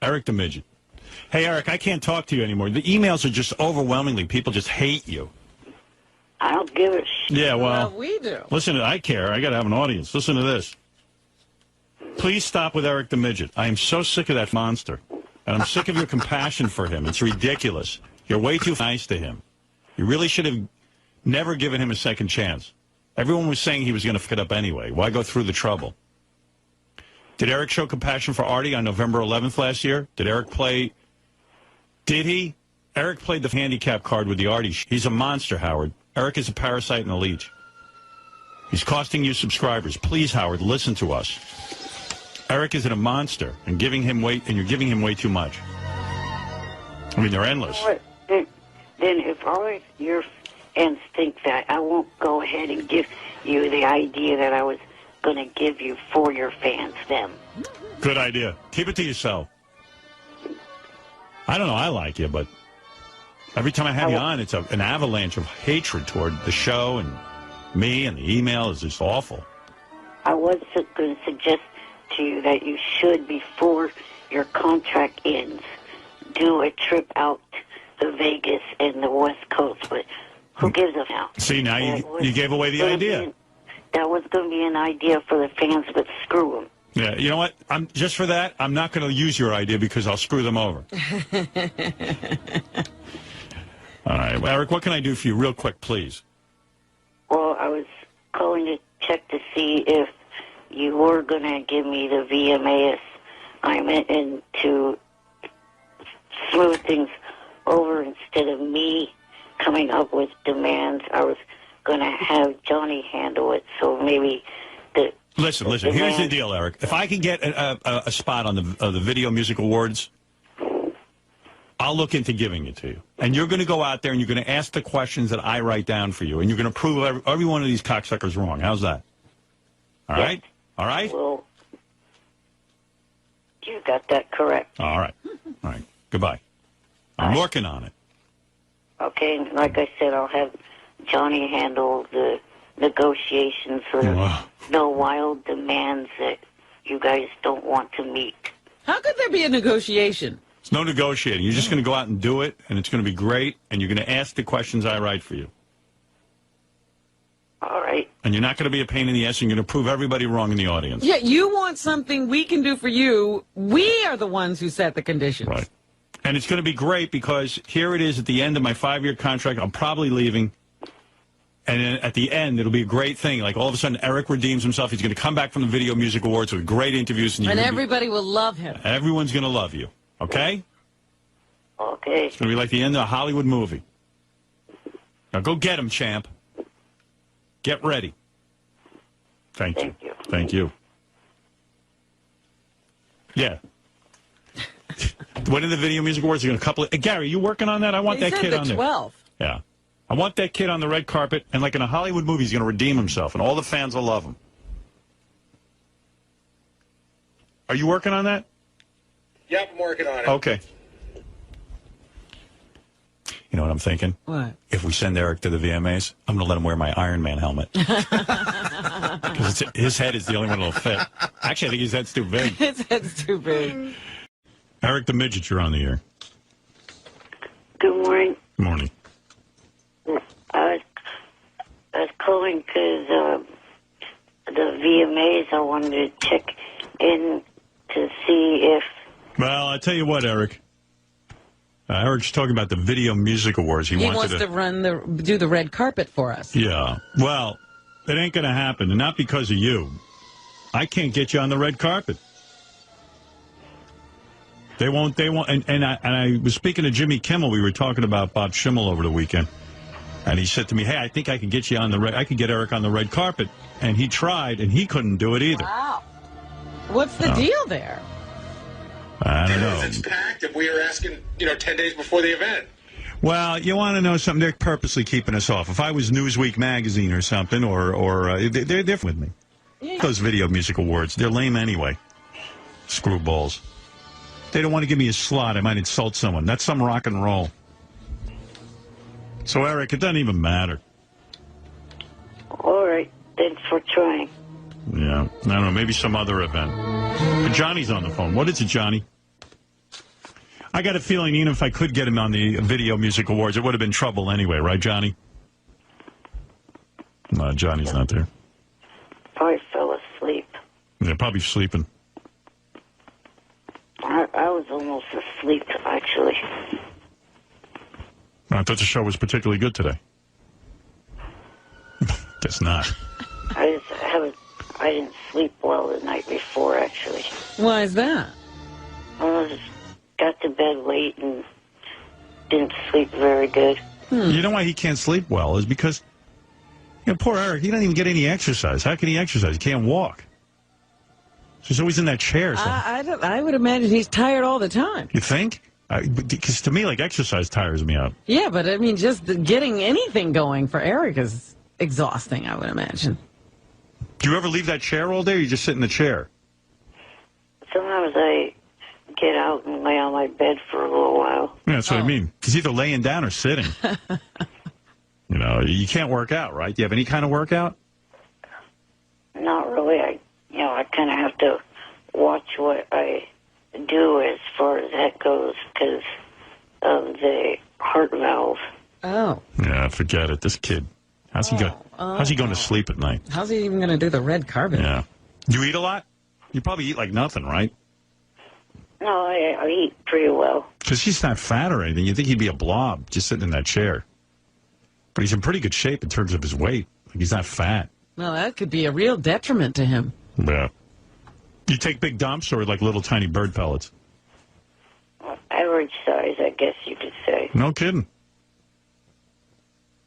Eric the Midget. Hey, Eric, I can't talk to you anymore. The emails are just overwhelmingly. People just hate you. I don't give a shit. Yeah, well, we do. Listen, I care. I got to have an audience. Listen to this. Please stop with Eric the Midget. I am so sick of that monster. And I'm sick of your compassion for him. It's ridiculous. You're way too nice to him. You really should have never given him a second chance. Everyone was saying he was going to fuck it up anyway. Why go through the trouble? Did Eric show compassion for Artie on November 11th last year? Did Eric play? Did he? Eric played the handicap card with the Artie. He's a monster, Howard. Eric is a parasite and a leech. He's costing you subscribers. Please, Howard, listen to us. Eric is a monster, and you're giving him way too much. I mean, they're endless. Then if all your fans think that, I won't go ahead and give you the idea that I was going to give you for your fans, them. Good idea. Keep it to yourself. I don't know. I like you, but every time I have you on, it's an avalanche of hatred toward the show and me, and the email is just awful. I was going to suggest to you that you should, before your contract ends, do a trip out to Vegas and the West Coast, but who gives a now? See, now you gave away the idea. That was going to be an idea for the fans, but screw them. Yeah, you know what? Just for that, I'm not going to use your idea because I'll screw them over. All right. Well, Eric, what can I do for you real quick, please? Well, I was calling to check to see if you were going to give me the VMA assignment and to smooth things over instead of me coming up with demands. I was going to have Johnny handle it, so maybe the... Listen. Here's the deal, Eric. If I can get a spot on the Video Music Awards, I'll look into giving it to you. And you're going to go out there and you're going to ask the questions that I write down for you, and you're going to prove every one of these cocksuckers wrong. How's that? All right? All right? Well, you got that correct. All right. All right. Goodbye. I'm working on it. Okay, like I said, I'll have Johnny handle the negotiations for no wild demands that you guys don't want to meet. How could there be a negotiation? It's no negotiating. You're just going to go out and do it, and it's going to be great, and you're going to ask the questions I write for you. All right. And you're not going to be a pain in the ass, and you're going to prove everybody wrong in the audience. Yeah, you want something we can do for you. We are the ones who set the conditions. Right. And it's going to be great because here it is at the end of my 5-year contract. I'm probably leaving. And then at the end, it'll be a great thing. Like all of a sudden, Eric redeems himself. He's going to come back from the Video Music Awards with great interviews. And everybody will love him. Everyone's going to love you. Okay? Okay. It's going to be like the end of a Hollywood movie. Now go get him, champ. Get ready. Thank you. Thank you. Yeah. When in the Video Music Awards, you're going to couple it. Gary, you working on that? I want that kid on there. 12th. Yeah. I want that kid on the red carpet, and like in a Hollywood movie, he's going to redeem himself, and all the fans will love him. Are you working on that? Yep, I'm working on it. Okay. You know what I'm thinking? What? If we send Eric to the VMAs, I'm going to let him wear my Iron Man helmet. Because his head is the only one that'll fit. Actually, I think his head's too big. His head's too big. Eric the Midget, you're on the air. Good morning. Good morning. I was calling because the VMAs, I wanted to check in to see if... Well, I tell you what, Eric. Eric's talking about the Video Music Awards. He wants to do the red carpet for us. Yeah. Well, it ain't going to happen, and not because of you. I can't get you on the red carpet. They won't. And I was speaking to Jimmy Kimmel. We were talking about Bob Schimmel over the weekend. And he said to me, hey, I think I can get you on I could get Eric on the red carpet. And he tried, and he couldn't do it either. Wow. What's the deal there? I don't know. It's packed, and we are asking, 10 days before the event. Well, you want to know something? They're purposely keeping us off. If I was Newsweek magazine or something, they're different with me. Yeah. Those Video Music Awards, they're lame anyway. Screwballs. They don't want to give me a slot. I might insult someone. That's some rock and roll. So, Eric, it doesn't even matter. All right. Thanks for trying. Yeah. I don't know. Maybe some other event. But Johnny's on the phone. What is it, Johnny? I got a feeling even if I could get him on the Video Music Awards, it would have been trouble anyway, right, Johnny? No, Johnny's not there. Probably fell asleep. They're probably sleeping. I was almost asleep, actually. I thought the show was particularly good today. Guess not. I didn't sleep well the night before, actually. Why is that? I just got to bed late and didn't sleep very good. You know why he can't sleep well is because, poor Eric, he doesn't even get any exercise. How can he exercise? He can't walk. So he's always in that chair. So. I would imagine he's tired all the time. You think? Because to me, exercise tires me out. Yeah, but I mean, just getting anything going for Eric is exhausting, I would imagine. Do you ever leave that chair all day, or you just sit in the chair? Sometimes I get out and lay on my bed for a little while. Yeah, that's what I mean. He's either laying down or sitting. You can't work out, right? Do you have any kind of workout? Not really. I kind of have to watch what I do as far as that goes because of the heart valve. Oh. Yeah, forget it. This kid. How's he going to sleep at night? How's he even going to do the red carpet? Yeah. You eat a lot? You probably eat like nothing, right? No, I eat pretty well. Because he's not fat or anything. You'd think he'd be a blob just sitting in that chair. But he's in pretty good shape in terms of his weight. He's not fat. Well, that could be a real detriment to him. Yeah. You take big dumps or like little tiny bird pellets? Average size, I guess you could say. No kidding.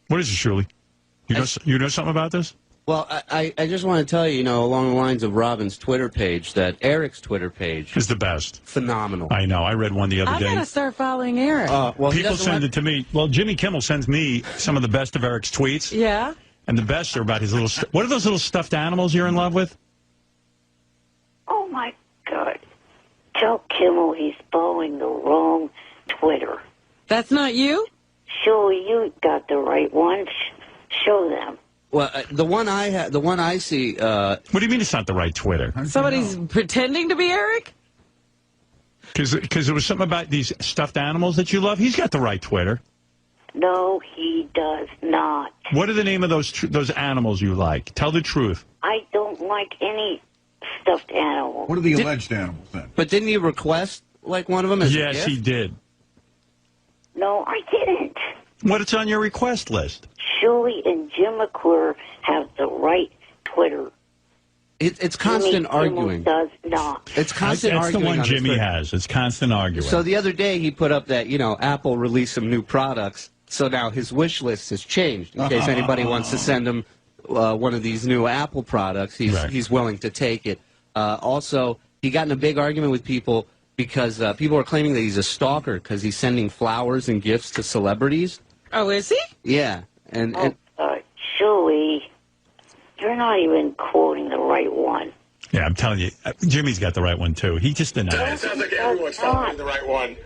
What is it, Shirley? You know something about this? Well, I just want to tell you, along the lines of Robin's Twitter page, that Eric's Twitter page is the best. Phenomenal. I know. I read one the other day. I got to start following Eric. Well, people send it to me. Well, Jimmy Kimmel sends me some of the best of Eric's tweets. Yeah? And the best are about his little... What are those little stuffed animals you're in love with? Oh, my God. Tell Kimmel he's following the wrong Twitter. That's not you? Sure, you got the right one. Show them. Well, the one I see... What do you mean it's not the right Twitter? Somebody's pretending to be Eric? Because there was something about these stuffed animals that you love. He's got the right Twitter. No, he does not. What are the name of those animals you like? Tell the truth. I don't like any stuffed animal. What are the alleged animals then? But didn't you request like one of them as a Yes, gift? he did. No, I didn't. What's on your request list? Shirley and Jim McClure have the right Twitter. It's constant Jimmy Kimmel arguing. does not. It's constant That's arguing. the one on his Jimmy Twitter. has. It's constant arguing. So the other day he put up that, Apple released some new products. So now his wish list has changed. In case anybody wants to send him one of these new Apple products, he's willing to take it. Also, he got in a big argument with people because people are claiming that he's a stalker because he's sending flowers and gifts to celebrities. Oh, is he? Yeah. And Shirley, you're not even quoting the right one. yeah, I'm telling you, Jimmy's got the right one, too. He just denies. It sounds like everyone's following the right one.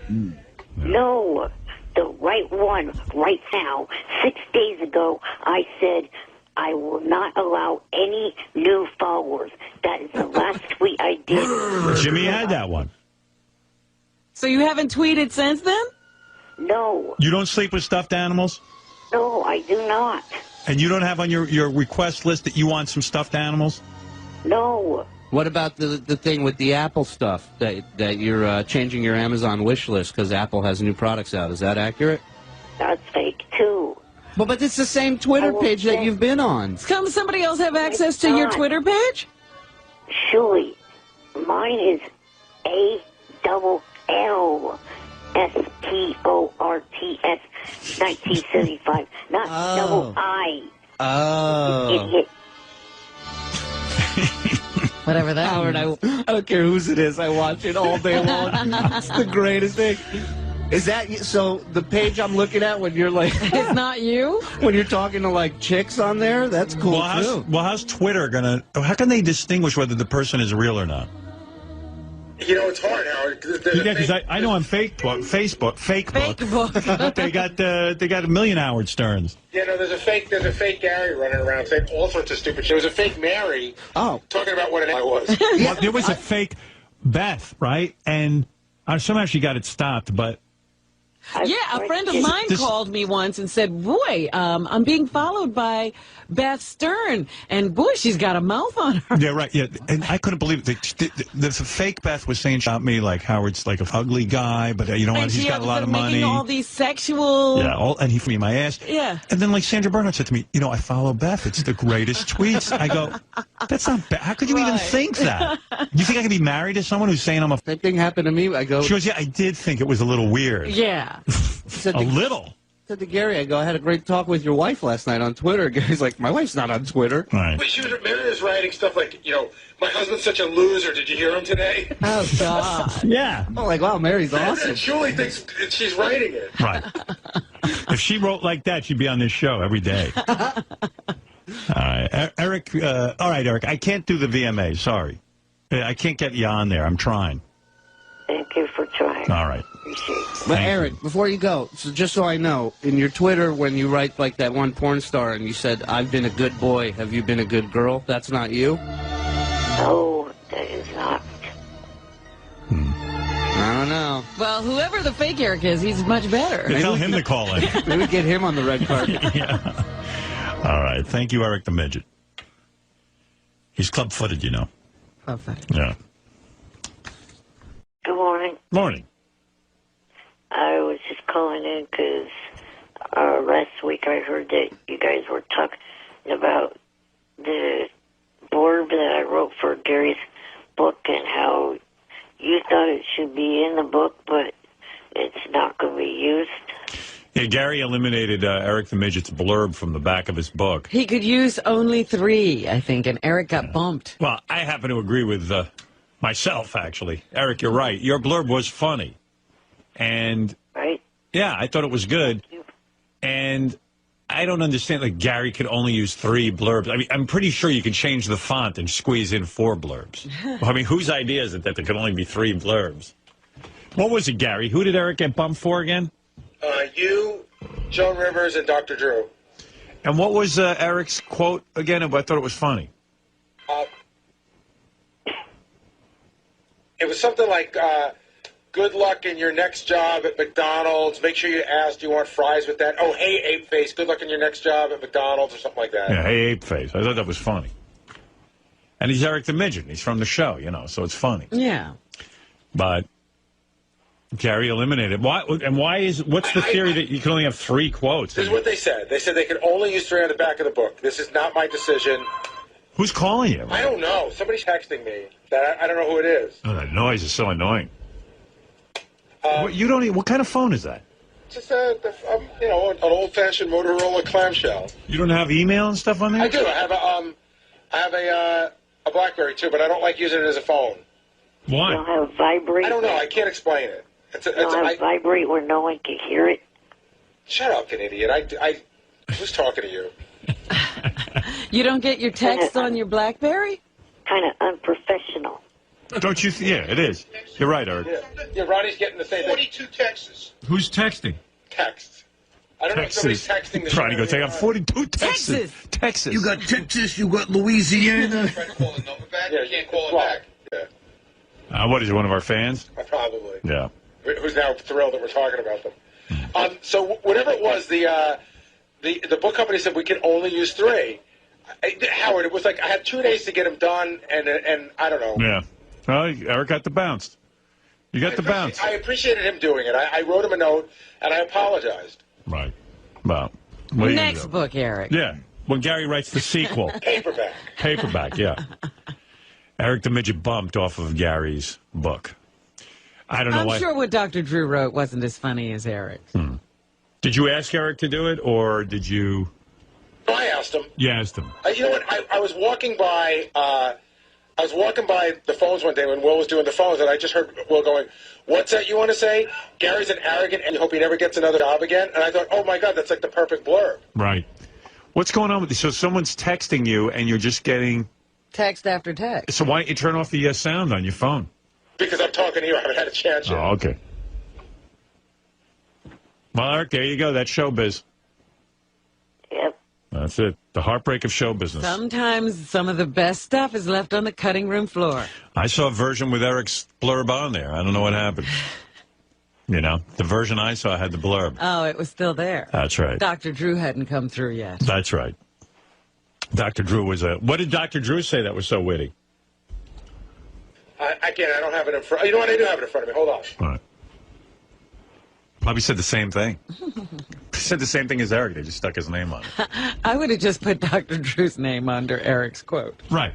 No, the right one right now. 6 days ago, I said I will not allow any new followers. That is the last tweet I did. Jimmy had that one. So you haven't tweeted since then? No, You don't sleep with stuffed animals? no, I do not. And you don't have on your request list that you want some stuffed animals? No, what about the thing with the Apple stuff that you're changing your Amazon wish list because Apple has new products out? Is that accurate? that's fake too. But it's the same Twitter page that you've been on. Come somebody else have access to your not. Twitter page? Shirley, mine is ALLSPORTS 1975, not double I. Oh. Idiot. Whatever that Howard, means. I don't care whose it is. I watch it all day long. It's the greatest thing. Is that so? The page I'm looking at when you're like, It's not you? when you're talking to like chicks on there, that's cool too. How's Twitter gonna? How can they distinguish whether the person is real or not? It's hard, Howard. Yeah, because I know on Facebook, Fake book. they got a million Howard Sterns. There's a fake Gary running around saying all sorts of stupid shit. There was a fake Mary talking about what an I was. Well, there was a fake Beth, right? And Somehow she got it stopped, but Yeah, a friend of mine called me once and said, boy, I'm being followed by Beth Stern. And, boy, she's got a mouth on her. yeah, right. Yeah, and I couldn't believe it. The fake Beth was saying about me, like Howard's like an ugly guy, but you know what? He's got a lot of money. Making all these sexual. Yeah, and he for me my ass. Yeah. And then like Sandra Bernhard said to me, I follow Beth. It's the greatest tweets. I go, that's not bad. How could you even think that? You think I could be married to someone who's saying I'm a? Same thing happened to me. I go. She goes, yeah, I did think it was a little weird. Yeah. A little. I said to Gary, I go, I had a great talk with your wife last night on Twitter. Gary's like, my wife's not on Twitter. Right. But Mary was writing stuff like, my husband's such a loser. Did you hear him today? Oh, God. Yeah. I'm like, wow, Mary's awesome. Julie thinks she's writing it. Right. If she wrote like that, she'd be on this show every day. All right, Eric. All right, Eric. I can't do the VMA. Sorry, I can't get you on there. I'm trying. Thank you for trying. All right. Appreciate it. But Thank Eric, before you go, so just so I know, in your Twitter, when you write like that one porn star and you said, I've been a good boy, have you been a good girl? That's not you? No, that is not. I don't know. Well, whoever the fake Eric is, he's much better. Tell him to call in. Maybe get him on the red carpet. Yeah. All right. Thank you, Eric the Midget. He's club-footed, you know. Club-footed. Yeah. Good morning. Morning. I was just calling in because last week I heard that you guys were talking about the blurb that I wrote for Gary's book and how you thought it should be in the book, but it's not going to be used. Yeah, Gary eliminated Eric the Midget's blurb from the back of his book. He could use only 3, I think, and Eric got bumped. Well, I happen to agree with myself, actually. Eric, you're right. Your blurb was funny. And, Right? yeah, I thought it was good. And I don't understand, like, Gary could only use 3 blurbs. I mean, I'm pretty sure you can change the font and squeeze in 4 blurbs. I mean, whose idea is it that there could only be 3 blurbs? What was it, Gary? Who did Eric get bumped for again? You, Joan Rivers, and Dr. Drew. And what was Eric's quote again? I thought it was funny. It was something like, good luck in your next job at McDonald's. Make sure you ask, do you want fries with that? Oh, hey, ape face, good luck in your next job at McDonald's or something like that. Yeah, hey, ape face. I thought that was funny. And he's Eric the Midget. He's from the show, so it's funny. Yeah. But Gary eliminated. What's the theory that you can only have 3 quotes? This is what they said. They said they could only use 3 on the back of the book. This is not my decision. Who's calling you? I don't know. Somebody's texting me. I don't know who it is. Oh, that noise is so annoying. What kind of phone is that? It's just an old-fashioned Motorola clamshell. You don't have email and stuff on there? I do. I have a BlackBerry too, but I don't like using it as a phone. You Why? don't have vibrate? I don't know. I can't explain it. You don't have vibrate where no one can hear it? Shut up, you idiot. I was talking to you. You don't get your text on your BlackBerry? Kind of unprofessional. Don't you? Yeah, it is. You're right, Eric. Yeah, Ronnie's getting the same thing. 42 texts. Who's texting? Texts. I don't know if somebody's texting the Trying to go take out 42 Texas. Texas. You got Texas, you got Louisiana. Try to call the number back. Yeah, you can't call it back. Yeah, What is it, one of our fans? probably. Yeah. Who's now thrilled that we're talking about them. So whatever it was, the book company said we could only use 3. Howard, it was like I had 2 days to get them done, and I don't know. Yeah. Well, Eric got the bounce. You got the bounce. I appreciated him doing it. I wrote him a note, and I apologized. Right. Well, what are you gonna Next do? book, Eric. Yeah. When Gary writes the sequel. Paperback. Paperback, yeah. Eric the Midget bumped off of Gary's book. I don't know why. I'm sure what Dr. Drew wrote wasn't as funny as Eric's. Did you ask Eric to do it, or did you? I asked him. You asked him. You know what? I was walking by. I was walking by the phones one day when Will was doing the phones, and I just heard Will going, "What's that you want to say? Gary's an arrogant, and you hope he never gets another job again." And I thought, "Oh my God, that's like the perfect blurb." Right. What's going on with this? So someone's texting you, and you're just getting. Text after text. So why don't you turn off the sound on your phone? Because I'm talking to you, I haven't had a chance yet. Oh, okay. Well, Eric, there you go. That's showbiz. Yep. That's it. The heartbreak of show business. Sometimes some of the best stuff is left on the cutting room floor. I saw a version with Eric's blurb on there. I don't know what happened. You know, the version I saw had the blurb. Oh, it was still there. That's right. Dr. Drew hadn't come through yet. That's right. Dr. Drew was a... What did Dr. Drew say that was so witty? Again, I don't have it in front. You know what? I do have it in front of me. Hold on. All right. Probably said the same thing. He said the same thing as Eric. They just stuck his name on it. I would have just put Dr. Drew's name under Eric's quote. Right.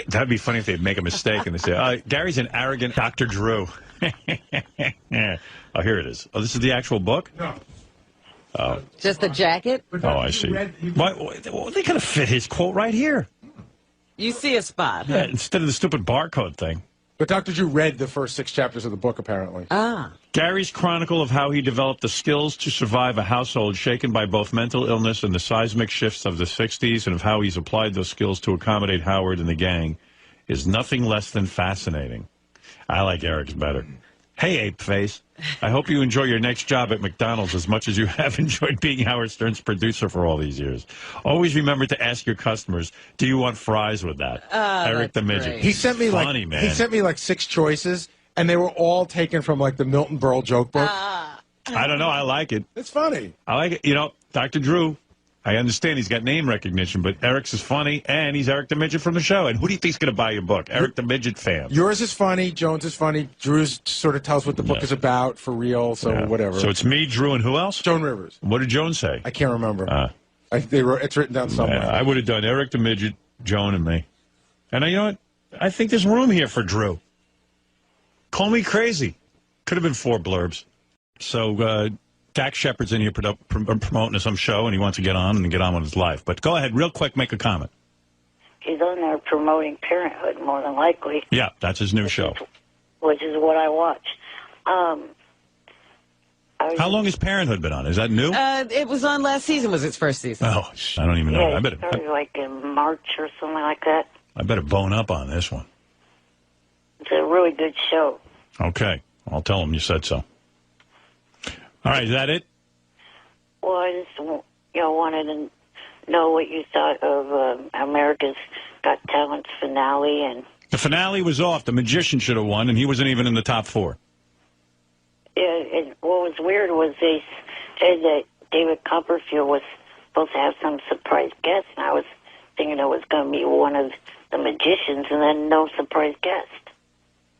That'd be funny if they'd make a mistake and they say, Gary's an arrogant Dr. Drew. Oh, here it is. Oh, this is the actual book? No. Oh. Just the jacket? Oh, I see. Why, they could have fit his quote right here. You see a spot. Yeah, instead of the stupid barcode thing. But Dr. Drew read the first 6 chapters of the book, apparently. Ah. Gary's chronicle of how he developed the skills to survive a household shaken by both mental illness and the seismic shifts of the 60s, and of how he's applied those skills to accommodate Howard and the gang, is nothing less than fascinating. I like Eric's better. Hey, Ape Face. I hope you enjoy your next job at McDonald's as much as you have enjoyed being Howard Stern's producer for all these years. Always remember to ask your customers, do you want fries with that? Eric the Midget. great. He sent me Funny, man. He sent me like 6 choices, and they were all taken from like the Milton Berle joke book. I don't know. I like it. It's funny. I like it. You know, Dr. Drew, I understand he's got name recognition, but Eric's is funny, and he's Eric the Midget from the show. And who do you think's going to buy your book? Eric the Midget fan. Yours is funny. Jones is funny. Drew's sort of tells what the book is about for real. So Yeah. whatever. So it's me, Drew, and who else? Joan Rivers. What did Joan say? I can't remember. It's written down somewhere. I would have done Eric the Midget, Joan, and me. And you know what? I think there's room here for Drew. Call me crazy. Could have been 4 blurbs. So Dax Shepard's in here promoting some show, and he wants to get on with his life. But go ahead, real quick, make a comment. He's on there promoting Parenthood, more than likely. Yeah, that's his new show. Which is what I watch. How long has Parenthood been on? Is that new? It was on last season, was its first season. Oh, I don't even know. Yeah, I it started like in March or something like that. better bone up on this one. It's a really good show. Okay, I'll tell him you said so. All right, is that it? Well, I just wanted to know what you thought of America's Got Talent's finale. And The finale was off. The magician should have won, and he wasn't even in the top 4. What was weird was they said that David Copperfield was supposed to have some surprise guest, and I was thinking it was going to be one of the magicians, and then no surprise guest.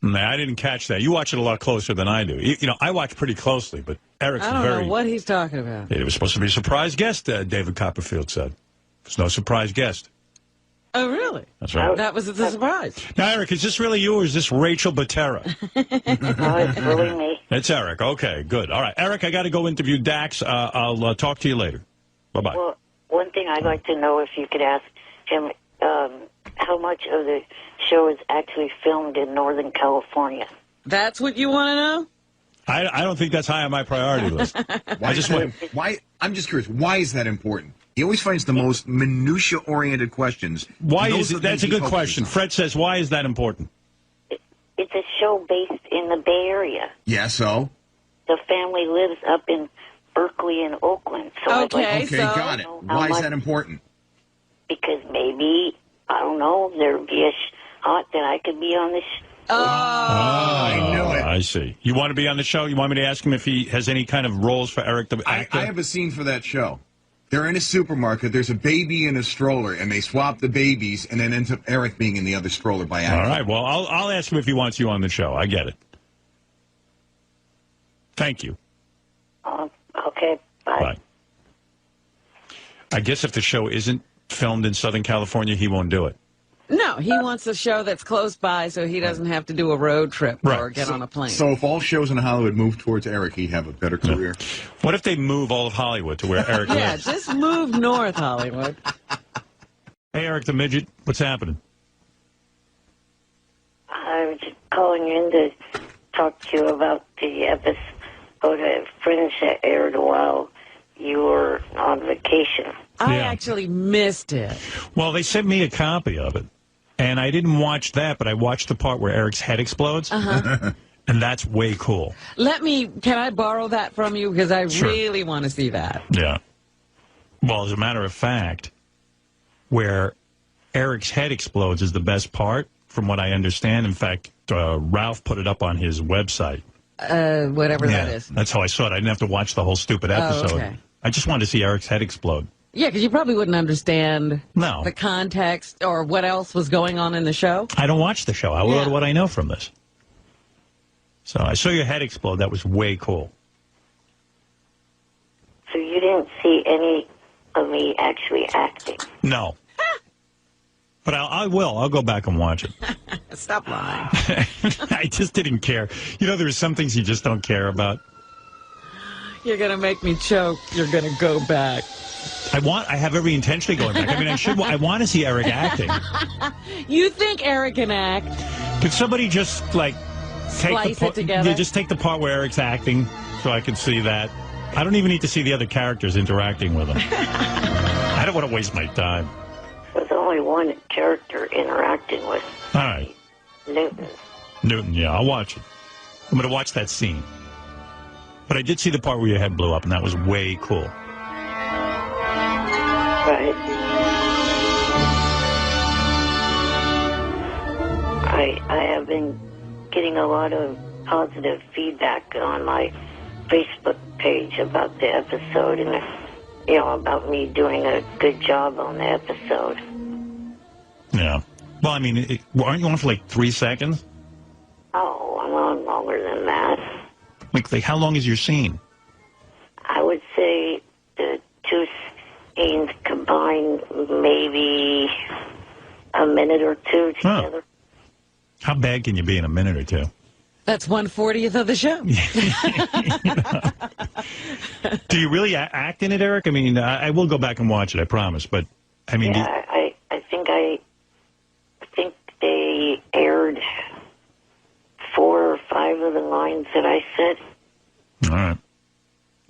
Nah, I didn't catch that. You watch it a lot closer than I do. You know, I watch pretty closely, but Eric's I don't know what he's talking about. It was supposed to be a surprise guest, David Copperfield said. There's no surprise guest. Oh, really? That's right. That was the surprise. Now, Eric, is this really you or is this Rachel Butera? No, it's really me. It's Eric. Okay, good. All right. Eric, I got to go interview Dax. I'll talk to you later. Bye-bye. Well, one thing I'd like to know, if you could ask him, how much of the show is actually filmed in Northern California. That's what you want to know? I don't think that's high on my priority list. I'm just curious. Why is that important? He always finds the most minutia-oriented questions. Why is it? That's a good question. Fred says, why is that important? It's a show based in the Bay Area. Yeah, so? The family lives up in Berkeley and Oakland. So Okay, got it. Why is that important? Because maybe, I don't know, there'd be a shot that I could be on this. I knew it. I see. You want to be on the show? You want me to ask him if he has any kind of roles for Eric the actor? I have a scene for that show. They're in a supermarket. There's a baby in a stroller, and they swap the babies, and then ends up Eric being in the other stroller by accident. All right. Well, I'll ask him if he wants you on the show. I get it. Thank you. Okay. Bye. I guess if the show isn't filmed in Southern California, he won't do it. No, he wants a show that's close by so he doesn't have to do a road trip or get on a plane. So if all shows in Hollywood moved towards Eric, he'd have a better career. What if they move all of Hollywood to where Eric Yeah, lives? just move north, Hollywood. Hey, Eric the Midget, what's happening? I was just calling in to talk to you about the episode of Friends that aired while you were on vacation. I actually missed it. Well, they sent me a copy of it, and I didn't watch that, but I watched the part where Eric's head explodes, and that's way cool. Can I borrow that from you? Because I Sure. really want to see that. Yeah. Well, as a matter of fact, where Eric's head explodes is the best part, from what I understand. In fact, Ralph put it up on his website. Whatever that is. That's how I saw it. I didn't have to watch the whole stupid episode. Oh, okay. I just wanted to see Eric's head explode. Yeah, because you probably wouldn't understand No. the context or what else was going on in the show. I don't watch the show. What I know from this. So I saw your head explode. That was way cool. So you didn't see any of me actually acting? No. But I will. I'll go back and watch it. Stop lying. I just didn't care. You know, there's some things you just don't care about. You're going to make me choke. You're going to go back. I have every intention of going back. I mean, I want to see Eric acting. You think Eric can act? Could somebody just, like, Splice it together? Yeah, just take the part where Eric's acting so I can see that. I don't even need to see the other characters interacting with him. I don't want to waste my time. There's only one character interacting with All right. Newton, yeah, I'll watch it. I'm going to watch that scene. But I did see the part where your head blew up, and that was way cool. Right. I have been getting a lot of positive feedback on my Facebook page about the episode and, about me doing a good job on the episode. Yeah. Well, I mean, aren't you on for like 3 seconds? Oh, I'm on longer than that. Like how long is your scene? I would say the two scenes combined, maybe a minute or two together. Oh. How bad can you be in a minute or two? That's 1/40th of the show. Do you really act in it, Eric? I mean, I will go back and watch it, I promise. But, I mean... Yeah, I think they aired 4 or 5 of the lines that I said. All right.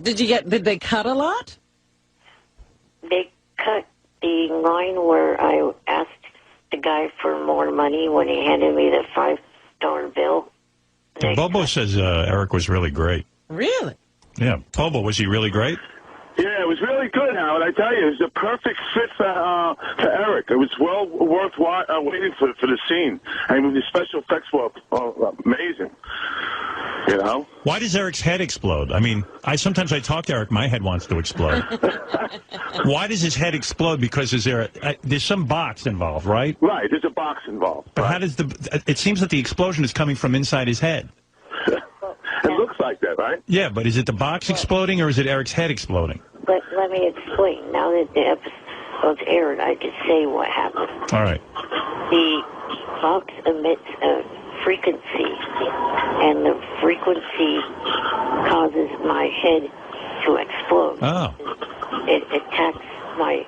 Did they cut a lot? They cut the line where I asked the guy for more money when he handed me the $5 bill. Yeah, Bobo says Eric was really great. Really? Yeah. Bobo, was he really great? Yeah, it was really good, Howard. I tell you, it was a perfect fit for Eric. It was well worth waiting for the scene. I mean, the special effects were amazing. You know? Why does Eric's head explode? I mean, sometimes I talk to Eric, my head wants to explode. Why does his head explode? Because there's some box involved, right? Right, there's a box involved. But right? how does it seems that the explosion is coming from inside his head. It looks like that, right? Yeah, but is it the box exploding or is it Eric's head exploding? But let me explain. Now that the episode's aired, I can say what happened. All right. The box emits a frequency, and the frequency causes my head to explode. Oh. It attacks my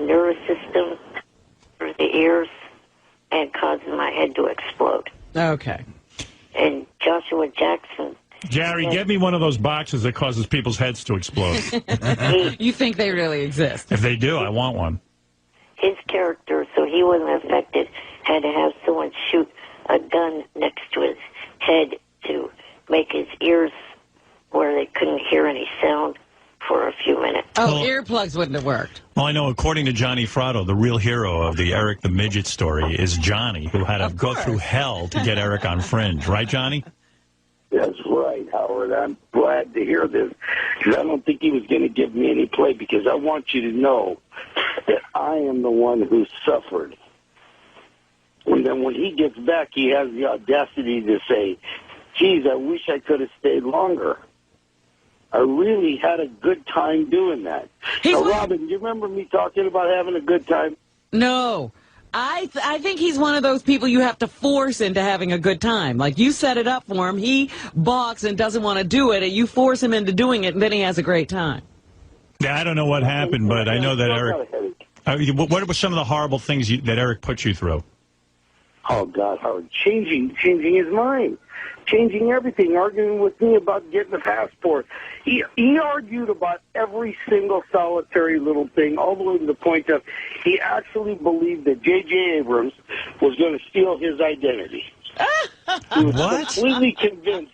nervous system through the ears and causes my head to explode. Okay. And Joshua Jackson... Jerry, get me one of those boxes that causes people's heads to explode. You think they really exist? If they do, I want one. His character, so he wasn't affected, had to have someone shoot a gun next to his head to make his ears where they couldn't hear any sound for a few minutes. Oh, earplugs wouldn't have worked. Well, I know, according to Johnny Fratto, the real hero of the Eric the Midget story is Johnny, who had to go through hell to get Eric on Fringe. Right, Johnny? That's right, Howard. I'm glad to hear this because I don't think he was going to give me any play because I want you to know that I am the one who suffered. And then when he gets back, he has the audacity to say, geez, I wish I could have stayed longer. I really had a good time doing that. Now, Robin, do you remember me talking about having a good time? No. I think he's one of those people you have to force into having a good time. Like, you set it up for him, he balks and doesn't want to do it, and you force him into doing it, and then he has a great time. Yeah, I don't know what happened, but I know that Eric... What were some of the horrible things that Eric put you through? Oh, God, Howard. Changing his mind. Changing everything. Arguing with me about getting a passport. He argued about every single solitary little thing, all the way to the point of he actually believed that J.J. Abrams was going to steal his identity. He was completely convinced.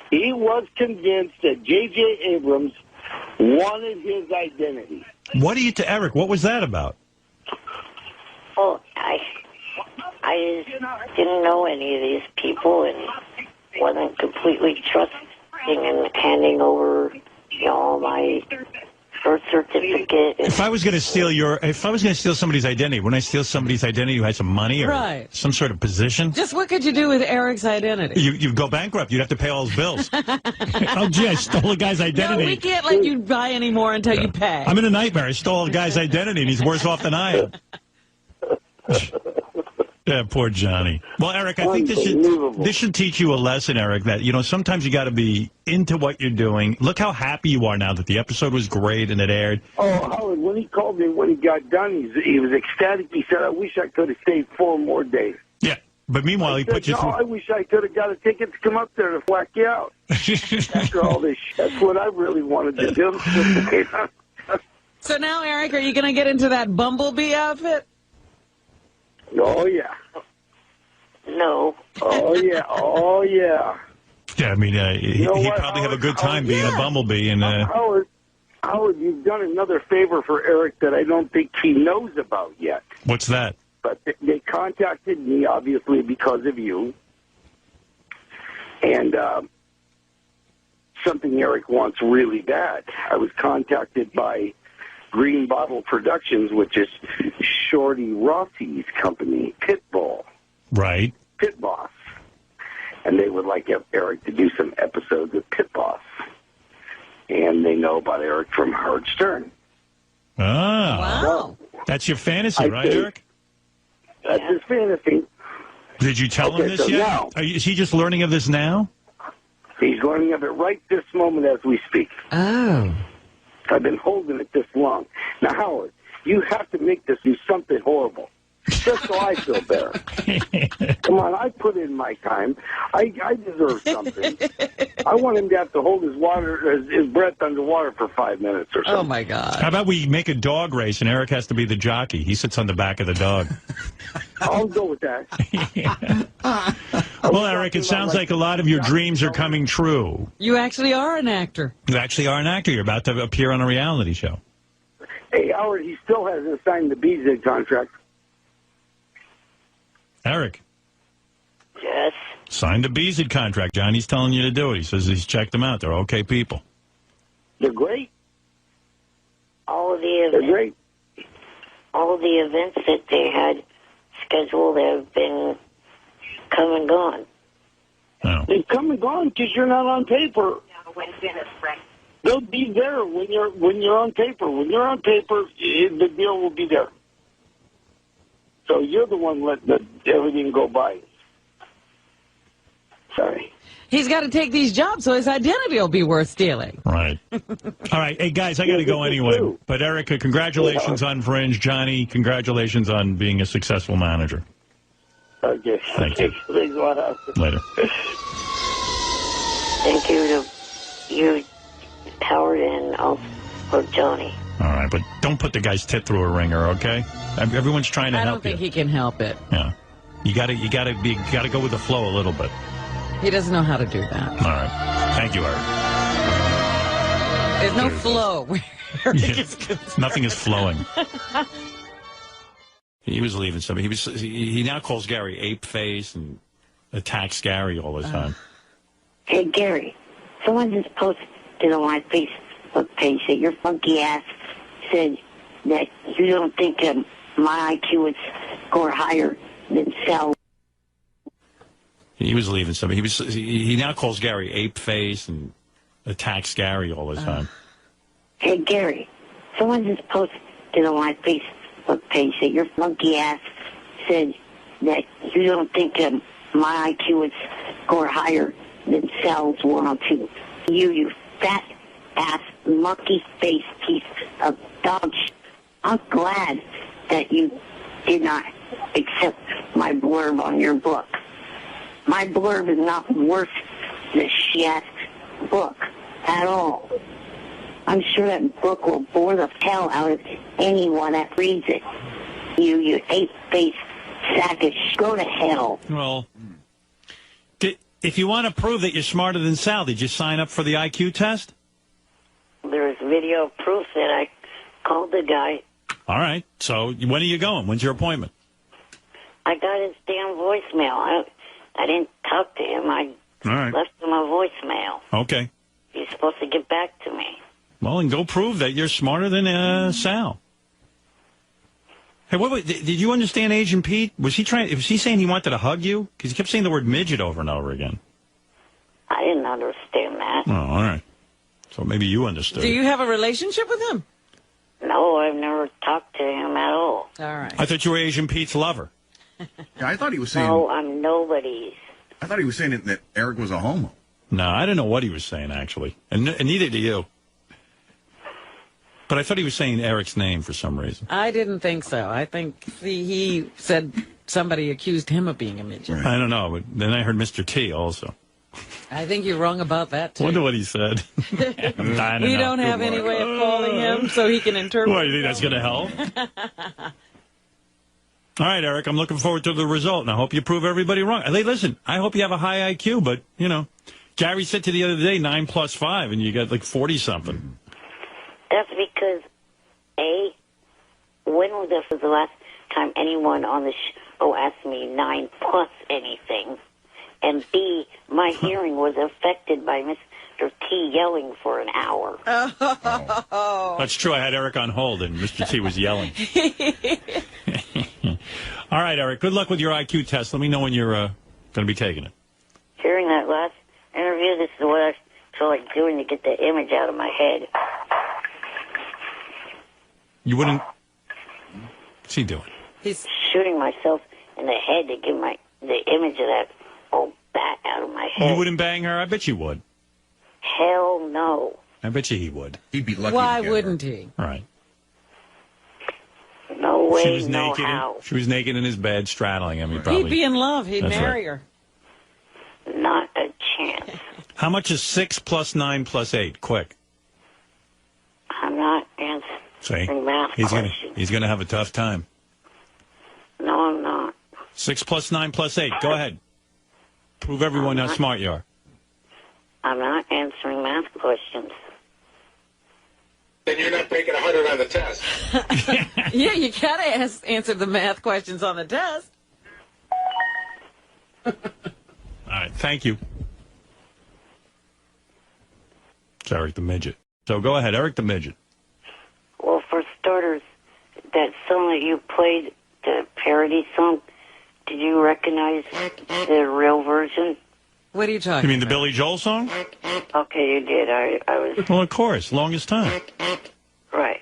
He was convinced that J.J. Abrams wanted his identity. What do you... Eric, what was that about? Oh, I just didn't know any of these people and wasn't completely trusting and handing over, all my birth certificate. If I was going to steal somebody's identity, wouldn't I steal somebody's identity who had some money or some sort of position? Just what could you do with Eric's identity? You go bankrupt. You'd have to pay all his bills. Oh, gee, I stole a guy's identity. No, we can't let you buy any more until you pay. I'm in a nightmare. I stole a guy's identity, and he's worse off than I am. Yeah, poor Johnny. Well, Eric, I think this should teach you a lesson, Eric, that, sometimes you got to be into what you're doing. Look how happy you are now that the episode was great and it aired. Oh, Howard, when he called me when he got done, he was ecstatic. He said, I wish I could have stayed 4 more days. Yeah, but meanwhile, he put you through... I wish I could have got a ticket to come up there to whack you out. After all this shit, that's what I really wanted to do. So now, Eric, are you going to get into that Bumblebee outfit? Oh, yeah. No. Oh, yeah. Oh, yeah. Yeah, I mean, he'd probably have a good time being a bumblebee. And Howard, you've done another favor for Eric that I don't think he knows about yet. What's that? But they contacted me, obviously, because of you. And something Eric wants really bad. I was contacted by Green Bottle Productions, which is Shorty Rossi's company, Pitbull. Right. Pit Boss. And they would like Eric to do some episodes of Pit Boss. And they know about Eric from Howard Stern. Ah. Wow. That's your fantasy, right, Eric? That's his fantasy. Did you tell him this yet? Now, Is he just learning of this now? He's learning of it right this moment as we speak. Oh. I've been holding it this long. Now, Howard, you have to make this do something horrible, just so I feel better. Come on, I put in my time. I deserve something. I want him to have to hold his breath underwater for 5 minutes or something. Oh, my God. How about we make a dog race and Eric has to be the jockey? He sits on the back of the dog. I'll go with that. Well, Eric, it sounds like a lot of your dreams are coming true. You actually are an actor. You actually are an actor. You're about to appear on a reality show. Hey, Howard, he still hasn't signed the BZ contract. Eric. Yes. Sign the BZ contract. Johnny's telling you to do it. He says he's checked them out. They're okay people. They're great. All of the They're great. All of the events that they had scheduled have been come and gone. Oh. They've come and gone because you're not on paper. They'll be there when you're on paper. When you're on paper, the deal will be there. So you're the one letting everything go by. Sorry. He's got to take these jobs so his identity will be worth stealing. Right. All right. Hey, guys, I got to go anyway. But, Erica, congratulations on Fringe. Johnny, congratulations on being a successful manager. Okay. Thank you. Thanks a lot. Later. Thank you to you, Howard, and also Johnny. All right, but don't put the guy's tit through a ringer, okay? Everyone's trying to help you. I don't think he can help it. Yeah. You gotta go with the flow a little bit. He doesn't know how to do that. All right. Thank you, Eric. There's no flow. Nothing is flowing. He was leaving something. He now calls Gary ape face and attacks Gary all the time. Hey, Gary, someone just posted on my Facebook page that your funky ass said that you don't think my IQ would score higher than Sal. He was leaving something. He now calls Gary ape face and attacks Gary all the time. Hey, Gary, someone just posted on my Facebook page that your funky ass said that you don't think my IQ would score higher than Sal's 102. You fat ass monkey face piece of dog shit. I'm glad that you did not accept my blurb on your book. My blurb is not worth the shit book at all. I'm sure that book will bore the hell out of anyone that reads it. You ape-faced sack of shit. Go to hell. Well, if you want to prove that you're smarter than Sal, did you sign up for the IQ test? There's video proof that I called the guy. All right. So when are you going? When's your appointment? I got his damn voicemail. I didn't talk to him. I left him a voicemail. Okay. He's supposed to get back to me. Well, and go prove that you're smarter than Sal. Hey, did you understand Agent Pete? Was he saying he wanted to hug you? Because he kept saying the word midget over and over again. I didn't understand that. Oh, all right. So maybe you understood. Do you have a relationship with him? No, I've never talked to him at all. All right. I thought you were Agent Pete's lover. Yeah, I thought he was saying. No, I'm nobody's. I thought he was saying that Eric was a homo. No, I don't know what he was saying, actually. And neither do you. But I thought he was saying Eric's name for some reason. I didn't think so. I think he said somebody accused him of being a midget. Right. I don't know, but then I heard Mr. T also. I think you're wrong about that, too. Wonder what he said. We don't have any way of calling him so he can interpret. What, you think that's going to help? All right, Eric, I'm looking forward to the result, and I hope you prove everybody wrong. Hey, listen, I hope you have a high IQ, but, you know, Gary said to the other day 9 plus 5, and you got like 40-something. That's because, A, when was the last time anyone on the show asked me 9 plus anything? And B, my hearing was affected by Mr. T yelling for an hour. Oh. That's true. I had Eric on hold, and Mr. T was yelling. All right, Eric, good luck with your IQ test. Let me know when you're going to be taking it. Hearing that last interview, this is what I feel like doing to get the image out of my head. You wouldn't... What's he doing? He's shooting myself in the head to get the image of that old bat out of my head. You wouldn't bang her? I bet you would. Hell no. I bet you he would. He'd be lucky. Why wouldn't he? All right. No way, she was no naked how. She was naked in his bed, straddling him. He'd be in love. He'd marry her. Not a chance. How much is 6 plus 9 plus 8? Quick. I'm not answering math questions. He's gonna have a tough time. No, I'm not. 6 plus 9 plus 8. Go ahead. Prove everyone how smart you are. I'm not answering math questions. Then you're not making 100 on the test. Yeah, you gotta answer the math questions on the test. All right, thank you. It's Eric the Midget. So go ahead, Eric the Midget. Well, for starters, that song that you played, the parody song, did you recognize the real version? What are you talking about? You mean the Billy Joel song? Okay, you did. I was... Well, of course, Longest Time. Right.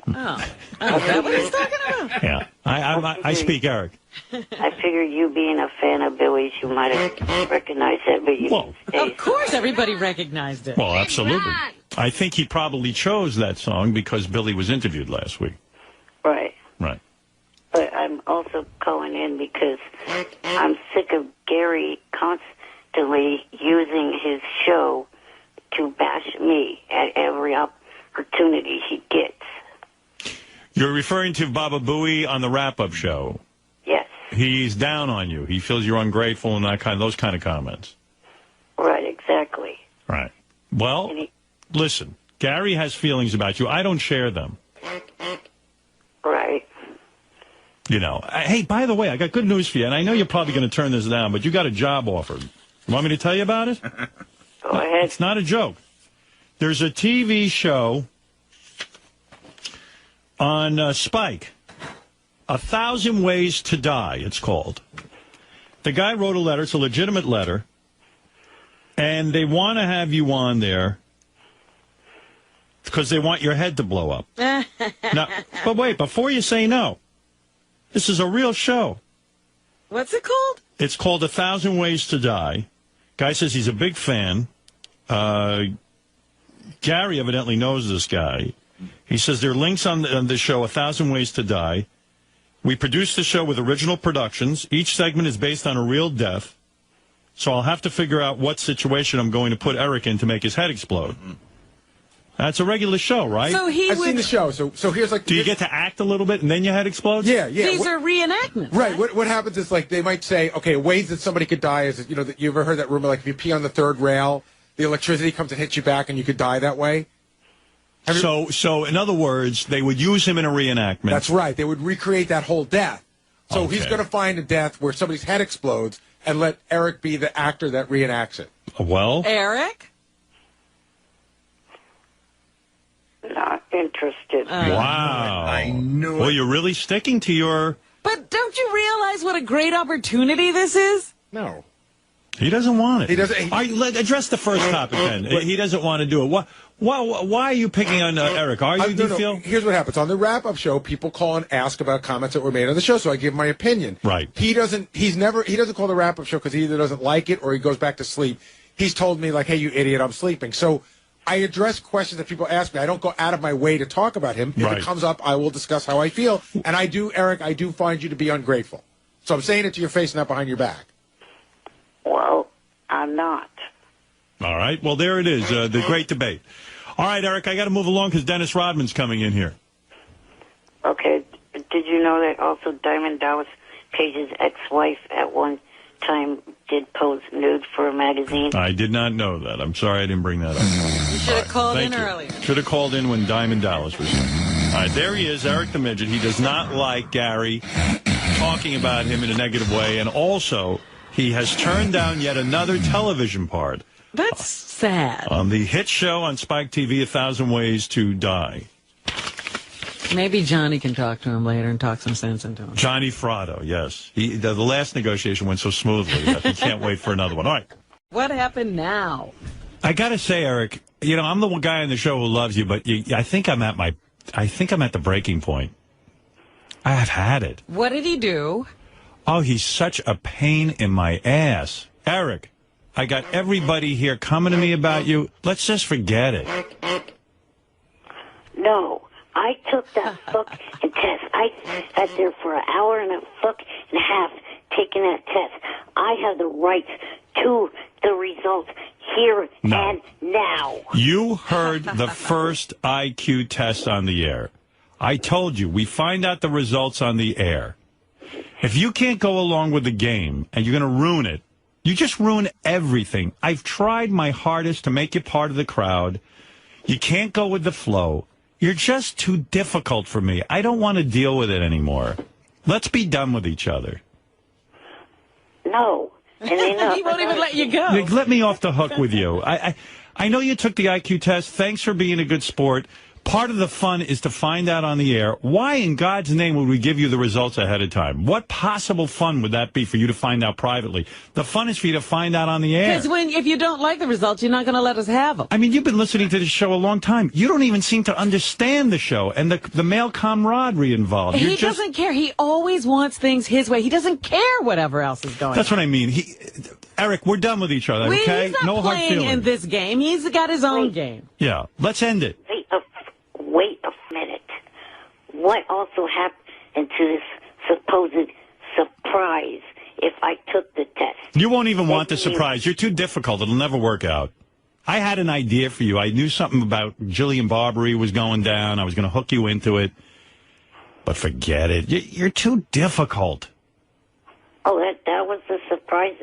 Oh, is that what he's talking about? Yeah, I speak Eric. I figured you being a fan of Billy's, you might have recognized that, but you didn't say Of course everybody recognized it. Well, absolutely. I think he probably chose that song because Billy was interviewed last week. Right. Right. But I'm also calling in because I'm sick of Gary constantly using his show to bash me at every opportunity he gets. You're referring to Baba Booey on the wrap-up show. Yes. He's down on you. He feels you're ungrateful and those kind of comments. Right, exactly. Right. Well, listen, Gary has feelings about you. I don't share them. Right. You know, hey, by the way, I got good news for you, and I know you're probably going to turn this down, but you got a job offer. You want me to tell you about it? Go ahead. It's not a joke. There's a TV show on Spike, 1,000 Ways to Die, it's called. The guy wrote a letter. It's a legitimate letter. And they want to have you on there because they want your head to blow up. Now, but wait, before you say no, this is a real show. What's it called? It's called 1,000 Ways to Die. Guy says he's a big fan. Gary evidently knows this guy. He says there are links on the show, 1,000 Ways to Die. We produce the show with original productions. Each segment is based on a real death. So I'll have to figure out what situation I'm going to put Eric in to make his head explode. That's a regular show, right? So I've seen the show. So here's like... Do you get to act a little bit and then your head explodes? Yeah. These are reenactments. Right. What happens is, like, they might say, okay, ways that somebody could die is, you know, you ever heard that rumor, like, if you pee on the third rail, the electricity comes and hits you back and you could die that way? So in other words, they would use him in a reenactment. That's right. They would recreate that whole death. So he's going to find a death where somebody's head explodes and let Eric be the actor that reenacts it. Well, Eric? Not interested. Wow. I knew it. Well, you're really sticking to your... But don't you realize what a great opportunity this is? No. He doesn't want it. He doesn't. All right, address the first topic then. He doesn't want to do it. Why are you picking on Eric? Do you feel? Here's what happens. On the wrap-up show, people call and ask about comments that were made on the show, so I give my opinion. Right. He doesn't call the wrap-up show because he either doesn't like it or he goes back to sleep. He's told me, like, hey, you idiot, I'm sleeping. So I address questions that people ask me. I don't go out of my way to talk about him. If it comes up, I will discuss how I feel. And I do, Eric, I do find you to be ungrateful. So I'm saying it to your face, not behind your back. Well, I'm not. All right. Well, there it is, the great debate. All right, Eric, I got to move along because Dennis Rodman's coming in here. Okay. Did you know that also Diamond Dallas Page's ex-wife at one time did pose nude for a magazine? I did not know that. I'm sorry I didn't bring that up. You should have called in earlier. Should have called in when Diamond Dallas was here. All right, there he is, Eric the Midget. He does not like Gary talking about him in a negative way, and also he has turned down yet another television part. That's sad. On the hit show on Spike TV, 1,000 Ways to Die. Maybe Johnny can talk to him later and talk some sense into him. Johnny Fratto, yes. The last negotiation went so smoothly that he can't wait for another one. All right. What happened now? I got to say, Eric, you know, I'm the one guy on the show who loves you, but I think I'm at the breaking point. I have had it. What did he do? Oh, he's such a pain in my ass. Eric, I got everybody here coming to me about you. Let's just forget it. No. I took that fucking test. I sat there for an hour and a half taking that test. I have the right to the results here and now. You heard the first IQ test on the air. I told you, we find out the results on the air. If you can't go along with the game and you're going to ruin it, you just ruin everything. I've tried my hardest to make you part of the crowd. You can't go with the flow. You're just too difficult for me. I don't want to deal with it anymore. Let's be done with each other. No. And he won't even let you go. Let me off the hook with you. I know you took the IQ test. Thanks for being a good sport. Part of the fun is to find out on the air. Why in God's name would we give you the results ahead of time? What possible fun would that be for you to find out privately? The fun is for you to find out on the air. Because if you don't like the results, you're not going to let us have them. I mean, you've been listening to this show a long time. You don't even seem to understand the show and the male camaraderie involved. He doesn't care. He always wants things his way. He doesn't care whatever else is going on. That's what I mean. Eric, we're done with each other, okay? He's not no hard playing feelings in this game. He's got his own game. Yeah, let's end it. Wait a minute. What also happened to this supposed surprise if I took the test? You won't even want the surprise. You're too difficult. It'll never work out. I had an idea for you. I knew something about Jillian Barberie was going down. I was going to hook you into it. But forget it. You're too difficult. Oh, that was the surprise.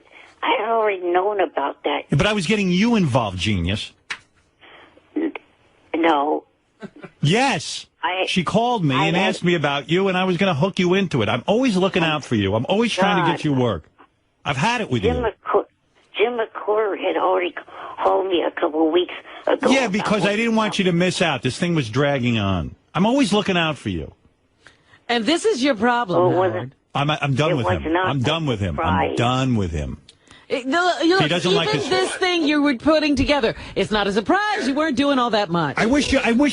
I had already known about that. But I was getting you involved, genius. No. Yes. She called me and asked me about you, and I was going to hook you into it. I'm always looking out for you. I'm always trying to get you work. I've had it with you. Jim McClure had already called me a couple of weeks ago. Yeah, because I didn't want you to miss out. This thing was dragging on. I'm always looking out for you. And this is your problem, Howard. I'm done with him. I'm done with him. I'm done with him. Look, he doesn't even like this thing you were putting together, it's not a surprise. You weren't doing all that much. I wish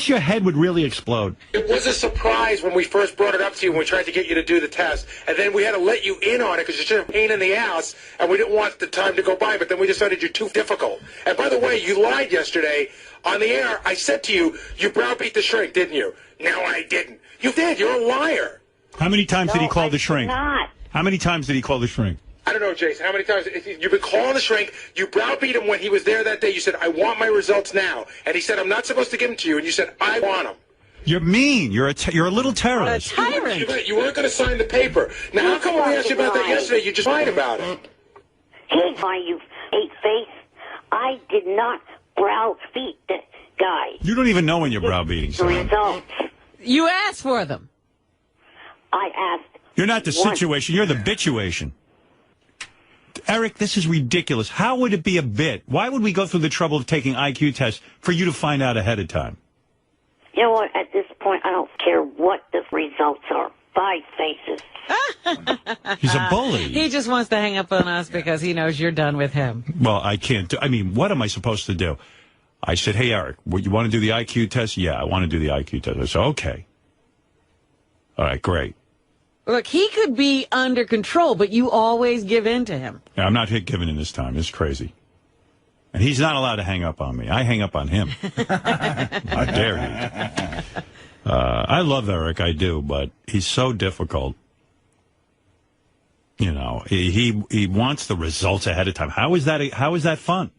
your head would really explode. It was a surprise when we first brought it up to you when we tried to get you to do the test. And then we had to let you in on it because you're just a pain in the ass, and we didn't want the time to go by, but then we decided you're too difficult. And by the way, you lied yesterday on the air. I said to you, you browbeat the shrink, didn't you? No, I didn't. You did. You're a liar. How many times did he call the shrink? Not. How many times did he call the shrink? I don't know, Jason. How many times? You've been calling the shrink. You browbeat him when he was there that day. You said, I want my results now. And he said, I'm not supposed to give them to you. And you said, I want them. You're mean. You're a little terrorist. A tyrant. You weren't going to sign the paper. Now, how come when we asked you about that yesterday, you just lied about it? Here's why, you fake face. I did not browbeat that guy. You don't even know when you're browbeating. The results. You asked for them. I asked You're not the situation. You're the bituation. Eric, this is ridiculous. How would it be a bit? Why would we go through the trouble of taking IQ tests for you to find out ahead of time? You know what? At this point, I don't care what the results are. 5 faces. He's a bully. He just wants to hang up on us because he knows you're done with him. Well, I can't do. I mean, what am I supposed to do? I said, hey, Eric, you want to do the IQ test? Yeah, I want to do the IQ test. I said, okay. All right, great. Look, he could be under control, but you always give in to him. Yeah, I'm not giving in this time. It's crazy. And he's not allowed to hang up on me. I hang up on him. How dare he? I love Eric, I do, but he's so difficult. You know, he wants the results ahead of time. How is that fun?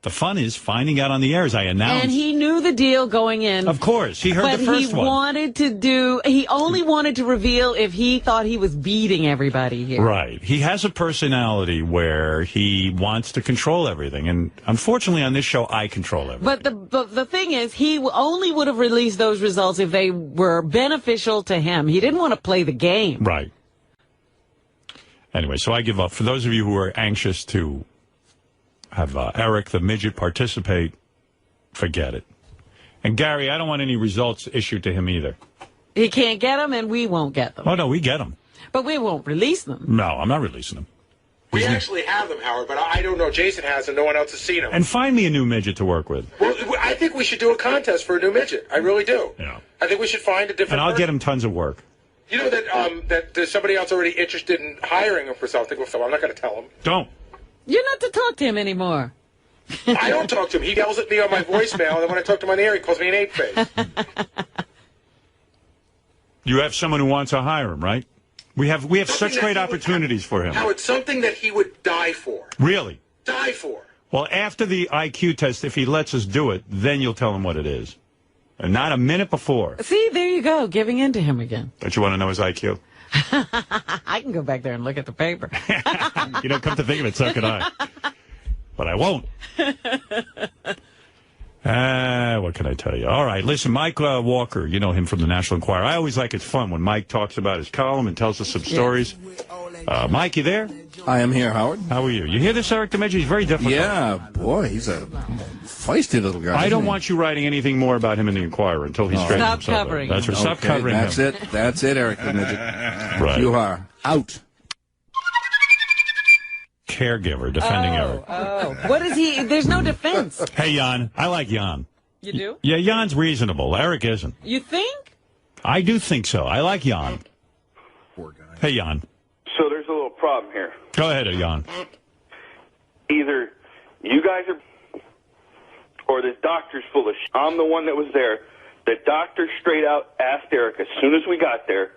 The fun is finding out on the air as I announced. And he knew the deal going in. Of course. He heard the first one. He only wanted to reveal if he thought he was beating everybody here. Right. He has a personality where he wants to control everything. And unfortunately on this show, I control everything. But the thing is, he only would have released those results if they were beneficial to him. He didn't want to play the game. Right. Anyway, so I give up. For those of you who are anxious to have Eric the Midget participate, forget it. And Gary, I don't want any results issued to him either. He can't get them, and we won't get them. Oh, no, we get them. But we won't release them. No, I'm not releasing them. We actually have them, Howard, but I don't know. Jason has, and no one else has seen them. And find me a new midget to work with. Well, I think we should do a contest for a new midget. I really do. Yeah. I think we should find a different And I'll person. get him tons of work. You know that there's somebody else already interested in hiring him for something. So I'm not going to tell him. Don't. You're not to talk to him anymore. I don't talk to him. He yells at me on my voicemail, and then when I talk to him on the air, he calls me an ape-face. You have someone who wants to hire him, right? We have such great opportunities for him. Howard, something that he would die for. Really? Die for. Well, after the IQ test, if he lets us do it, then you'll tell him what it is. And not a minute before. See, there you go, giving in to him again. Don't you want to know his IQ? I can go back there and look at the paper. You know, come to think of it, so could I. But I won't. What can I tell you? All right, listen, Mike Walker, you know him from the National Enquirer. I always like it's fun when Mike talks about his column and tells us some stories. Mike, you there? I am here, Howard. How are you? You hear this, Eric the Midget? He's very difficult. Yeah, boy, he's a feisty little guy. I don't want you writing anything more about him in the Enquirer until he's straightening himself out. Covering. That's right. Stop covering That's him. That's it, Eric the Midget. Right. You are out. Caregiver defending Eric. Oh, what is he? There's no defense. Hey, Jan. I like Jan. You do? Yeah, Jan's reasonable. Eric isn't. You think? I do think so. I like Jan. Poor guy. Hey, Jan. So there's a little problem here. Go ahead, Jan. Either you guys are, or this doctor's full of shit. I'm the one that was there. The doctor straight out asked Eric as soon as we got there,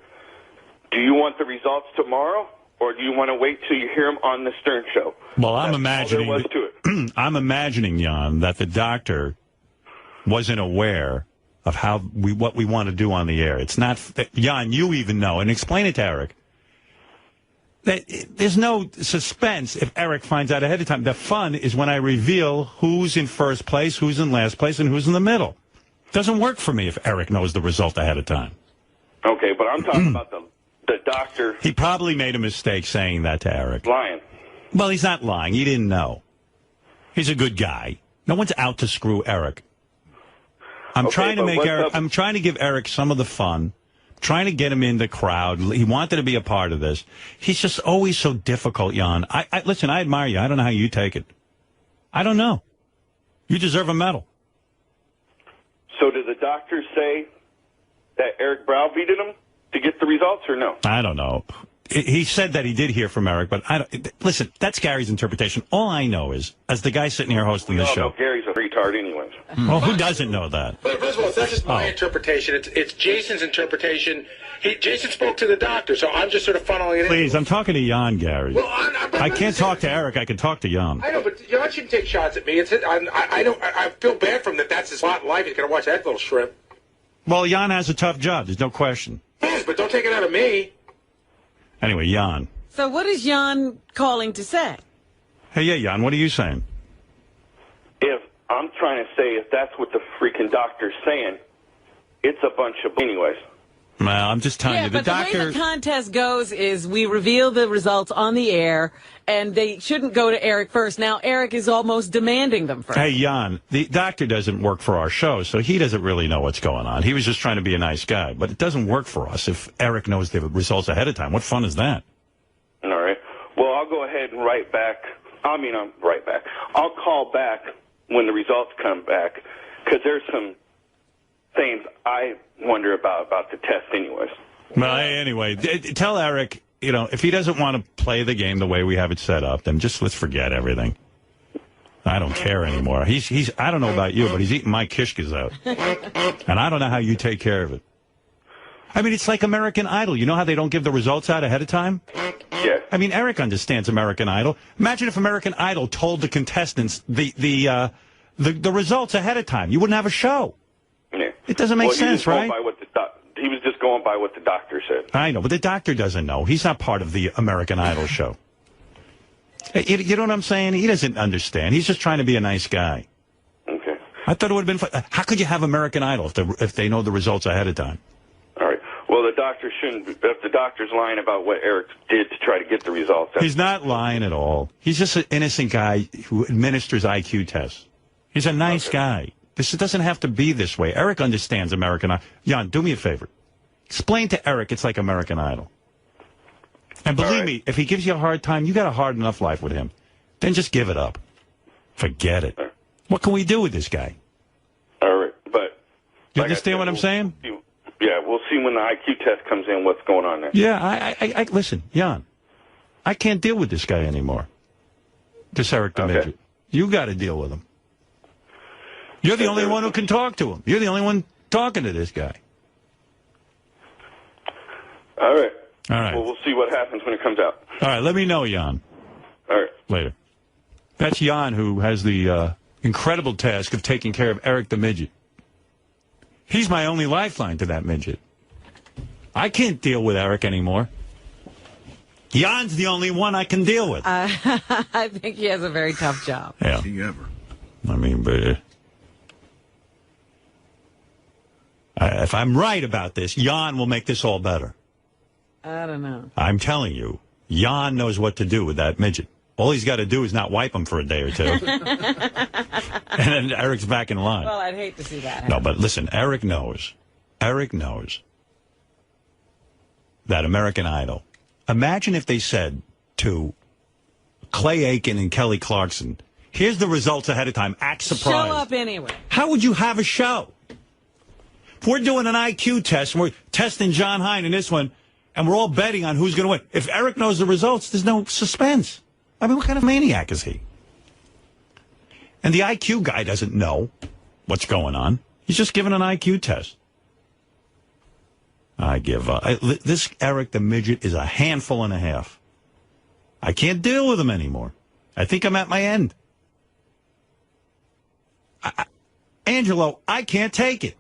do you want the results tomorrow, or do you want to wait till you hear him on the Stern Show? Well, I'm That's imagining. all there was to it. I'm imagining, Jan, that the doctor wasn't aware of what we want to do on the air. It's not, Jan, you even know, and explain it to Eric. That there's no suspense if Eric finds out ahead of time. The fun is when I reveal who's in first place, who's in last place, and who's in the middle. Doesn't work for me if Eric knows the result ahead of time. Okay, but I'm talking about the doctor. He probably made a mistake saying that to Eric. Lying. Well, he's not lying. He didn't know. He's a good guy. No one's out to screw Eric. I'm trying to give Eric some of the fun. Trying to get him in the crowd. He wanted to be a part of this. He's just always so difficult, Jan. Listen, I admire you. I don't know how you take it. I don't know. You deserve a medal. So did the doctor say that Eric browbeated him to get the results, or no? I don't know. He said that he did hear from Eric, but listen, that's Gary's interpretation. All I know is, as the guy sitting here hosting the show. Gary's a retard anyways. Well, who doesn't know that? But first of all, it's not just my interpretation. It's Jason's interpretation. Jason spoke to the doctor, so I'm just sort of funneling it in. Please, I'm talking to Jan, Gary. Well, I can't talk to Eric. I can talk to Jan. I know, but Jan shouldn't take shots at me. I feel bad for him that's his lot in life. He's going to watch that little shrimp. Well, Jan has a tough job. There's no question. Yes, but don't take it out of me. Anyway, Jan. So what is Jan calling to say? Hey, yeah, Jan, what are you saying? If I'm trying to say if that's what the freaking doctor's saying, it's a bunch of anyways. Well, I'm just telling you, the but the way doctor. the contest goes is we reveal the results on the air, and they shouldn't go to Eric first. Now, Eric is almost demanding them first. Hey, Jan, the doctor doesn't work for our show, so he doesn't really know what's going on. He was just trying to be a nice guy, but it doesn't work for us if Eric knows the results ahead of time. What fun is that? All right. Well, I'll go ahead and write back. I'm right back. I'll call back when the results come back, because there's some things I wonder about the test anyways. Well, anyway, tell Eric, if he doesn't want to play the game the way we have it set up, then just let's forget everything. I don't care anymore. He's I don't know about you, but he's eating my kishkas out. And I don't know how you take care of it. I mean, it's like American Idol. You know how they don't give the results out ahead of time? Yeah. I mean, Eric understands American Idol. Imagine if American Idol told the contestants the results ahead of time. You wouldn't have a show. Yeah. It doesn't make sense, right? He was just going by what the doctor said. I know, but the doctor doesn't know. He's not part of the American Idol show. You know what I'm saying? He doesn't understand. He's just trying to be a nice guy. Okay. I thought it would have been fun. How could you have American Idol if they know the results ahead of time? All right. Well, the doctor shouldn't. If the doctor's lying about what Eric did to try to get the results, He's not lying at all. He's just an innocent guy who administers IQ tests. He's a nice guy. This doesn't have to be this way. Eric understands American Idol. Jan, do me a favor. Explain to Eric it's like American Idol. And believe me, if he gives you a hard time, you got a hard enough life with him. Then just give it up. Forget it. What can we do with this guy? All right, but you understand what I'm saying? Yeah, we'll see when the IQ test comes in what's going on there. Yeah, I listen, Jan. I can't deal with this guy anymore. This Eric the Midget. You got to deal with him. You're the only one who can talk to him. You're the only one talking to this guy. All right. All right. Well, we'll see what happens when it comes out. All right, let me know, Jan. All right. Later. That's Jan, who has the incredible task of taking care of Eric the Midget. He's my only lifeline to that midget. I can't deal with Eric anymore. Jan's the only one I can deal with. I think he has a very tough job. Yeah. Ever. I mean, but if I'm right about this, Jan will make this all better. I don't know. I'm telling you, Jan knows what to do with that midget. All he's got to do is not wipe him for a day or two. And then Eric's back in line. Well, I'd hate to see that happen. No, but listen, Eric knows. Eric knows that American Idol. Imagine if they said to Clay Aiken and Kelly Clarkson, here's the results ahead of time. Act surprised. Show up anyway. How would you have a show? If we're doing an IQ test, and we're testing John Hine in this one, and we're all betting on who's going to win. If Eric knows the results, there's no suspense. I mean, what kind of maniac is he? And the IQ guy doesn't know what's going on. He's just giving an IQ test. I give up. This Eric the Midget is a handful and a half. I can't deal with him anymore. I think I'm at my end. Angelo, I can't take it.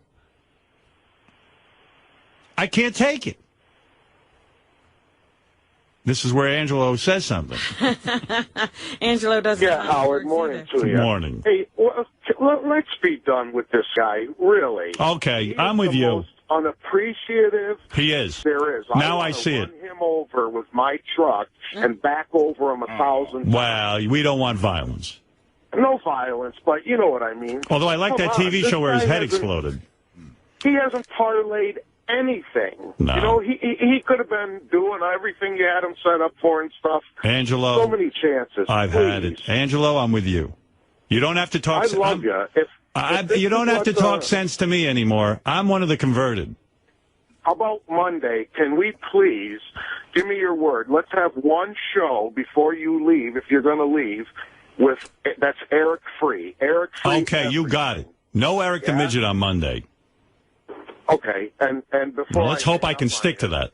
I can't take it. This is where Angelo says something. Angelo doesn't. Yeah, Howard, morning to you. Morning. Hey, well, let's be done with this guy, really. Okay, I'm with you. Most unappreciative. He is. There is. Now I see it. Run him over with my truck and back over him 1,000 times. Well, we don't want violence. No violence, but you know what I mean. Although I like that TV show where his head exploded. He hasn't parlayed anything. No. You know, he could have been doing everything you had him set up for and stuff. Angelo. So many chances. I've had it. Angelo, I'm with you. You don't have to talk. I love you. You don't have to talk sense to me anymore. I'm one of the converted. How about Monday? Can we please give me your word? Let's have one show before you leave, if you're going to leave, that's Eric free. Eric free. Okay, you got it. No Eric the Midget on Monday. Okay, and before let's hope I can stick to that.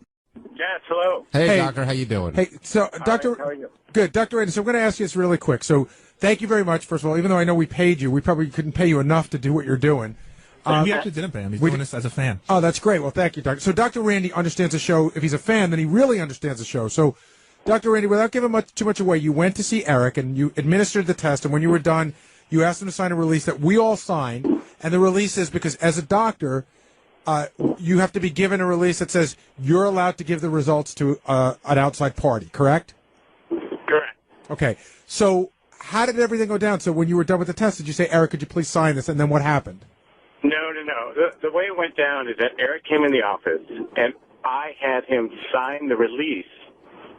Yes, hello. Hey, Doctor, how you doing? Hey, so, Doctor, how are you? Good. Dr. Anderson, I'm going to ask you this really quick. So, thank you very much, first of all. Even though I know we paid you, we probably couldn't pay you enough to do what you're doing. We actually didn't pay him. He's doing this as a fan. Oh, that's great. Well, thank you, Doctor. So, Dr. Randy understands the show. If he's a fan, then he really understands the show. So, Dr. Randy, without giving too much away, you went to see Eric, and you administered the test, and when you were done, you asked him to sign a release that we all signed, and the release is because, as a doctor, you have to be given a release that says you're allowed to give the results to an outside party, correct? Correct. Okay. So how did everything go down? So when you were done with the test, did you say, Eric, could you please sign this? And then what happened? No. The way it went down is that Eric came in the office, and I had him sign the release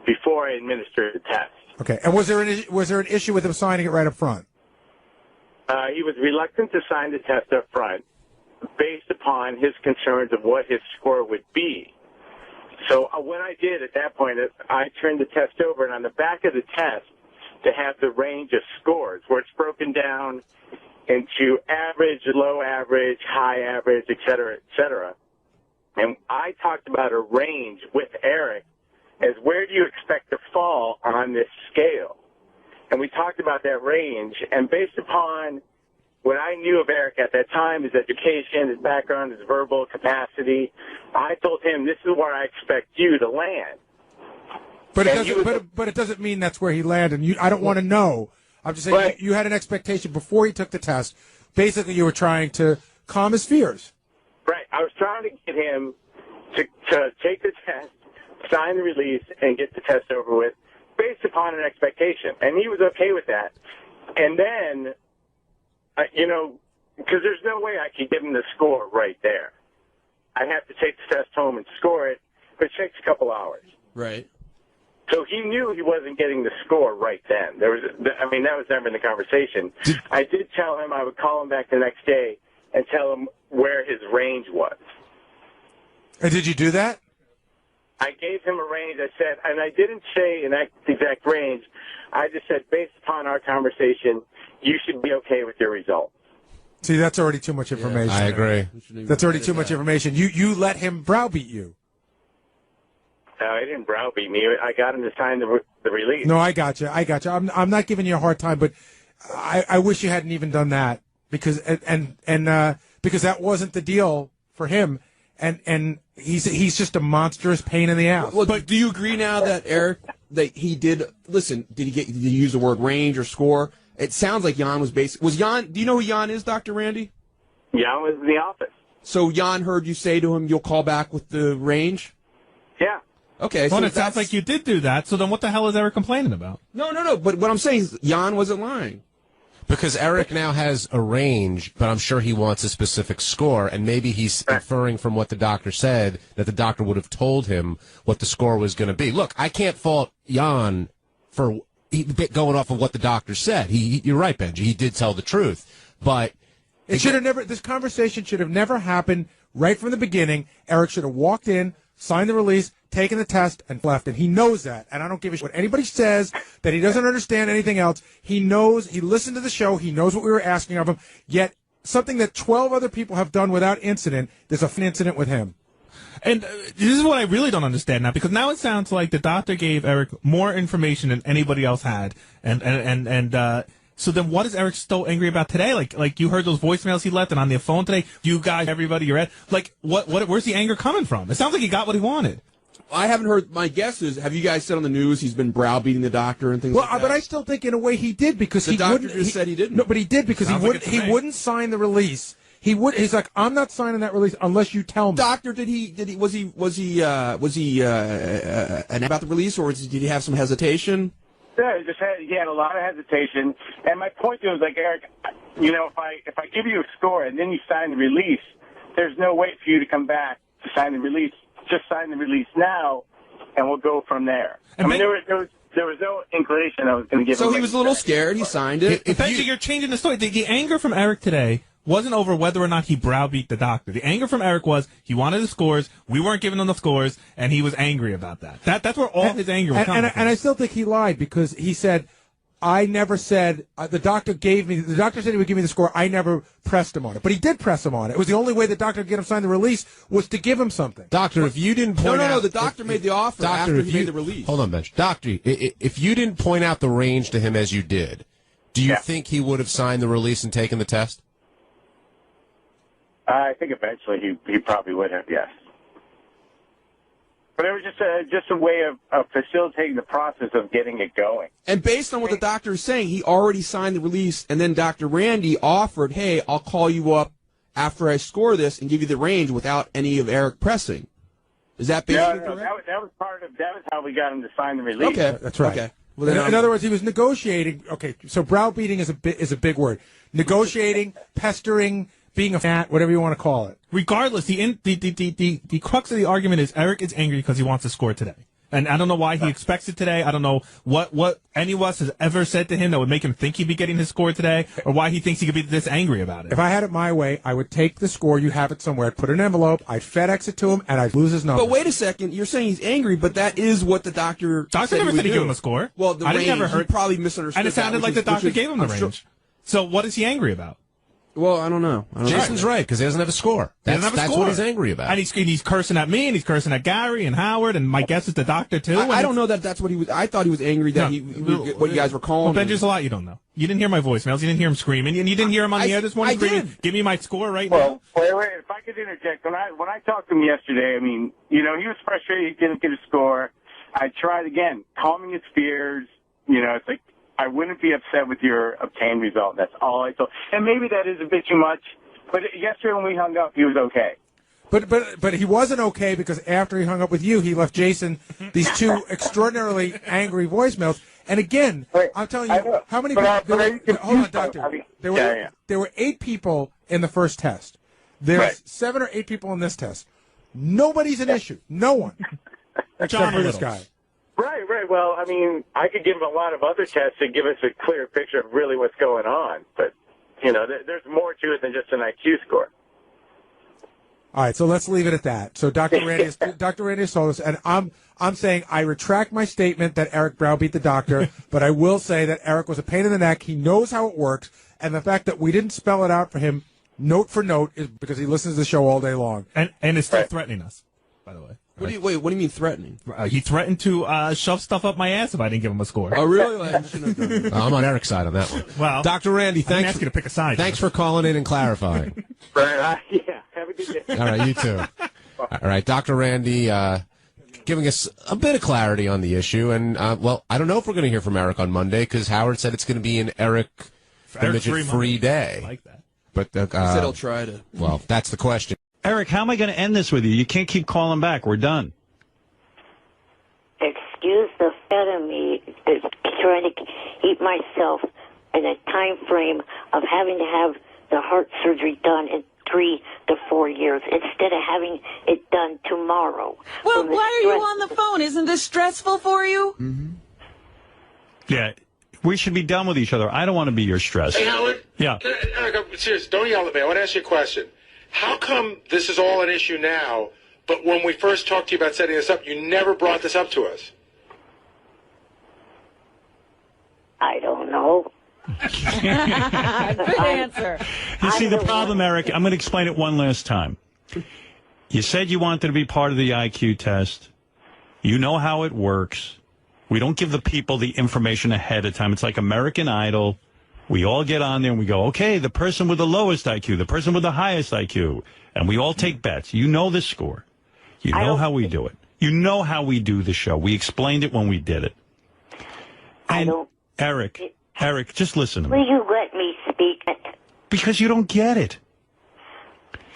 before I administered the test. Okay. And was there an issue with him signing it right up front? He was reluctant to sign the test up front based upon his concerns of what his score would be. So what I did at that point is I turned the test over, and on the back of the test to have the range of scores where it's broken down into average, low average, high average, et cetera, et cetera. And I talked about a range with Eric as where do you expect to fall on this scale? And we talked about that range, and based upon what I knew of Eric at that time, his education, his background, his verbal capacity, I told him, this is where I expect you to land. But it doesn't mean that's where he landed. I don't want to know. I'm just saying you had an expectation before he took the test. Basically, you were trying to calm his fears. Right. I was trying to get him to take the test, sign the release, and get the test over with based upon an expectation. And he was okay with that. And then, because there's no way I could give him the score right there. I'd have to take the test home and score it, but it takes a couple hours. Right. So he knew he wasn't getting the score right then. That was never in the conversation. I did tell him I would call him back the next day and tell him where his range was. And did you do that? I gave him a range. I said, and I didn't say an exact range. I just said, based upon our conversation, you should be okay with your results. See, that's already too much information. I agree. That's already too much information. You let him browbeat you. No, he didn't browbeat me. I got him to sign the release. No, I got you. I'm not giving you a hard time, but I wish you hadn't even done that because because that wasn't the deal for him, and he's just a monstrous pain in the ass. Well, but do you agree now that Eric he did listen? Did he use the word range or score? It sounds like Jan was Jan. Do you know who Jan is, Dr. Randy? Jan was in the office. So Jan heard you say to him, "You'll call back with the range." Yeah. Okay. Well, so it sounds like you did do that. So then, what the hell is Eric complaining about? No. But what I'm saying is, Jan wasn't lying. Because Eric now has a range, but I'm sure he wants a specific score, and maybe he's inferring from what the doctor said that the doctor would have told him what the score was going to be. Look, I can't fault Jan for going off of what the doctor said. You're right, Benji. He did tell the truth, but it should have never. This conversation should have never happened right from the beginning. Eric should have walked in, signed the release, taken the test, and left. And he knows that. And I don't give a shit what anybody says, that he doesn't understand anything else. He knows, he listened to the show, he knows what we were asking of him, yet something that 12 other people have done without incident, there's an incident with him. And this is what I really don't understand now, because now it sounds like the doctor gave Eric more information than anybody else had. So then what is Eric so angry about today? Like you heard those voicemails he left and on the phone today, you guys, everybody, you're at, like, where's the anger coming from? It sounds like he got what he wanted. I haven't heard. My guess is, have you guys said on the news he's been browbeating the doctor and things like that? But I still think in a way he did because the doctor just said he didn't. No, but he did because he wouldn't sign the release. He's like, I'm not signing that release unless you tell me. Doctor, was he about the release, or did he have some hesitation? Yeah, he had a lot of hesitation. And my point was like, Eric, if I give you a score and then you sign the release, there's no way for you to come back to sign the release. Just sign the release now, and we'll go from there. There was no inclination I was going to give him. So he was a little scared. He signed it. Benji, you're changing the story. The anger from Eric today wasn't over whether or not he browbeat the doctor. The anger from Eric was he wanted the scores, we weren't giving him the scores, and he was angry about that. That's where all his anger was coming from. And I still think he lied because he said, I never said, the doctor said he would give me the score, I never pressed him on it. But he did press him on it. It was the only way the doctor could get him signed the release was to give him something. Doctor, if you didn't point out... No, the doctor made the offer after he made the release. Hold on, Bench. Doctor, if you didn't point out the range to him as you did, do you think he would have signed the release and taken the test? I think eventually he probably would have, yes. But it was just a way of facilitating the process of getting it going. And based on what the doctor is saying, he already signed the release, and then Dr. Randy offered, hey, I'll call you up after I score this and give you the range without any of Eric pressing. Is that basically correct? That was how we got him to sign the release. Okay, that's right. Okay. Well, then in other words, he was negotiating. Okay, so browbeating is a big word. Negotiating, pestering, being a fat, whatever you want to call it. Regardless, the crux of the argument is Eric is angry because he wants to score today. And I don't know why he expects it today. I don't know what any of us has ever said to him that would make him think he'd be getting his score today, or why he thinks he could be this angry about it. If I had it my way, I would take the score, you have it somewhere, I'd put it in an envelope, I'd FedEx it to him, and I'd lose his number. But wait a second, you're saying he's angry, but that is what the doctor said never he said he would gave do. him a score. Well, the I range, never heard. he probably misunderstood. And it sounded like the doctor gave him the range. So what is he angry about? Well, I don't know. Jason's right, because he doesn't have a score. That's what he's angry about. And he's cursing at me, and he's cursing at Gary and Howard, and my guess is the doctor, too. I don't know that's what he was. I thought he was angry that what you guys were calling. Well, Ben, there's a lot you don't know. You didn't hear my voicemails. You didn't hear him screaming. And you didn't hear him on the air this morning screaming, give me my score right now. Wait, if I could interject. When I talked to him yesterday, I mean, he was frustrated he didn't get a score. I tried again, calming his fears. It's like, I wouldn't be upset with your obtained result. That's all I told. And maybe that is a bit too much. But yesterday when we hung up, he was okay. But he wasn't okay because after he hung up with you, he left Jason these two extraordinarily angry voicemails. And again, I'm telling you, how many people? Hold on, Doctor. There were 8 people in the first test. There's 7 or 8 people in this test. Nobody's an issue. No one. Except for this guy. Right. Well, I mean, I could give him a lot of other tests to give us a clear picture of really what's going on. But, there's more to it than just an IQ score. All right, so let's leave it at that. So Dr. Randy has told us, and I'm saying I retract my statement that Eric browbeat the doctor, but I will say that Eric was a pain in the neck. He knows how it works, and the fact that we didn't spell it out for him note for note is because he listens to the show all day long. And is still threatening us, by the way. What do you mean threatening? He threatened to shove stuff up my ass if I didn't give him a score. Oh, really? I'm on Eric's side on that one. Well, Dr. Randy, I didn't ask you to pick a side. Thanks for calling in and clarifying. Yeah, have a good day. All right, you too. All right, Dr. Randy giving us a bit of clarity on the issue. And, well, I don't know if we're going to hear from Eric on Monday because Howard said it's going to be an Eric the Midget free day. I like that. But he said he'll try to. Well, that's the question. Eric, how am I going to end this with you? You can't keep calling back. We're done. Excuse the fat of me is trying to keep myself in a time frame of having to have the heart surgery done in 3 to 4 years instead of having it done tomorrow. Well, why are you on the phone? Isn't this stressful for you? Mm-hmm. Yeah, we should be done with each other. I don't want to be your stress. Hey, Howard. Yeah. Eric, I'm serious. Don't yell at me. I want to ask you a question. How come this is all an issue now, but when we first talked to you about setting this up, you never brought this up to us? I don't know. Good answer. You see, the problem, Eric, I'm going to explain it one last time. You said you wanted to be part of the IQ test. You know how it works. We don't give the people the information ahead of time. It's like American Idol. We all get on there and we go, okay, the person with the lowest IQ, the person with the highest IQ, and we all take bets. You know the score. You know how we do it. You know how we do the show. We explained it when we did it. And Eric, just listen to me. Will you let me speak? Because you don't get it.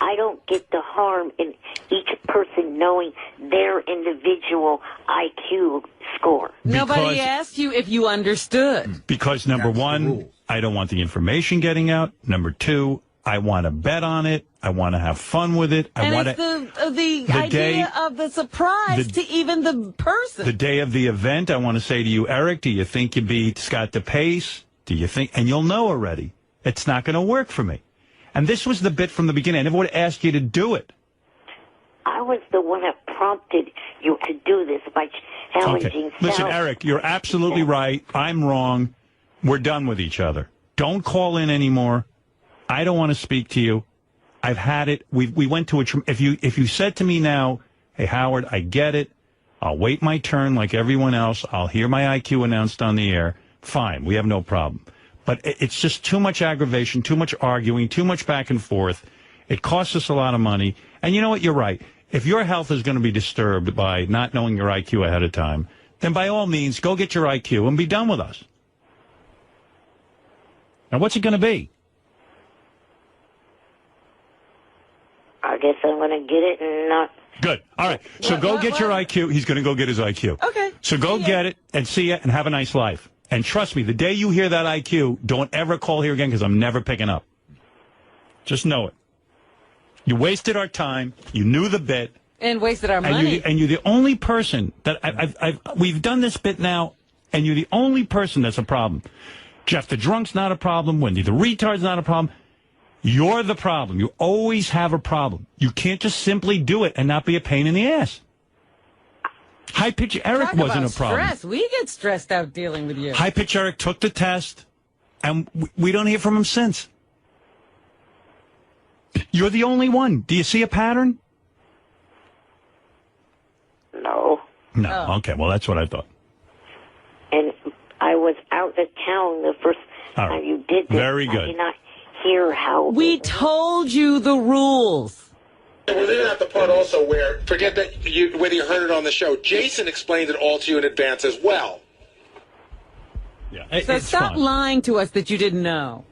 I don't get the harm in each person knowing their individual IQ score. Nobody asked you if you understood. Because number one, I don't want the information getting out. Number two, I want to bet on it. I want to have fun with it. I And want it's to. the idea of the surprise to even the person. The day of the event, I want to say to you, Eric, do you think you beat Scott DePace? Do you think? And you'll know already. It's not going to work for me. And this was the bit from the beginning. I never would have asked you to do it. I was the one that prompted you to do this by challenging. Okay. Listen, Eric, you're absolutely right. I'm wrong. We're done with each other. Don't call in anymore. I don't want to speak to you. I've had it. We went to a. If you said to me now, hey Howard, I get it. I'll wait my turn like everyone else. I'll hear my IQ announced on the air. Fine, we have no problem. But it's just too much aggravation, too much arguing, too much back and forth. It costs us a lot of money. And you know what? You're right. If your health is going to be disturbed by not knowing your IQ ahead of time, then by all means, go get your IQ and be done with us. Now, what's it going to be? guess I'm going to get it and not. Good. All right. So go get your IQ. He's going to go get his IQ. Okay. So go get it and see it and have a nice life. And trust me, the day you hear that IQ, don't ever call here again because I'm never picking up. Just know it. You wasted our time. You knew the bit. And wasted our money. And you're the only person that we've done this bit now, and you're the only person that's a problem. Jeff the drunk's not a problem. Wendy the retard's not a problem. You're the problem. You always have a problem. You can't just simply do it and not be a pain in the ass. High pitch Eric Talk wasn't about a problem. Stress. We get stressed out dealing with you. High pitch Eric took the test, and we don't hear from him since. You're the only one. Do you see a pattern? No. No. Oh. Okay. Well, that's what I thought. And I was out of town the first All right. time you did this. Very good. I did not hear how. We told you the rules. We're leaving out the part also where, forget that whether you heard it on the show, Jason explained it all to you in advance as well. Yeah. So stop lying to us that you didn't know.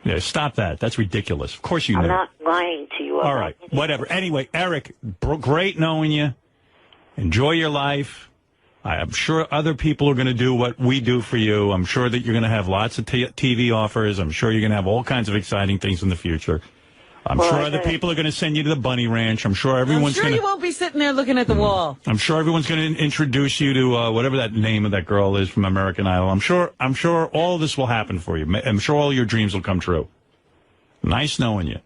Yeah, stop that. That's ridiculous. Of course you I'm knew. not lying to you. All right. Whatever. Anyway, Eric, great knowing you. Enjoy your life. I'm sure other people are going to do what we do for you. I'm sure that you're going to have lots of TV offers. I'm sure you're going to have all kinds of exciting things in the future. I'm sure other people are going to send you to the Bunny Ranch. I'm sure everyone's going to... you won't be sitting there looking at the wall. I'm sure everyone's going to introduce you to whatever that name of that girl is from American Idol. I'm sure all this will happen for you. I'm sure all your dreams will come true. Nice knowing you.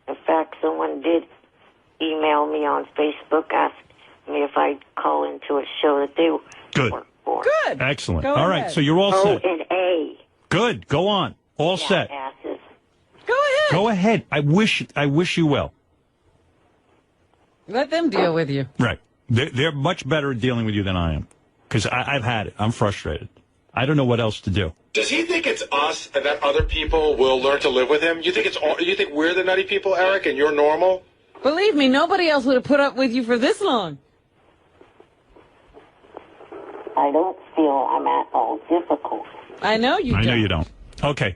In fact, someone did email me on Facebook, asked me if I'd call into a show that they work for. Good. Excellent. Go all ahead. right, so you're all set. O&A. Good. Go on. All set. Asses. Go ahead. Go ahead. I wish you well. Let them deal with you. Right. They're much better at dealing with you than I am. Because I've had it. I'm frustrated. I don't know what else to do. Does he think it's us and that other people will learn to live with him? You think you think we're the nutty people, Eric, and you're normal? Believe me, nobody else would have put up with you for this long. I don't feel I'm at all difficult. I know you don't. I know you don't. Okay.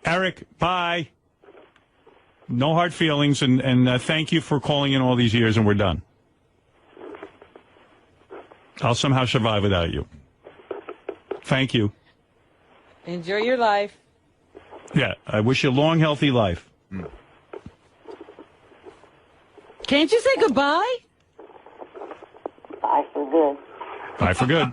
Eric, bye. No hard feelings, and thank you for calling in all these years, and we're done. I'll somehow survive without you. Thank you. Enjoy your life. Yeah, I wish you a long, healthy life. Can't you say goodbye? Bye for good. Bye for good.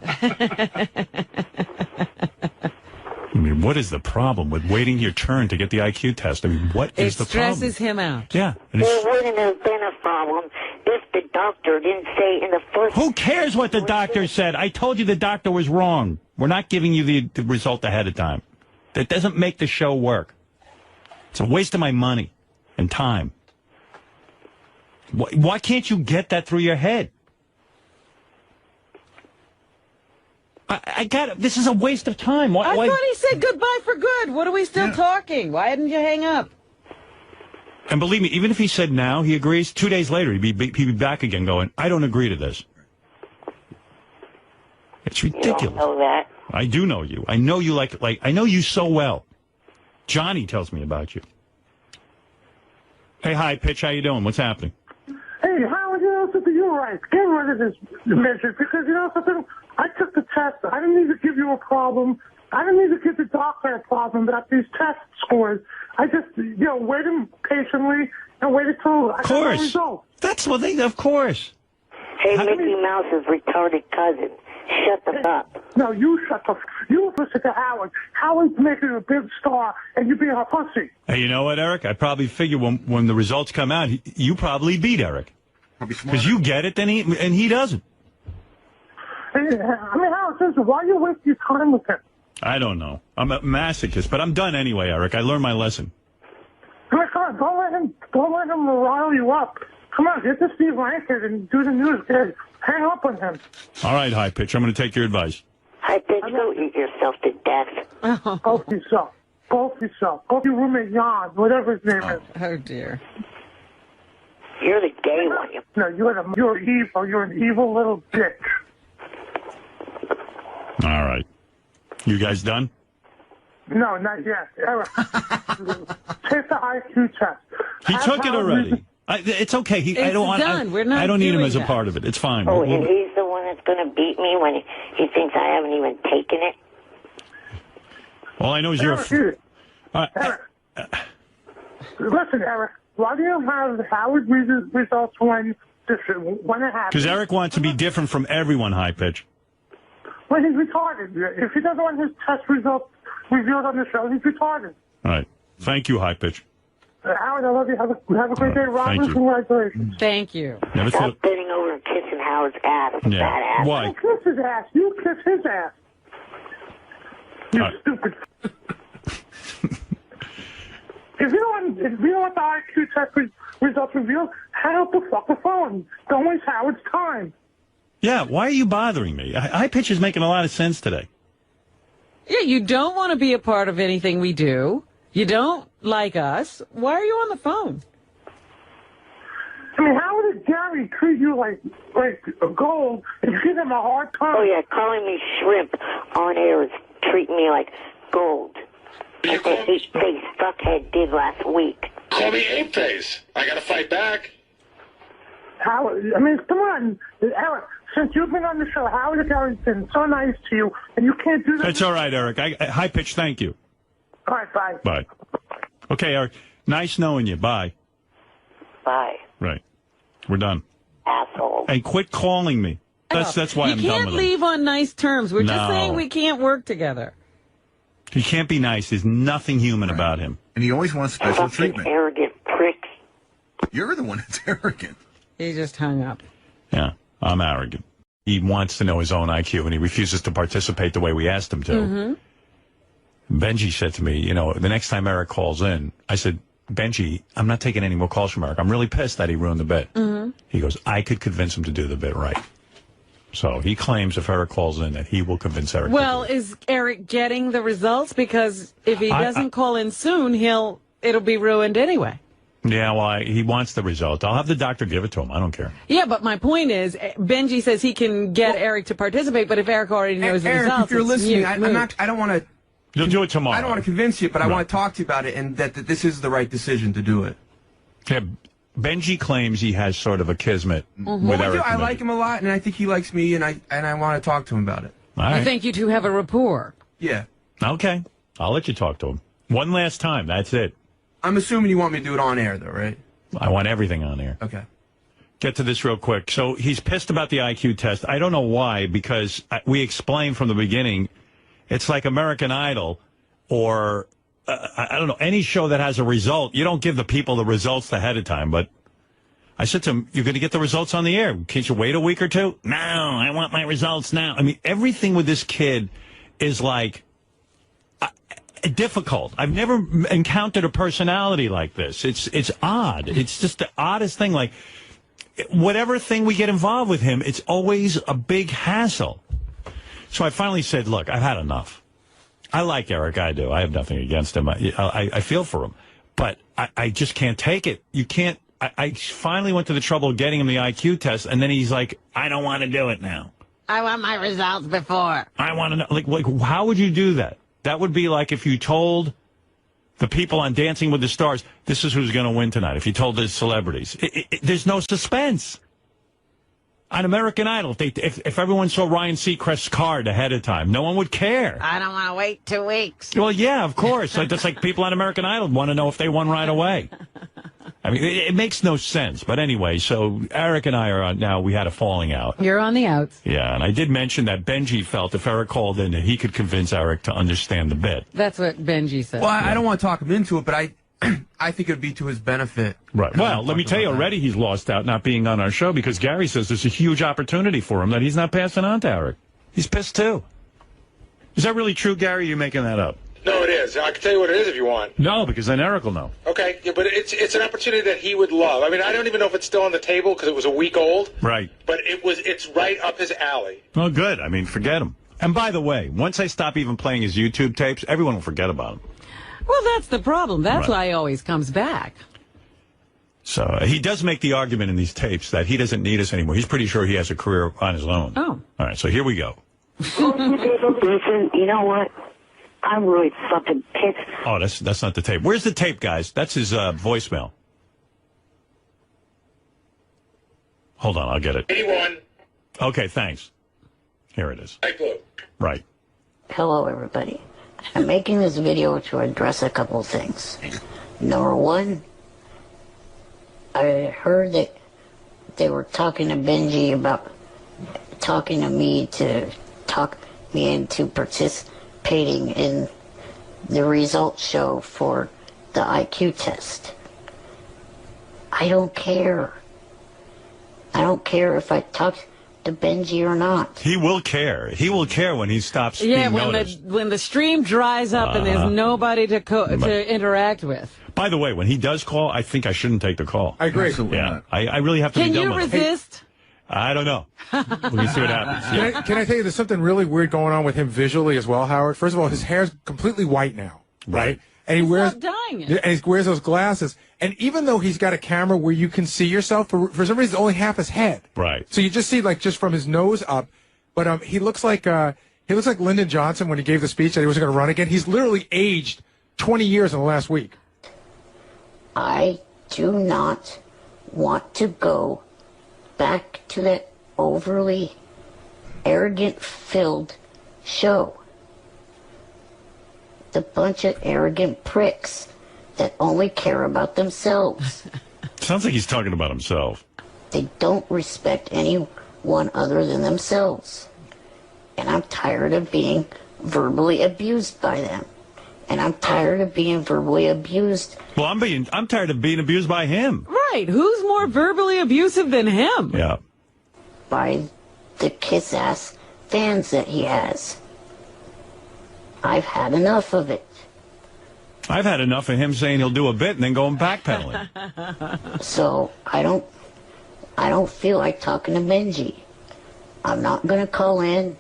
I mean, what is the problem with waiting your turn to get the IQ test? I mean, what is the problem? It stresses him out. Yeah. There wouldn't have been a problem if the doctor didn't say in the first... Who cares what the doctor said? I told you the doctor was wrong. We're not giving you the result ahead of time. That doesn't make the show work. It's a waste of my money and time. Why can't you get that through your head? I got it. This is a waste of time. I thought he said goodbye for good. What are we still talking? Why didn't you hang up? And believe me, even if he said now he agrees, 2 days later he'd be back again going, I don't agree to this. It's ridiculous. You don't know that. I do know you. I know you like I know you so well. Johnny tells me about you. Hey, hi, Pitch. How you doing? What's happening? Hey, Howard, you know something? You're right. Get rid of this midget because, you know something? I took the test. I didn't need to give you a problem. I didn't need to give the doctor a problem about these test scores. I just, waited patiently and waited till I got the results. That's what they, of course. Hey, Mickey Mouse's retarded cousin. Shut the up. No, you shut the You listen to Howard. Howard's making a big star, and you being a pussy. Hey, you know what, Eric? I probably figure when the results come out, you probably beat Eric. Because you get it, and he doesn't. I mean, Howard says, why you waste your time with him? I don't know. I'm a masochist, but I'm done anyway, Eric. I learned my lesson. Come on, don't let him rile you up. Come on, get to Steve Rankin and do the news. Hang up on him. All right, High Pitch. I'm going to take your advice. High Pitch, go eat yourself to death. Both yourself. Both your roommate Jan, whatever his name is. Oh, dear. You're the gay one. No, you're evil. You're an evil little bitch. All right. You guys done? No, not yet. Eric, take the IQ test. He took it already. It's okay. I It's don't want. done. We're not I don't need him doing as a that. part of it. It's fine. Oh, and he's the one that's going to beat me when he thinks I haven't even taken it? All I know is you're. Eric. Listen, Eric, why do you have Howard results when it happens? Because Eric wants to be different from everyone, High Pitch. Well, he's retarded. If he doesn't want his test results revealed on the show, he's retarded. All right. Thank you, High Pitch. Howard, I love you. Have a great day. Robert, thank you. congratulations. Thank you. Never Stop thought. bending over and kissing Howard's ass. Yeah. Fat ass. Why? Don't kiss his ass. You kiss his ass. You stupid. If you don't want the IQ test results revealed, hang up the fucking phone. Don't waste Howard's time. Yeah. Why are you bothering me? High Pitch is making a lot of sense today. Yeah, you don't want to be a part of anything we do. You don't like us. Why are you on the phone? I mean, how did Gary treat you like gold and give him a hard time? Oh, yeah, calling me shrimp on air is treating me like gold. Like that ape-face fuckhead did last week. Call me ape-face. I got to fight back. Howard, I mean, come on, Eric. Since you've been on the show, Howard Gary's been so nice to you, and you can't do that. It's all right, Eric. High Pitch, thank you. All right, bye. Bye. Okay, Eric. Nice knowing you. Bye. Bye. Right. We're done. Asshole. And quit calling me. That's why I'm done You with can't him. leave on nice terms. We're just No. saying we can't work together. He can't be nice. There's nothing human about him. And he always wants special Fucking treatment. arrogant prick. You're the one that's arrogant. He just hung up. Yeah, I'm arrogant. He wants to know his own IQ, and he refuses to participate the way we asked him to. Mm-hmm. Benji said to me, the next time Eric calls in, I said, Benji, I'm not taking any more calls from Eric. I'm really pissed that he ruined the bit. Mm-hmm. He goes, I could convince him to do the bit right. So he claims if Eric calls in that he will convince Eric. Well, is Eric getting the results? Because if he doesn't call in soon, it'll be ruined anyway. Yeah, well, he wants the result. I'll have the doctor give it to him. I don't care. Yeah, but my point is, Benji says he can get Eric to participate, but if Eric already knows the Eric, results, if you're it's listening, moot. I'm not. I don't want to. You'll do it tomorrow. I don't want to convince you, but I want to talk to you about it, and that this is the right decision to do it. Yeah, Benji claims he has sort of a kismet with Eric. I like him a lot, and I think he likes me, and I want to talk to him about it. All right. You think you two have a rapport? Yeah. Okay. I'll let you talk to him. One last time. That's it. I'm assuming you want me to do it on air, though, right? I want everything on air. Okay. Get to this real quick. So he's pissed about the IQ test. I don't know why, because we explained from the beginning, it's like American Idol or, I don't know, any show that has a result. You don't give the people the results ahead of time. But I said to him, you're going to get the results on the air. Can't you wait a week or two? No, I want my results now. I mean, everything with this kid is like difficult. I've never encountered a personality like this. It's odd. It's just the oddest thing. Like, whatever thing we get involved with him, it's always a big hassle. So I finally said, look, I've had enough. I like Eric. I do. I have nothing against him. I feel for him. But I just can't take it. You can't. I finally went to the trouble of getting him the IQ test, and then he's like, I don't want to do it now. I want my results before. I want to know. Like, how would you do that? That would be like if you told the people on Dancing with the Stars, this is who's going to win tonight. If you told the celebrities, there's no suspense. On American Idol, if everyone saw Ryan Seacrest's card ahead of time, no one would care. I don't want to wait 2 weeks. Well, yeah, of course. Just like people on American Idol want to know if they won right away. I mean, it makes no sense. But anyway, so Eric and I are now, we had a falling out. You're on the outs. Yeah, and I did mention that Benji felt if Eric called in that he could convince Eric to understand the bit. That's what Benji said. Well, I don't want to talk him into it, but I think it would be to his benefit. Right. Well, let me tell you, already he's lost out not being on our show because Gary says there's a huge opportunity for him that he's not passing on to Eric. He's pissed, too. Is that really true, Gary? Or are you making that up? No, it is. I can tell you what it is if you want. No, because then Eric will know. Okay, yeah, but it's an opportunity that he would love. I mean, I don't even know if it's still on the table because it was a week old. Right. But it's right up his alley. Well, good. I mean, forget him. And by the way, once I stop even playing his YouTube tapes, everyone will forget about him. Well, that's the problem. That's Right. why he always comes back. So he does make the argument in these tapes that he doesn't need us anymore. He's pretty sure he has a career on his own. Oh. All right, so here we go. Listen, you know what? I'm really fucking pissed. Oh, that's not the tape. Where's the tape, guys? That's his voicemail. Hold on, I'll get it. 81. Okay, thanks. Here it is. Light blue. Right. Hello, everybody. I'm making this video to address a couple things. Number one, I heard that they were talking to Benji about talking to me to talk me into participating in the results show for the IQ test. I don't care. I don't care if I talk to Benji or not. He will care. He will care when he stops being noticed. when the stream dries up and there's nobody to interact with. By the way, when he does call, I think I shouldn't take the call. I agree. Yeah, I really have to Can be done you with it. resist? I don't know. We can see what happens. Yeah. Can I tell you, there's something really weird going on with him visually as well, Howard. First of all, his hair's completely white now, right? And he wears dyeing it. and he wears those glasses. And even though he's got a camera where you can see yourself, for some reason, it's only half his head. Right. So you just see just from his nose up. But he looks like Lyndon Johnson when he gave the speech that he wasn't going to run again. He's literally aged 20 years in the last week. I do not want to go back to that overly arrogant-filled show. The bunch of arrogant pricks that only care about themselves. Sounds like he's talking about himself. They don't respect anyone other than themselves. And I'm tired of being verbally abused by them. And I'm tired of being verbally abused. Well, I'm tired of being abused by him. Right. Who's more verbally abusive than him? Yeah. By the kiss-ass fans that he has. I've had enough of it. I've had enough of him saying he'll do a bit and then going backpedaling. So I don't feel like talking to Benji. I'm not going to call in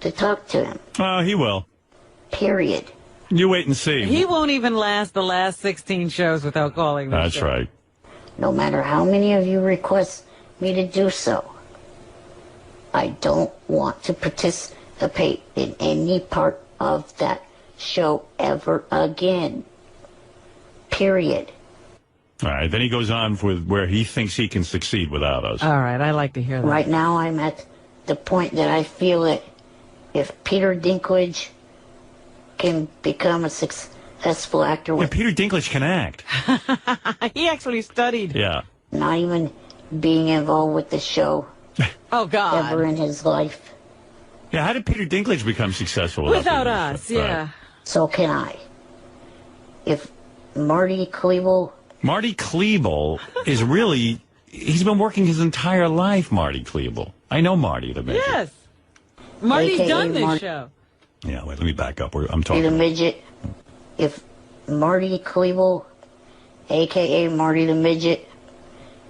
to talk to him. He will. Period. You wait and see. He won't even last the last 16 shows without calling the That's show. right. No matter how many of you request me to do so, I don't want to participate in any part of that show ever again. Period. All right, then he goes on with where he thinks he can succeed without us. All right, I like to hear that. Right now I'm at the point that I feel that if Peter Dinklage can become a successful actor Yeah, with Peter Dinklage can act. He actually studied. Yeah. not even being involved with the show Oh, God. ever in his life. Yeah, how did Peter Dinklage become successful Without us, yeah. So can I. If Marty Klebel... Marty Klebel is really... He's been working his entire life, Marty Klebel. I know Marty the Midget. Yes. Marty's AKA done this Marty- show. Yeah, wait, let me back up. I'm Be talking. the Midget. If Marty Klebel, a.k.a. Marty the Midget,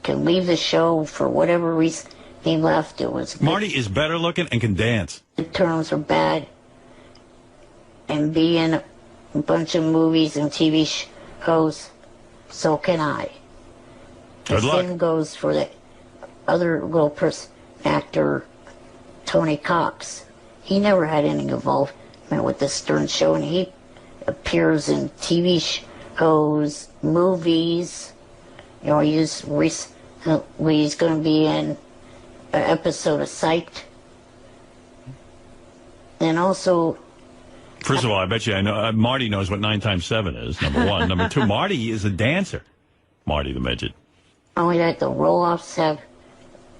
can leave the show for whatever reason he left, it was Marty is better looking and can dance. good terms or bad, and be in a bunch of movies and TV shows, so can I. Good the luck. same goes for the other little actor, Tony Cox. He never had any involvement with the Stern Show, and he appears in TV shows, movies. You know, he's going to be in an episode of Psyched. And also... First of all, I bet you I know Marty knows what 9 times 7 is, number one. Number two, Marty is a dancer. Marty the Midget. Only that the Roloffs have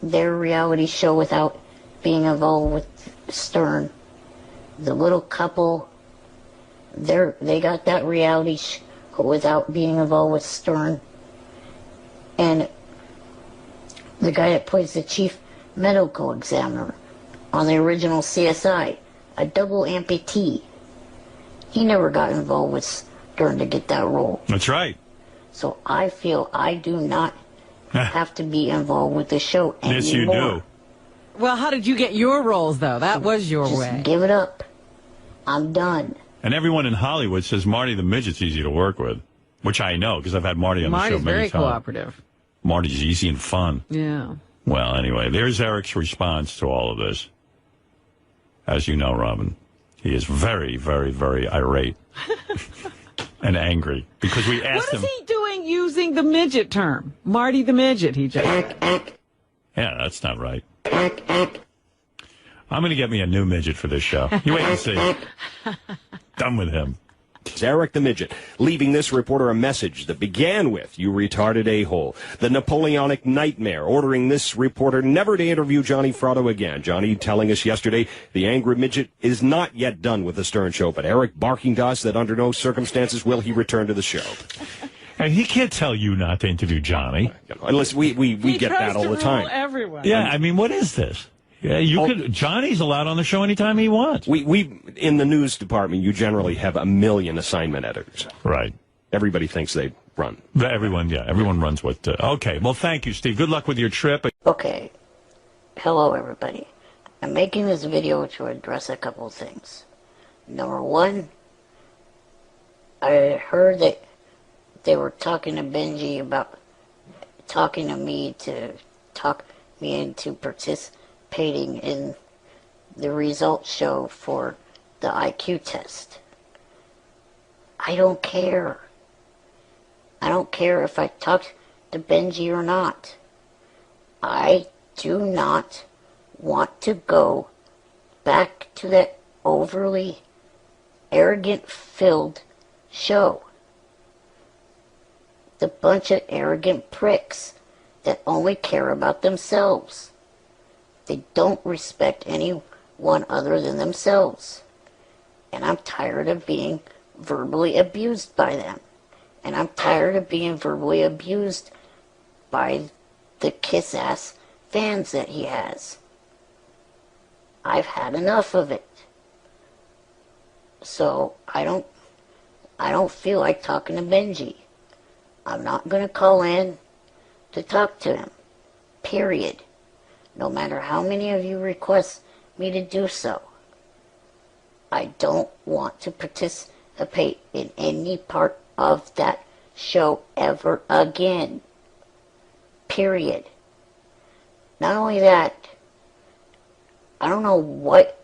their reality show without being involved with Stern. The little couple, they got that reality show without being involved with Stern. And the guy that plays the chief medical examiner on the original CSI, a double amputee, he never got involved with Stern to get that role. That's right. So I feel I do not have to be involved with the show anymore. Yes, you do. Well, how did you get your roles, though? That was your Just way. give it up. I'm done. And everyone in Hollywood says Marty the Midget's easy to work with, which I know because I've had Marty on the show Marty's many very times. cooperative. Marty's easy and fun. Yeah. Well, anyway, there's Eric's response to all of this. As you know, Robin, he is very, very, very irate and angry because we asked him. What is he doing using the midget term? Marty the Midget, he just... Yeah, that's not right. I'm going to get me a new midget for this show. You wait and see. Done with him. Eric the Midget, leaving this reporter a message that began with, "You retarded a-hole." The Napoleonic nightmare, ordering this reporter never to interview Johnny Fratto again. Johnny telling us yesterday the angry midget is not yet done with the Stern Show, but Eric barking to us that under no circumstances will he return to the show. And he can't tell you not to interview Johnny. Unless we get that all the time. Everyone. Yeah, I mean, what is this? Yeah, Johnny's allowed on the show anytime he wants. We in the news department, you generally have 1 million assignment editors. Right. Everybody thinks they run. Everyone runs what. Okay, well, thank you, Steve. Good luck with your trip. Okay. Hello, everybody. I'm making this video to address a couple things. Number one, I heard that they were talking to Benji about talking to me to talk me into participating in the results show for the IQ test. I don't care. I don't care if I talk to Benji or not. I do not want to go back to that overly arrogant-filled show. The bunch of arrogant pricks that only care about themselves. They don't respect anyone other than themselves. And I'm tired of being verbally abused by them. And I'm tired of being verbally abused by the kiss-ass fans that he has. I've had enough of it. So I don't feel like talking to Benji. I'm not going to call in to talk to him. Period. No matter how many of you request me to do so. I don't want to participate in any part of that show ever again. Period. Not only that, I don't know what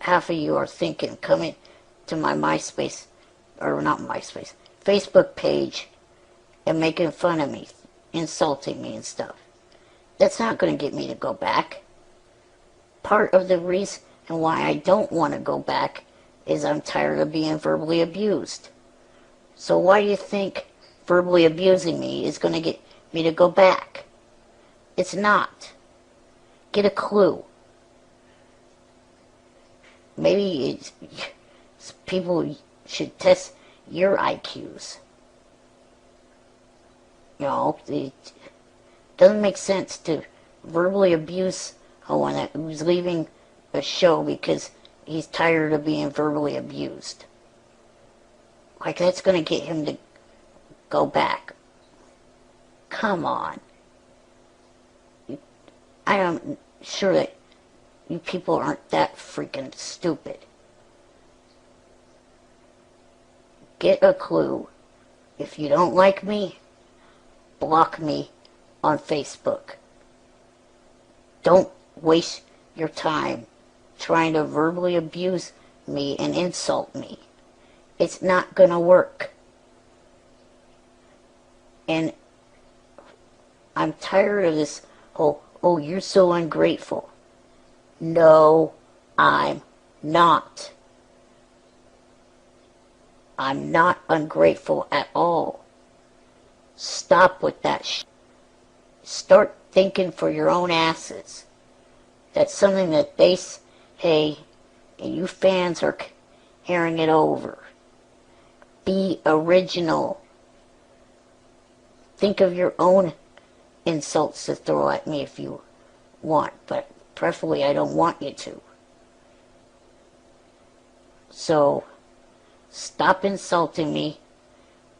half of you are thinking coming to my MySpace, or not MySpace, Facebook page and making fun of me, insulting me and stuff. That's not going to get me to go back. Part of the reason why I don't want to go back is I'm tired of being verbally abused. So why do you think verbally abusing me is going to get me to go back? It's not. Get a clue. Maybe people should test your IQs. You know, it doesn't make sense to verbally abuse someone who's leaving a show because he's tired of being verbally abused. Like, that's going to get him to go back. Come on. I am sure that you people aren't that freaking stupid. Get a clue. If you don't like me, block me on Facebook. Don't waste your time trying to verbally abuse me and insult me. It's not going to work. And I'm tired of this whole, oh, you're so ungrateful. No, I'm not. I'm not ungrateful at all. Stop with that Start thinking for your own asses. That's something that they say, and you fans are carrying it over. Be original. Think of your own insults to throw at me if you want, but preferably I don't want you to. So, stop insulting me,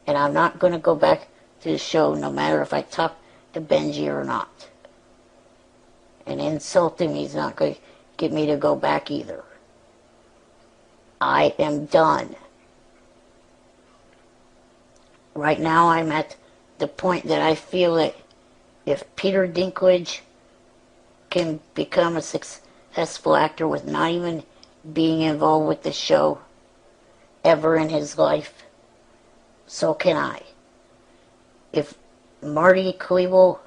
and I'm not going to go back to the show no matter if I talk to Benji or not. And insulting me is not going to get me to go back either. I am done. Right now I'm at the point that I feel that if Peter Dinklage can become a successful actor with not even being involved with the show ever in his life, so can I. If Marty Klebel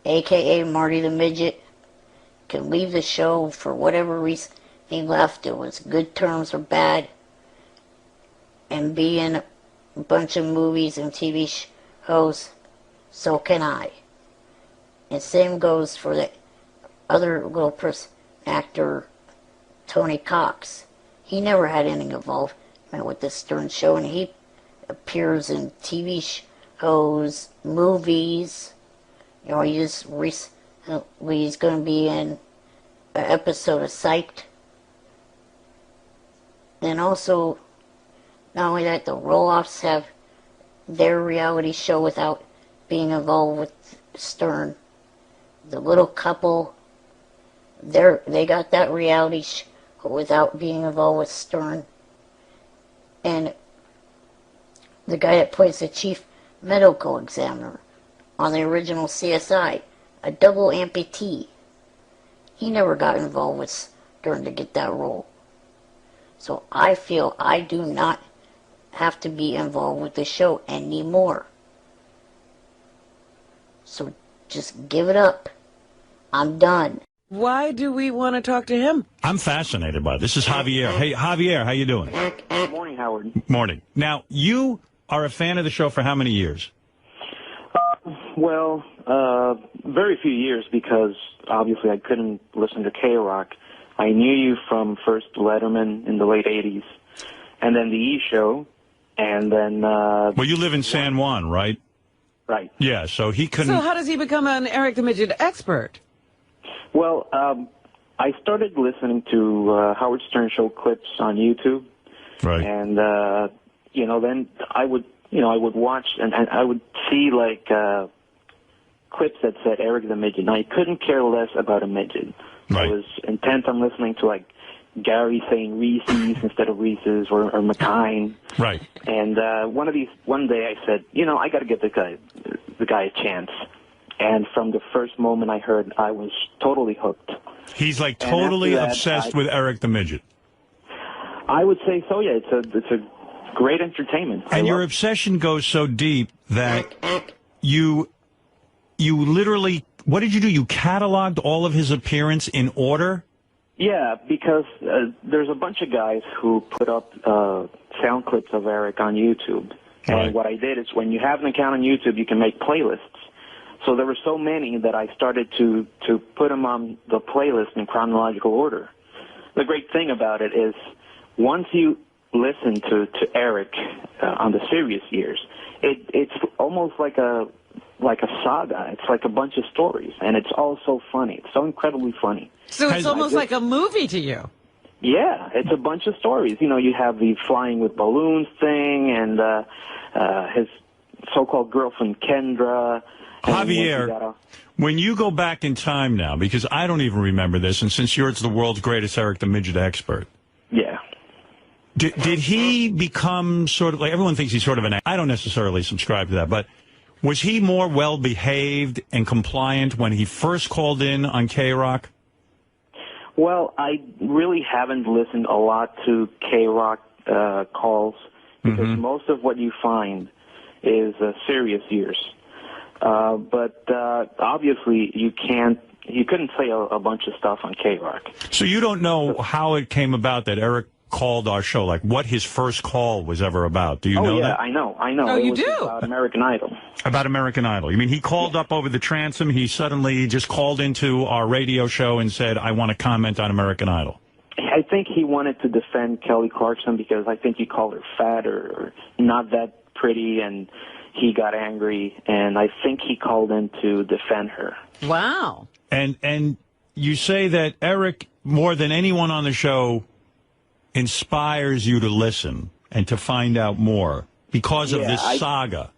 a.k.a. Marty the Midget, can leave the show for whatever reason he left. It was good terms or bad, and be in a bunch of movies and TV shows, so can I. And same goes for the other little person, actor, Tony Cox. He never had any involvement with the Stern Show, and he appears in TV shows, movies. You know, he just recently he's going to be in an episode of Psyched. And also, not only that, the Roloffs have their reality show without being involved with Stern. The Little Couple, they got that reality show without being involved with Stern. And the guy that plays the chief medical examiner on the original CSI, a double amputee, he never got involved with Stern to get that role. So I feel I do not have to be involved with the show anymore. So just give it up. I'm done. Why do we want to talk to him? I'm fascinated by it. This is Javier. Hey, Javier, how you doing? Good morning, Howard. Morning. Now, you are a fan of the show for how many years? Well, very few years, because obviously I couldn't listen to K-Rock. I knew you from first Letterman in the late 80s, and then the E! Show, and then... well, you live in San Juan, right? Right. Yeah, so he couldn't... So how does he become an Eric the Midget expert? Well, I started listening to Howard Stern Show clips on YouTube. Right. And, then I would watch, and I would see, clips that said Eric the Midget. Now, I couldn't care less about a midget. Right. I was intent on listening to, Gary saying Reese's instead of Reese's, or McKine. Right. And one day I said, I got to give the guy a chance. And from the first moment I heard, I was totally hooked. He's totally obsessed with Eric the Midget. I would say so, yeah. It's a great entertainment. And your obsession goes so deep that you literally, what did you do? You cataloged all of his appearance in order? Yeah, because there's a bunch of guys who put up sound clips of Eric on YouTube. Right. And what I did is, when you have an account on YouTube, you can make playlists. So there were so many that I started to put them on the playlist in chronological order. The great thing about it is, once you listen to Eric on the serious years, it's almost like a saga. It's like a bunch of stories, and it's all so funny. It's so incredibly funny. So it's almost like a movie to you. Yeah, it's a bunch of stories. You have the flying with balloons thing, and his so-called girlfriend Kendra. Javier, when you go back in time now, because I don't even remember this, and since you're the world's greatest Eric the Midget expert. Yeah. Did he become sort of, everyone thinks he's sort of I don't necessarily subscribe to that, but was he more well-behaved and compliant when he first called in on K-Rock? Well, I really haven't listened a lot to K-Rock calls, because most of what you find is serious years. But obviously you couldn't say a bunch of stuff on K-Rock. So you don't know how it came about that Eric called our show, what his first call was ever about. Do you know that? I know. Oh, it you was do? About American Idol. About American Idol. You mean he called up over the transom, he suddenly just called into our radio show and said, I want to comment on American Idol? I think he wanted to defend Kelly Clarkson, because I think he called her fat or not that pretty, and he got angry, and I think he called in to defend her. Wow. And you say that Eric, more than anyone on the show, inspires you to listen and to find out more because of this saga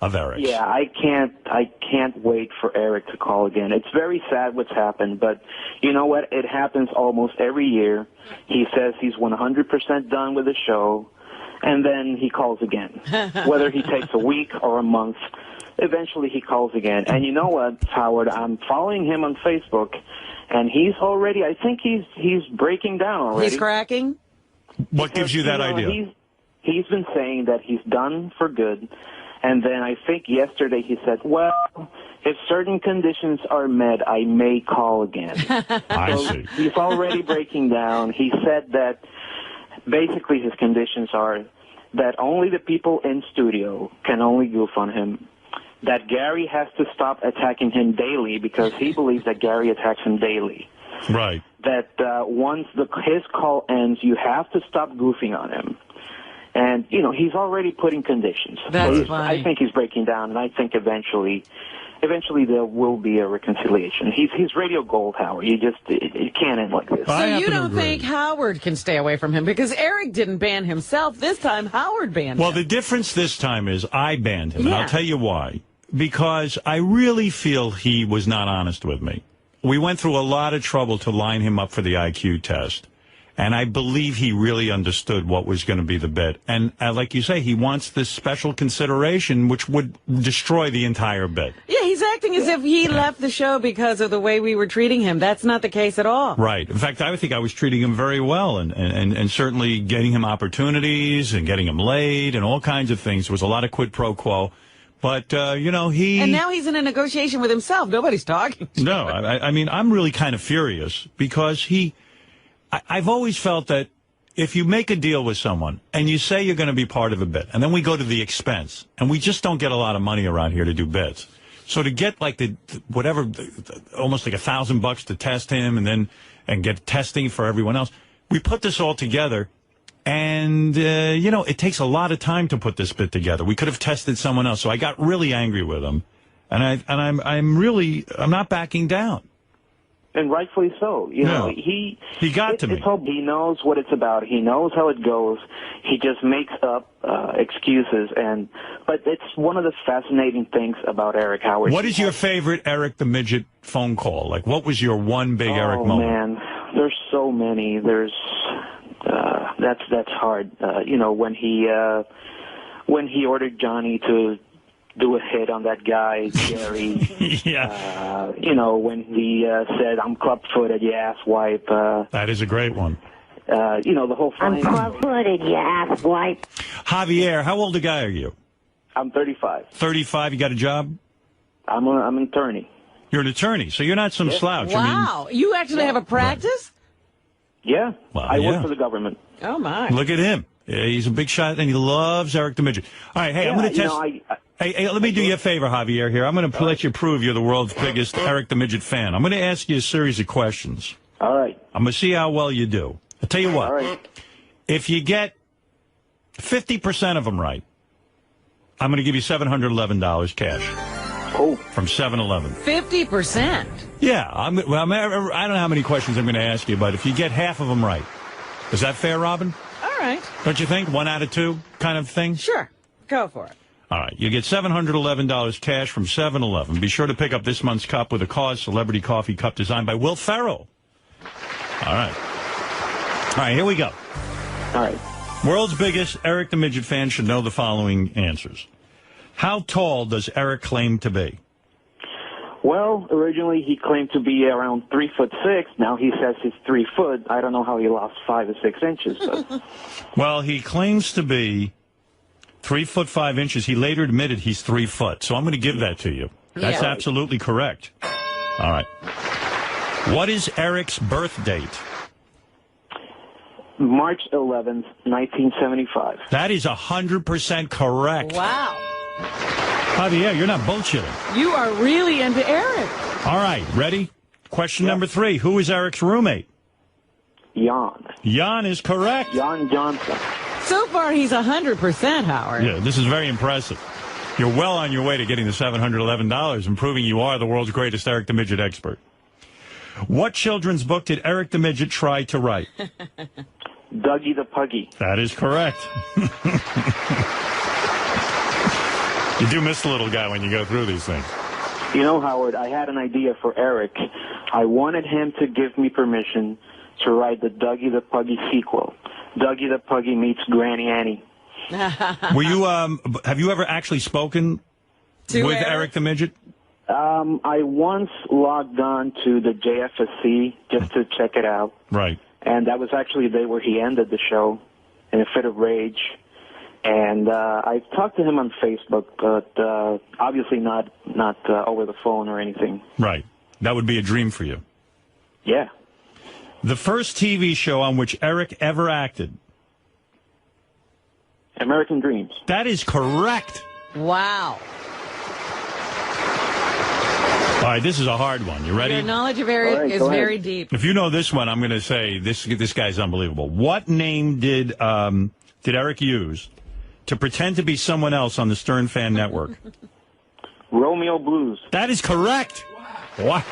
of Eric's. Yeah, I can't wait for Eric to call again. It's very sad what's happened, but you know what? It happens almost every year. He says he's 100% done with the show, and then he calls again. Whether he takes a week or a month, eventually he calls again. And you know what, Howard? I'm following him on Facebook, and he's already, I think he's breaking down already. He's cracking? What gives you that idea? He's been saying that he's done for good, and then I think yesterday he said, well, if certain conditions are met, I may call again. I see. He's already breaking down. He said that basically his conditions are that only the people in studio can only goof on him, that Gary has to stop attacking him daily because he believes that Gary attacks him daily. Right. That once his call ends, you have to stop goofing on him. And, you know, he's already putting conditions. That's so funny. I think he's breaking down, and I think eventually there will be a reconciliation. He's radio gold, Howard. It can't end like this. So you don't think Howard can stay away from him? Because Eric didn't ban himself. This time, Howard banned Well, him. the difference this time is I banned him, and Yeah. I'll tell you why. Because I really feel he was not honest with me. We went through a lot of trouble to line him up for the IQ test. And I believe he really understood what was going to be the bit. And like you say, he wants this special consideration, which would destroy the entire bit. Yeah, he's acting as if he left the show because of the way we were treating him. That's not the case at all. Right. In fact, I think I was treating him very well and certainly getting him opportunities and getting him laid and all kinds of things. There was a lot of quid pro quo. But, you know, And now he's in a negotiation with himself. Nobody's talking. No, I mean, I'm really kind of furious because I've always felt that if you make a deal with someone and you say you're going to be part of a bit, and then we go to the expense, and we just don't get a lot of money around here to do bits. So to get like almost like $1,000 to test him and get testing for everyone else, we put this all together. And, you know, it takes a lot of time to put this bit together. We could have tested someone else. So I got really angry with him. And I'm not backing down. And rightfully so. You know, he got to me. He knows what it's about. He knows how it goes. He just makes up excuses. But it's one of the fascinating things about Eric Howard. What is your favorite Eric the Midget phone call? Like, what was your one big Eric moment? Oh, man. There's so many. That's hard. You know, when he ordered Johnny to do a hit on that guy, Jerry. Yeah. You know, when he said, I'm club-footed, you asswipe. That is a great one. You know, the whole I'm club-footed, you asswipe. Javier, how old a guy are you? I'm 35. 35, you got a job? I'm an attorney. You're an attorney, so you're not some slouch. Wow. You actually have a practice? Yeah. Well, I work for the government. Oh, my. Look at him. Yeah, he's a big shot, and he loves Eric the Midget. All right, hey, I'm going to test... Hey, let me do you a favor, Javier, here. I'm going to let you prove you're the world's biggest Eric the Midget fan. I'm going to ask you a series of questions. All right. I'm going to see how well you do. I'll tell you what. All right. If you get 50% of them right, I'm going to give you $711 cash. Oh. From 7-Eleven. 50%? Yeah. I don't know how many questions I'm going to ask you, but if you get half of them right, is that fair, Robin? All right. Don't you think? 1 out of 2 kind of thing? Sure. Go for it. All right. You get $711 cash from 7-Eleven. Be sure to pick up this month's cup with a Cause Celebrity Coffee Cup designed by Will Ferrell. All right. All right, here we go. All right. World's biggest Eric the Midget fan should know the following answers. How tall does Eric claim to be? Well, originally he claimed to be around 3'6". Now he says he's 3 foot. I don't know how he lost 5 or 6 inches. But. Well, he claims to be 3 foot 5 inches. He later admitted he's 3 foot. So I'm going to give that to you. That's absolutely correct. All right. What is Eric's birth date? March 11th, 1975. That is 100% correct. Wow. Javier, you're not bullshitting. You are really into Eric. All right, ready? Question number 3. Who is Eric's roommate? Jan. Jan is correct. Jan Johnson. So far, he's 100%, Howard. Yeah, this is very impressive. You're well on your way to getting the $711 and proving you are the world's greatest Eric the Midget expert. What children's book did Eric the Midget try to write? Dougie the Puggy. That is correct. You do miss the little guy when you go through these things. You know, Howard, I had an idea for Eric. I wanted him to give me permission to write the Dougie the Puggy sequel. Dougie the Puggy meets Granny Annie. Were you? Have you ever actually spoken with Eric the Midget? I once logged on to the JFSC just to check it out. Right. And that was actually the day where he ended the show in a fit of rage. And I've talked to him on Facebook, but obviously not over the phone or anything. Right. That would be a dream for you. Yeah. The first TV show on which Eric ever acted. American Dreams. That is correct. Wow. All right, this is a hard one. You ready? Your knowledge of Eric is very deep. If you know this one, I'm going to say this guy's unbelievable. What name did Eric use to pretend to be someone else on the Stern Fan Network? Romeo Blues. That is correct. Wow.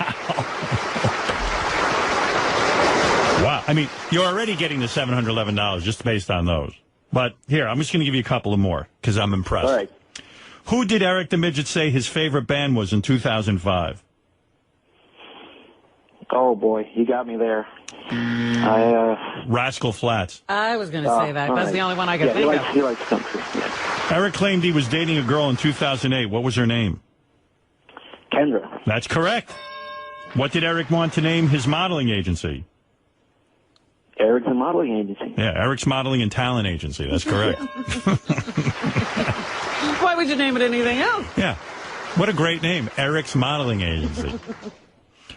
Wow. I mean, you're already getting the $711 just based on those. But here, I'm just going to give you a couple of more because I'm impressed. All right. Who did Eric the Midget say his favorite band was in 2005? Oh, boy. You got me there. Rascal Flatts. I was going to say that. That's the only one I could think of. He likes country. Yeah. Eric claimed he was dating a girl in 2008. What was her name? Kendra. That's correct. What did Eric want to name his modeling agency? Eric's Modeling Agency. Yeah, Eric's Modeling and Talent Agency. That's correct. Why would you name it anything else? Yeah. What a great name. Eric's Modeling Agency.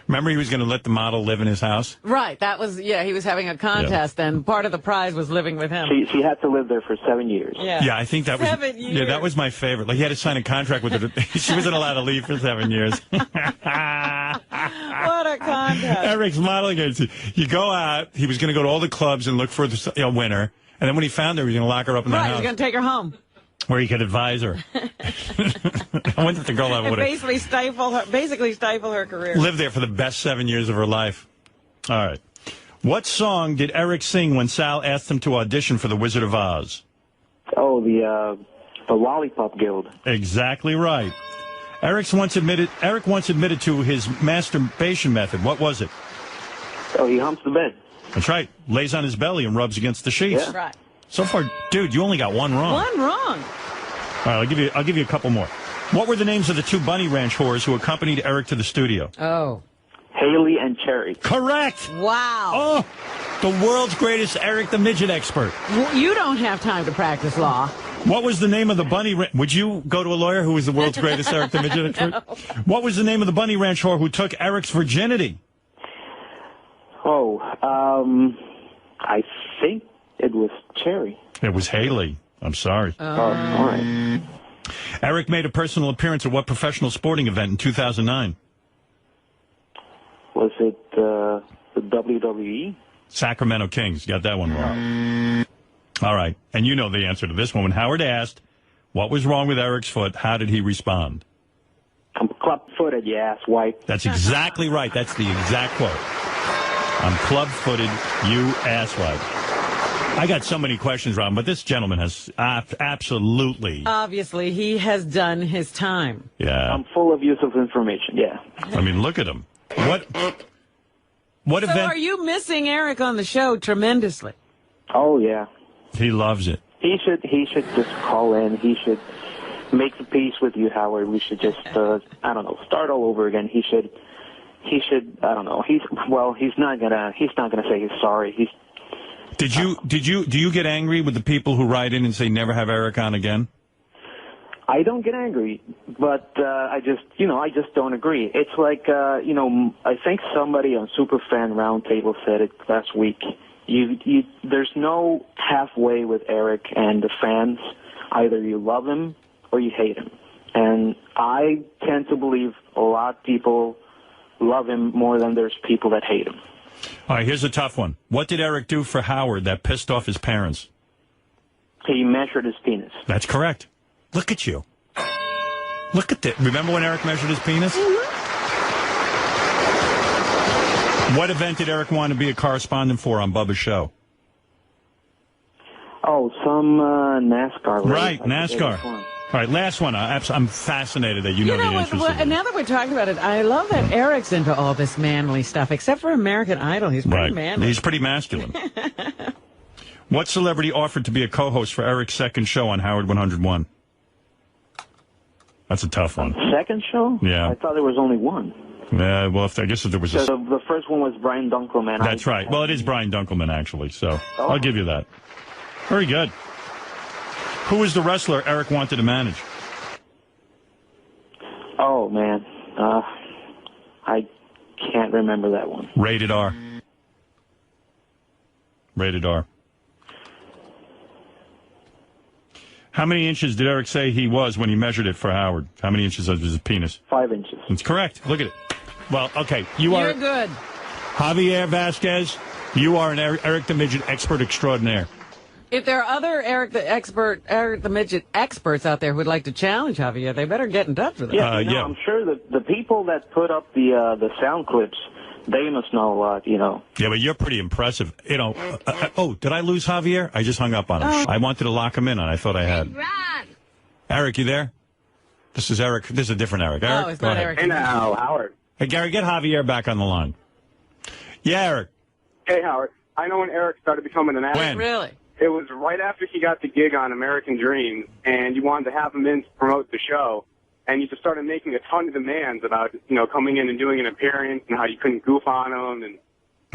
Remember he was going to let the model live in his house? Right. That was, he was having a contest, and part of the prize was living with him. She had to live there for 7 years. Yeah, I think that was 7 years. Yeah, that was my favorite. Like he had to sign a contract with her. She wasn't allowed to leave for 7 years. What a contest. Eric's Modeling Agency. You go out. He was going to go to all the clubs and look for the winner. And then when he found her, he was going to lock her up in the Right, house. he was going to take her home. Where he could advise her. I wonder if the girl ever would have Basically stifle her career. lived there for the best 7 years of her life. All right. What song did Eric sing when Sal asked him to audition for The Wizard of Oz? Oh, the Lollipop Guild. Exactly right. Eric once admitted to his masturbation method. What was it? Oh, he humps the bed. That's right. Lays on his belly and rubs against the sheets. Yeah. Right. So far, dude, you only got one wrong. One wrong. All right, I'll give you a couple more. What were the names of the two bunny ranch whores who accompanied Eric to the studio? Oh. Haley and Cherry. Correct. Wow. Oh, the world's greatest Eric the Midget expert. You don't have time to practice law. What was the name of the bunny ranch? Would you go to a lawyer who was the world's greatest Eric the Midget expert? No. What was the name of the bunny ranch whore who took Eric's virginity? Oh, I think it was Cherry. It was Haley. I'm sorry. Oh, all right. Eric made a personal appearance at what professional sporting event in 2009? Was it the WWE? Sacramento Kings. You got that one wrong. All right. And you know the answer to this one. When Howard asked, what was wrong with Eric's foot, how did he respond? I'm club-footed, you asswipe. That's exactly right. That's the exact quote. I'm club-footed, you asswipe. I got so many questions, Rob, but this gentleman has absolutely... Obviously, he has done his time. Yeah. I'm full of useless information, yeah. I mean, look at him. What So event... are you missing Eric on the show tremendously? Oh, yeah. He loves it. He should just call in. He should make the peace with you, Howard. We should just, I don't know, start all over again. He should, I don't know. He's not gonna say he's sorry. Do you get angry with the people who write in and say never have Eric on again? I don't get angry, but I just don't agree. It's like, I think somebody on Superfan Roundtable said it last week. There's no halfway with Eric and the fans. Either you love him or you hate him. And I tend to believe a lot of people love him more than there's people that hate him. All right, here's a tough one. What did Eric do for Howard that pissed off his parents? He measured his penis. That's correct. Look at you. Look at that. Remember when Eric measured his penis? What event did Eric want to be a correspondent for on Bubba's show? Oh, some NASCAR race. Right, NASCAR. All right, last one. I'm fascinated that you know the answers. Now that we're talking about it, I love that Eric's into all this manly stuff, except for American Idol. He's pretty manly. He's pretty masculine. What celebrity offered to be a co-host for Eric's second show on Howard 101? That's a tough one. Second show? Yeah. I thought there was only one. Yeah, well, I guess if there was a... So the first one was Brian Dunkelman. That's right. Well, it is Brian Dunkelman, actually, so I'll give you that. Very good. Who was the wrestler Eric wanted to manage? Oh, man. I can't remember that one. Rated R. Rated R. How many inches did Eric say he was when he measured it for Howard? How many inches was his penis? 5 inches. That's correct. Look at it. Well, okay. You're good. Javier Vasquez, you are an Eric the Midget expert extraordinaire. If there are other Eric the Midget experts out there who would like to challenge Javier, they better get in touch with him. Yeah, I'm sure that the people that put up the sound clips, they must know a lot, Yeah, but you're pretty impressive. Oh, did I lose Javier? I just hung up on him. I wanted to lock him in, and I thought I had. Eric, you there? This is Eric. This is a different Eric. Eric, it's not Eric. Hey now, Howard. Hey, Gary, get Javier back on the line. Yeah, Eric. Hey, Howard. I know when Eric started becoming an actor. When? Really? It was right after he got the gig on American Dream, and you wanted to have him in to promote the show, and you just started making a ton of demands about, coming in and doing an appearance and how you couldn't goof on him and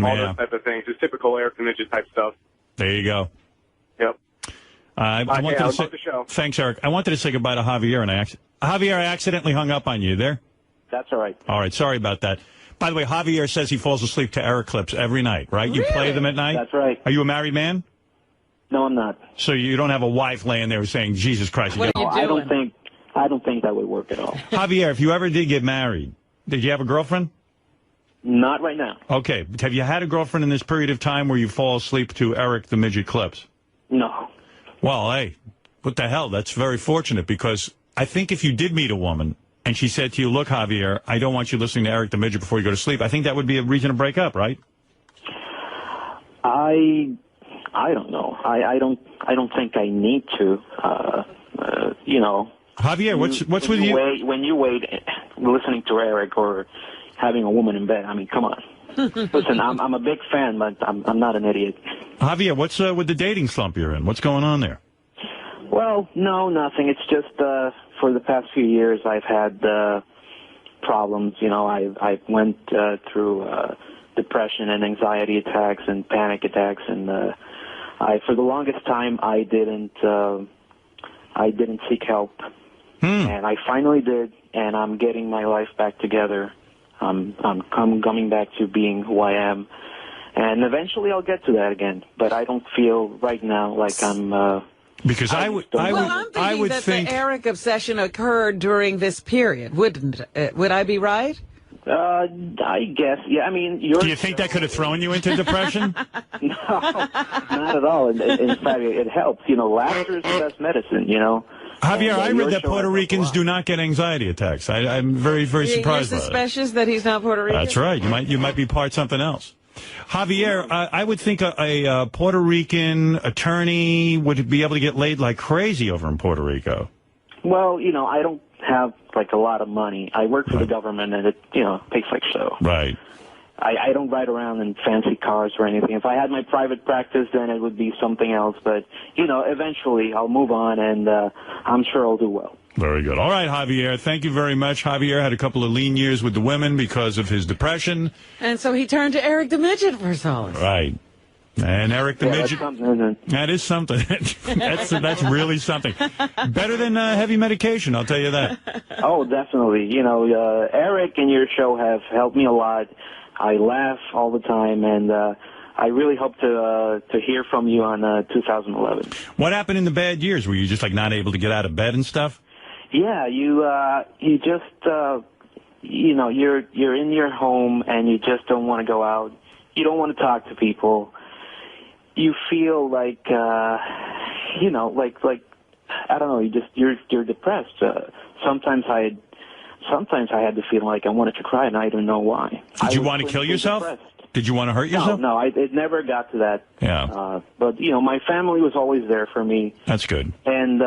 all those type of things. It's typical Eric the Midget type stuff. There you go. Yep. I wanted to say, love the show. Thanks, Eric. I wanted to say goodbye to Javier, and Javier, I accidentally hung up on you. There? That's all right. All right. Sorry about that. By the way, Javier says he falls asleep to Eric clips every night, right? You play them at night? That's right. Are you a married man? No, I'm not. So you don't have a wife laying there saying, Jesus Christ. I don't think that would work at all. Javier, if you ever did get married, did you have a girlfriend? Not right now. Okay. Have you had a girlfriend in this period of time where you fall asleep to Eric the Midget clips? No. Well, hey, what the hell? That's very fortunate, because I think if you did meet a woman and she said to you, look, Javier, I don't want you listening to Eric the Midget before you go to sleep, I think that would be a reason to break up, right? I don't know. I don't think I need to. Javier, what's with you? When you wait, listening to Eric or having a woman in bed. I mean, come on. Listen, I'm a big fan, but I'm not an idiot. Javier, what's with the dating slump you're in? What's going on there? Well, no, nothing. It's just for the past few years I've had problems. I went through depression and anxiety attacks and panic attacks, and for the longest time I didn't seek help, and I finally did, and I'm getting my life back together. I'm coming back to being who I am, and eventually I'll get to that again. But I don't feel right now like I'm. Because I'm thinking that the Eric obsession occurred during this period, wouldn't it? Would I be right? I guess, yeah. I mean, do you think that could have thrown you into depression? No, not at all. In fact, it helps. Laughter is the best medicine. Javier, I read that Puerto Ricans do not get anxiety attacks. I'm very, very surprised by that. You're suspicious that he's not Puerto Rican? That's right. You might be part something else. Javier, I would think a Puerto Rican attorney would be able to get laid like crazy over in Puerto Rico. Well, I don't have a lot of money. I work for the government, and it pays like so. Right. I don't ride around in fancy cars or anything. If I had my private practice, then it would be something else. But eventually I'll move on, and I'm sure I'll do well. Very good. All right, Javier. Thank you very much. Javier had a couple of lean years with the women because of his depression. And so he turned to Eric the Midget for solace. Right. And Eric the Midget. That is something. That's really something. Better than heavy medication, I'll tell you that. Oh, definitely. Eric and your show have helped me a lot. I laugh all the time, and I really hope to hear from you on 2011. What happened in the bad years? Were you just not able to get out of bed and stuff? Yeah, you just you're in your home and you just don't want to go out. You don't want to talk to people. You feel like I don't know. You're depressed. Sometimes I had the feeling like I wanted to cry, and I don't know why. Did you want to kill yourself? Depressed. Did you want to hurt yourself? No, it never got to that. Yeah. But my family was always there for me. That's good. And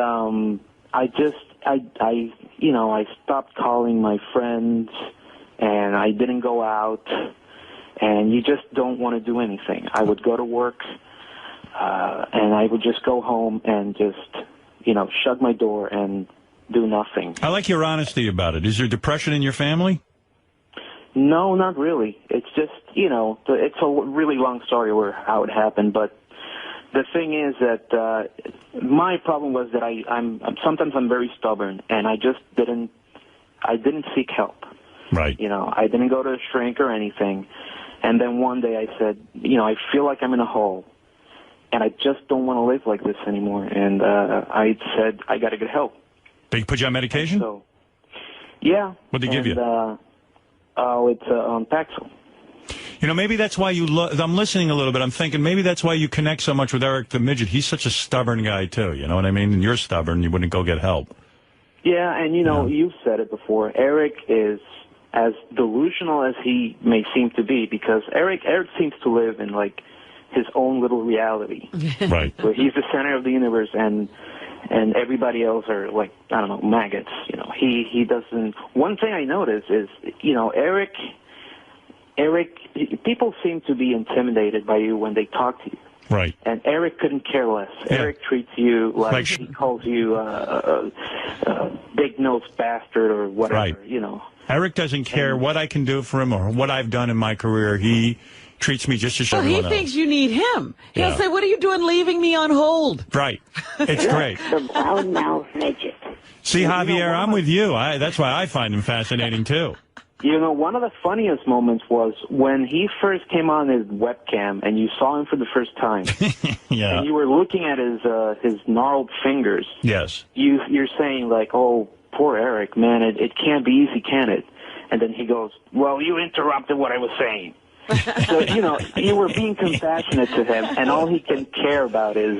I stopped calling my friends, and I didn't go out, and you just don't want to do anything. I would go to work, and I would just go home and just, shut my door and do nothing. I like your honesty about it. Is there depression in your family? No, not really. It's just, it's a really long story how it happened, but the thing is that my problem was that I'm sometimes I'm very stubborn, and I just didn't seek help. Right. You know, I didn't go to a shrink or anything. And then one day I said, you know, I feel like I'm in a hole, and I just don't want to live like this anymore. And I said, I got to get help. They put you on medication? So, yeah. What'd they give you? It's Paxil. You know, maybe that's why you I'm listening a little bit. I'm thinking maybe that's why you connect so much with Eric the Midget. He's such a stubborn guy, too. You know what I mean? And you're stubborn. You wouldn't go get help. Yeah, and, you know, you've said it before. Eric is as delusional as he may seem to be, because Eric seems to live in, like, his own little reality. Right. Where he's the center of the universe, and everybody else are, like, I don't know, maggots. You know, he doesn't... One thing I notice is, you know, Eric, people seem to be intimidated by you when they talk to you. Right. And Eric couldn't care less. Yeah. Eric treats you like he calls you a big-nosed bastard or whatever, right. You know. Eric doesn't care what I can do for him or what I've done in my career. He treats me just as everyone else. He thinks you need him. He'll say, what are you doing leaving me on hold? Right. It's great. The loudmouth midget. See, Javier, I'm with you. That's why I find him fascinating, too. You know, one of the funniest moments was when he first came on his webcam and you saw him for the first time. Yeah. And you were looking at his gnarled fingers. Yes. You're saying, like, oh, poor Eric, man, it can't be easy, can it? And then he goes, well, you interrupted what I was saying. So, you know, you were being compassionate to him, and all he can care about is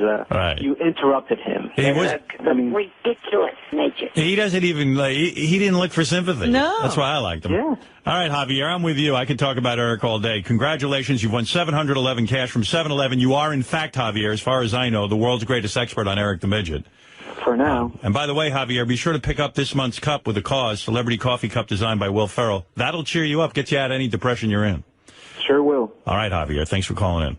you interrupted him. Ridiculous midget. He doesn't even, he didn't look for sympathy. No. That's why I liked him. Yeah. All right, Javier, I'm with you. I can talk about Eric all day. Congratulations. You've won $711 cash from 7-Eleven. You are, in fact, Javier, as far as I know, the world's greatest expert on Eric the Midget. For now. And by the way, Javier, be sure to pick up this month's cup with a cause, Celebrity Coffee Cup designed by Will Ferrell. That'll cheer you up, get you out of any depression you're in. Sure will. All right, Javier. Thanks for calling in.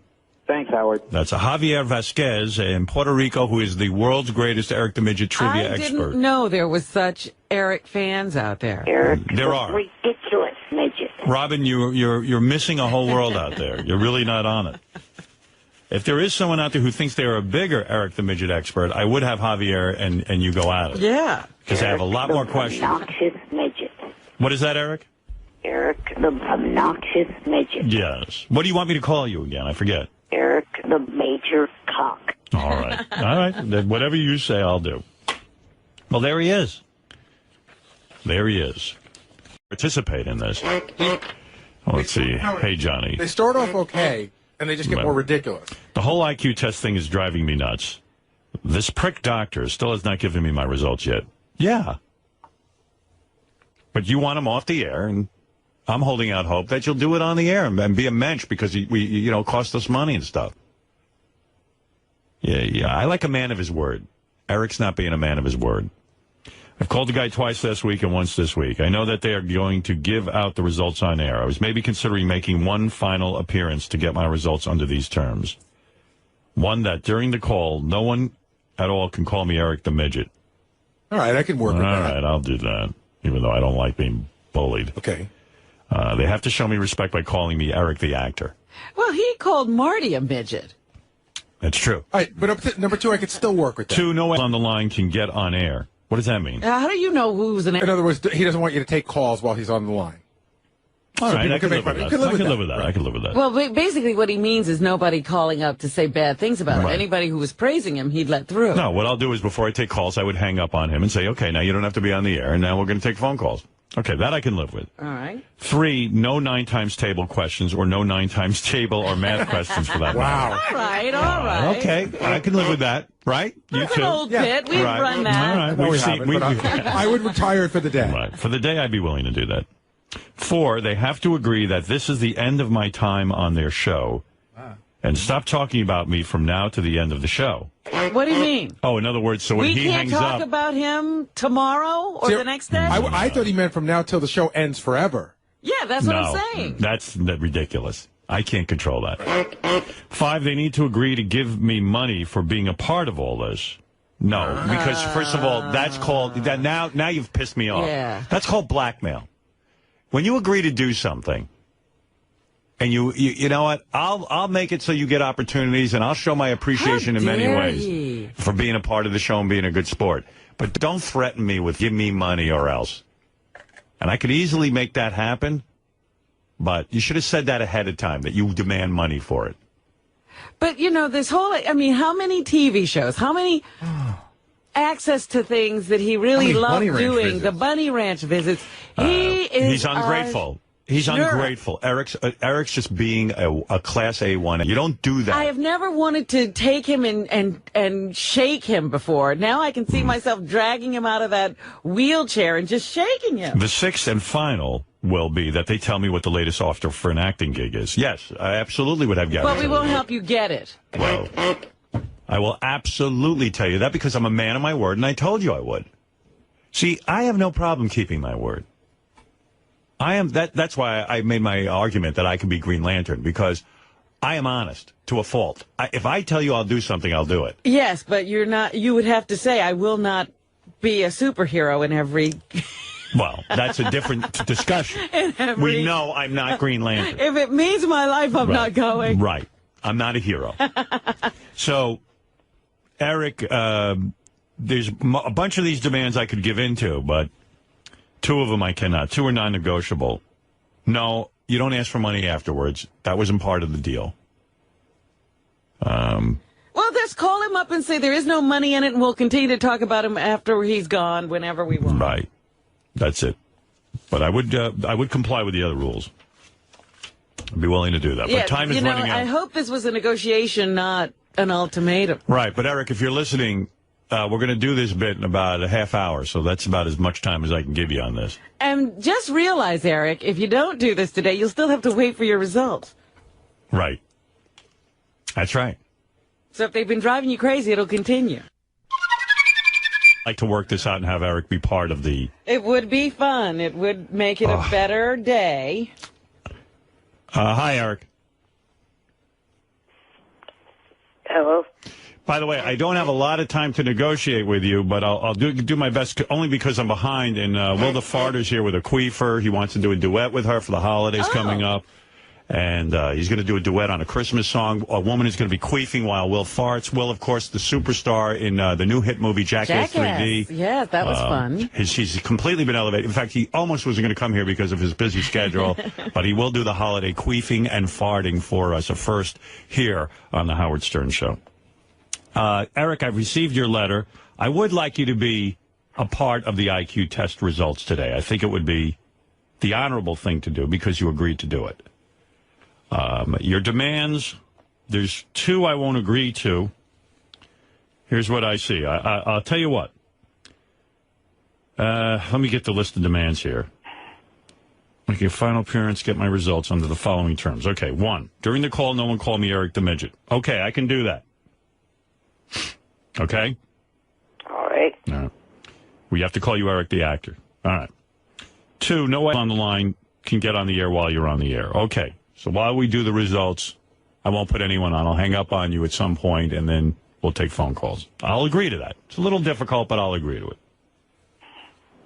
Thanks, Howard. That's a Javier Vasquez in Puerto Rico, who is the world's greatest Eric the Midget trivia expert. I didn't know there was such Eric fans out there. Eric, there are. Ridiculous midget. Robin, you're missing a whole world out there. You're really not on it. If there is someone out there who thinks they are a bigger Eric the Midget expert, I would have Javier and you go at it. Yeah. Because I have a lot more questions. Obnoxious midget. What is that, Eric? Eric the obnoxious midget. Yes. What do you want me to call you again? I forget. Eric the major cock. All right. All right. Then whatever you say, I'll do. Well, there he is. There he is. Participate in this. Well, let's see. Hey, Johnny. They start off okay, and they just get more ridiculous. The whole IQ test thing is driving me nuts. This prick doctor still has not given me my results yet. Yeah. But you want him off the air, and I'm holding out hope that you'll do it on the air and be a mensch because we cost us money and stuff. Yeah. I like a man of his word. Eric's not being a man of his word. I've called the guy twice last week and once this week. I know that they are going to give out the results on air. I was maybe considering making one final appearance to get my results under these terms. One, that during the call, no one at all can call me Eric the Midget. All right, I can work with that. All right, I'll do that, even though I don't like being bullied. Okay. They have to show me respect by calling me Eric the actor. Well, he called Marty a midget. That's true. All right, but up to number two, I could still work with that. Two, no one on the line can get on air. What does that mean? How do you know who's an... In other words, he doesn't want you to take calls while he's on the line. All So right, people I can live with that. I can live with that. I can live with that. Well, basically what he means is nobody calling up to say bad things about him. Right. Anybody who was praising him, he'd let through. No, what I'll do is before I take calls, I would hang up on him and say, okay, now you don't have to be on the air, and now we're going to take phone calls. Okay, that I can live with. All right. 3, no 9 times table questions or no 9 times table or math questions for that matter. All right, all right. Okay, I can live with that, right? You That's too. an old bit. We've Right. run that. All right, No, we've we haven't, but I would retire it for the day. Right. For the day, I'd be willing to do that. 4, they have to agree that this is the end of my time on their show and stop talking about me from now to the end of the show. What do you mean? Oh, in other words, so when We he can't hangs talk up... about him tomorrow or See, the next day? I thought he meant from now till the show ends forever. Yeah, that's what No, I'm saying. that's ridiculous. I can't control that. 5, they need to agree to give me money for being a part of all this. No, because first of all, that's called that. Now you've pissed me off. Yeah. That's called blackmail. When you agree to do something, And you know what? I'll make it so you get opportunities, and I'll show my appreciation in many ways for being a part of the show and being a good sport. But don't threaten me with give me money or else. And I could easily make that happen, but you should have said that ahead of time, that you demand money for it. But, you know, this whole, I mean, how many TV shows, how many access to things that he really loved doing, the Bunny Ranch visits, he's ungrateful. He's ungrateful. Eric's just being a Class A1. You don't do that. I have never wanted to take him and shake him before. Now I can see myself dragging him out of that wheelchair and just shaking him. The sixth and final will be that they tell me what the latest offer for an acting gig is. Yes, I absolutely would have guaranteed. But we won't help you get it. Well, I will absolutely tell you that because I'm a man of my word, and I told you I would. See, I have no problem keeping my word. That's why I made my argument that I can be Green Lantern, because I am honest to a fault. If I tell you I'll do something, I'll do it. Yes, but you're not. You would have to say, I will not be a superhero in every... Well, that's a different discussion. We know I'm not Green Lantern. If it means my life, I'm not going. Right. I'm not a hero. So, Eric, there's a bunch of these demands I could give into, but two of them I cannot. Two are non-negotiable. No, you don't ask for money afterwards. That wasn't part of the deal. Well, just call him up and say there is no money in it, and we'll continue to talk about him after he's gone, whenever we want. Right. That's it. But I would comply with the other rules. I'd be willing to do that. Yeah, but time is running out. I hope this was a negotiation, not an ultimatum. Right. But, Eric, if you're listening, we're going to do this bit in about a half hour, so that's about as much time as I can give you on this. And just realize, Eric, if you don't do this today, you'll still have to wait for your results. Right. That's right. So if they've been driving you crazy, it'll continue. I'd like to work this out and have Eric be part of the... It would be fun. It would make it a better day. Hi, Eric. Hello? By the way, I don't have a lot of time to negotiate with you, but I'll do my best, only because I'm behind. And Will the Farter's here with a queefer. He wants to do a duet with her for the holidays coming up. And he's going to do a duet on a Christmas song. A woman is going to be queefing while Will farts. Will, of course, the superstar in the new hit movie Jackass 3D. Yeah, that was fun. He's completely been elevated. In fact, he almost wasn't going to come here because of his busy schedule. But he will do the holiday queefing and farting for us, a first here on the Howard Stern Show. Eric, I've received your letter. I would like you to be a part of the IQ test results today. I think it would be the honorable thing to do because you agreed to do it. Your demands, there's two I won't agree to. Here's what I see. I'll tell you what. Let me get the list of demands here. Make a final appearance, get my results under the following terms. Okay, 1, during the call, no one call me Eric the Midget. Okay, I can do that. Okay? All right. We have to call you Eric the actor. All right. 2, no one on the line can get on the air while you're on the air. Okay. So while we do the results, I won't put anyone on. I'll hang up on you at some point, and then we'll take phone calls. I'll agree to that. It's a little difficult, but I'll agree to it.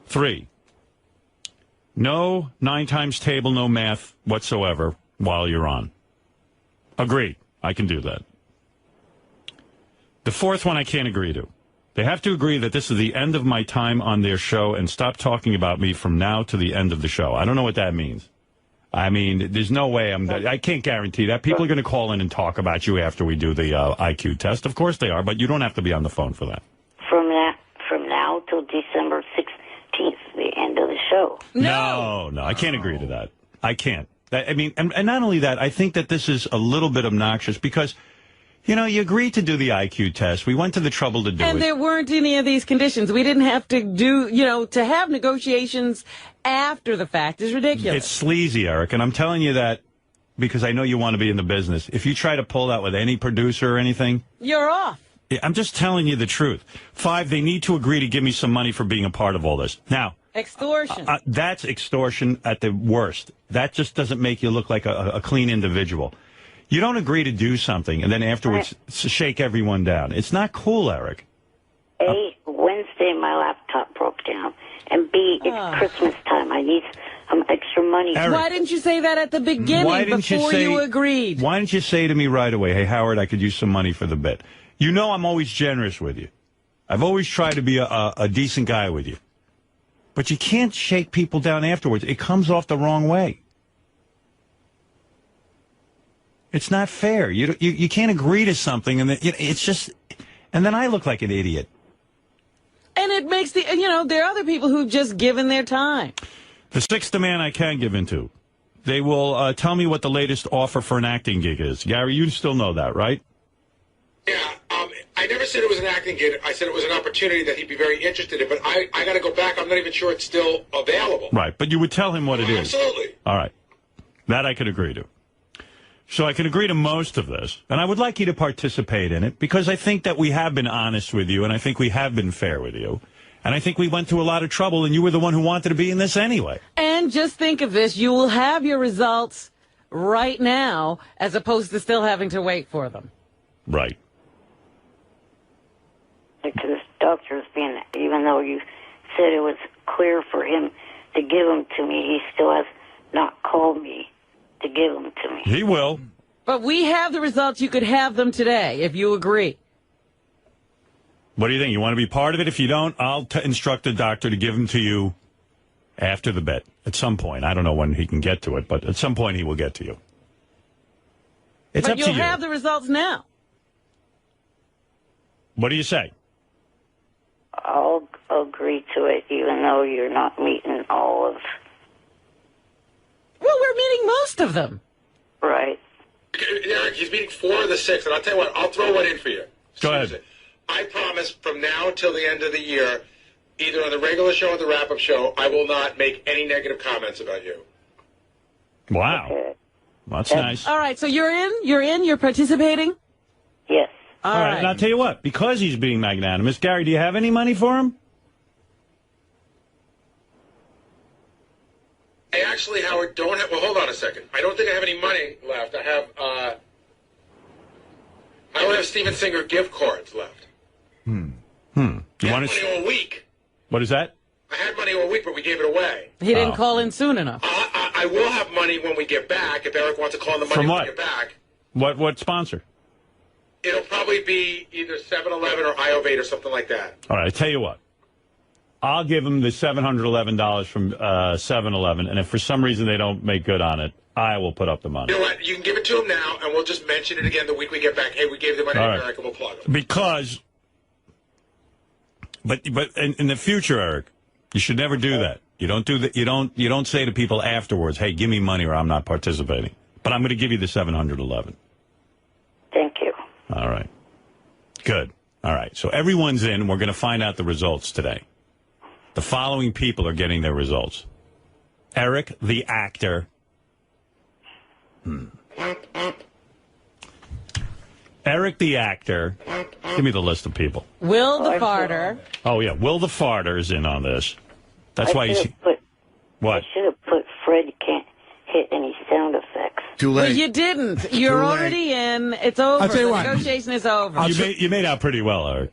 3, no 9 times table, no math whatsoever while you're on. Agreed. I can do that. The 4th one I can't agree to. They have to agree that this is the end of my time on their show and stop talking about me from now to the end of the show. I don't know what that means. I mean, there's no way I can't guarantee that. People are going to call in and talk about you after we do the IQ test. Of course they are, but you don't have to be on the phone for that. From now till December 16th, the end of the show. No, I can't agree to that. I can't. I mean, and not only that, I think that this is a little bit obnoxious because, you know, you agreed to do the IQ test. We went to the trouble to do it. And there weren't any of these conditions. We didn't have to do, to have negotiations after the fact is ridiculous. It's sleazy, Eric, and I'm telling you that because I know you want to be in the business. If you try to pull that with any producer or anything, you're off. I'm just telling you the truth. 5, they need to agree to give me some money for being a part of all this. Now, extortion. That's extortion at the worst. That just doesn't make you look like a clean individual. You don't agree to do something and then afterwards shake everyone down. It's not cool, Eric. A, Wednesday my laptop broke down. And B, it's Christmas time. I need extra money. Eric. Why didn't you say that at the beginning before you agreed? Why didn't you say to me right away, hey, Howard, I could use some money for the bit? You know I'm always generous with you. I've always tried to be a decent guy with you. But you can't shake people down afterwards. It comes off the wrong way. It's not fair. You can't agree to something, and it's just... And then I look like an idiot. And it makes there are other people who've just given their time. The sixth demand I can give into. They will tell me what the latest offer for an acting gig is. Gary, you still know that, right? Yeah, I never said it was an acting gig. I said it was an opportunity that he'd be very interested in, but I got to go back. I'm not even sure it's still available. Right, but you would tell him what it is. Absolutely. All right. That I could agree to. So I can agree to most of this, and I would like you to participate in it, because I think that we have been honest with you, and I think we have been fair with you, and I think we went through a lot of trouble, and you were the one who wanted to be in this anyway. And just think of this, you will have your results right now, as opposed to still having to wait for them. Right. Because doctor's being, even though you said it was clear for him to give them to me, he still has not called me to give them to me. He will. But we have the results. You could have them today, if you agree. What do you think? You want to be part of it? If you don't, I'll instruct the doctor to give them to you after the bet. At some point. I don't know when he can get to it, but at some point he will get to you. It's up to you. But you'll have the results now. What do you say? I'll agree to it, even though you're not meeting all of... Well, we're meeting most of them. Right. Eric, he's meeting 4 of the 6, and I'll tell you what, I'll throw one in for you. Go ahead. I promise from now till the end of the year, either on the regular show or the wrap-up show, I will not make any negative comments about you. Wow. Okay. Well, that's nice. All right, so you're participating? Yes. All right, and I'll tell you what, because he's being magnanimous, Gary, do you have any money for him? I actually, Howard, don't have... Well, hold on a second. I don't think I have any money left. I have, I only have Steven Singer gift cards left. You I had want money all week. What is that? I had money all week, but we gave it away. He didn't call in soon enough. I will have money when we get back, if Eric wants to call in the money From when what? we get back. What sponsor? It'll probably be either 7-Eleven or Iovate or something like that. All right, I tell you what. I'll give him the $711 from 7-Eleven, and if for some reason they don't make good on it, I will put up the money. You know what? You can give it to him now, and we'll just mention it again the week we get back. Hey, we gave the money to Eric, and we'll plug him. Because, but in the future, Eric, you should never do that. You don't do that. You don't say to people afterwards, "Hey, give me money, or I'm not participating." But I'm going to give you the $711. Thank you. All right. Good. All right. So everyone's in. We're going to find out the results today. The following people are getting their results. Eric, the actor. Eric, the actor. Give me the list of people. Will the farter. Oh, yeah. Will the farter is in on this. That's why he's... What? I should have put Fred can't hit any sound effects. Too late. Well, you didn't. You're already in. It's over. I'll tell you the what. negotiation is over. You made out pretty well, Eric.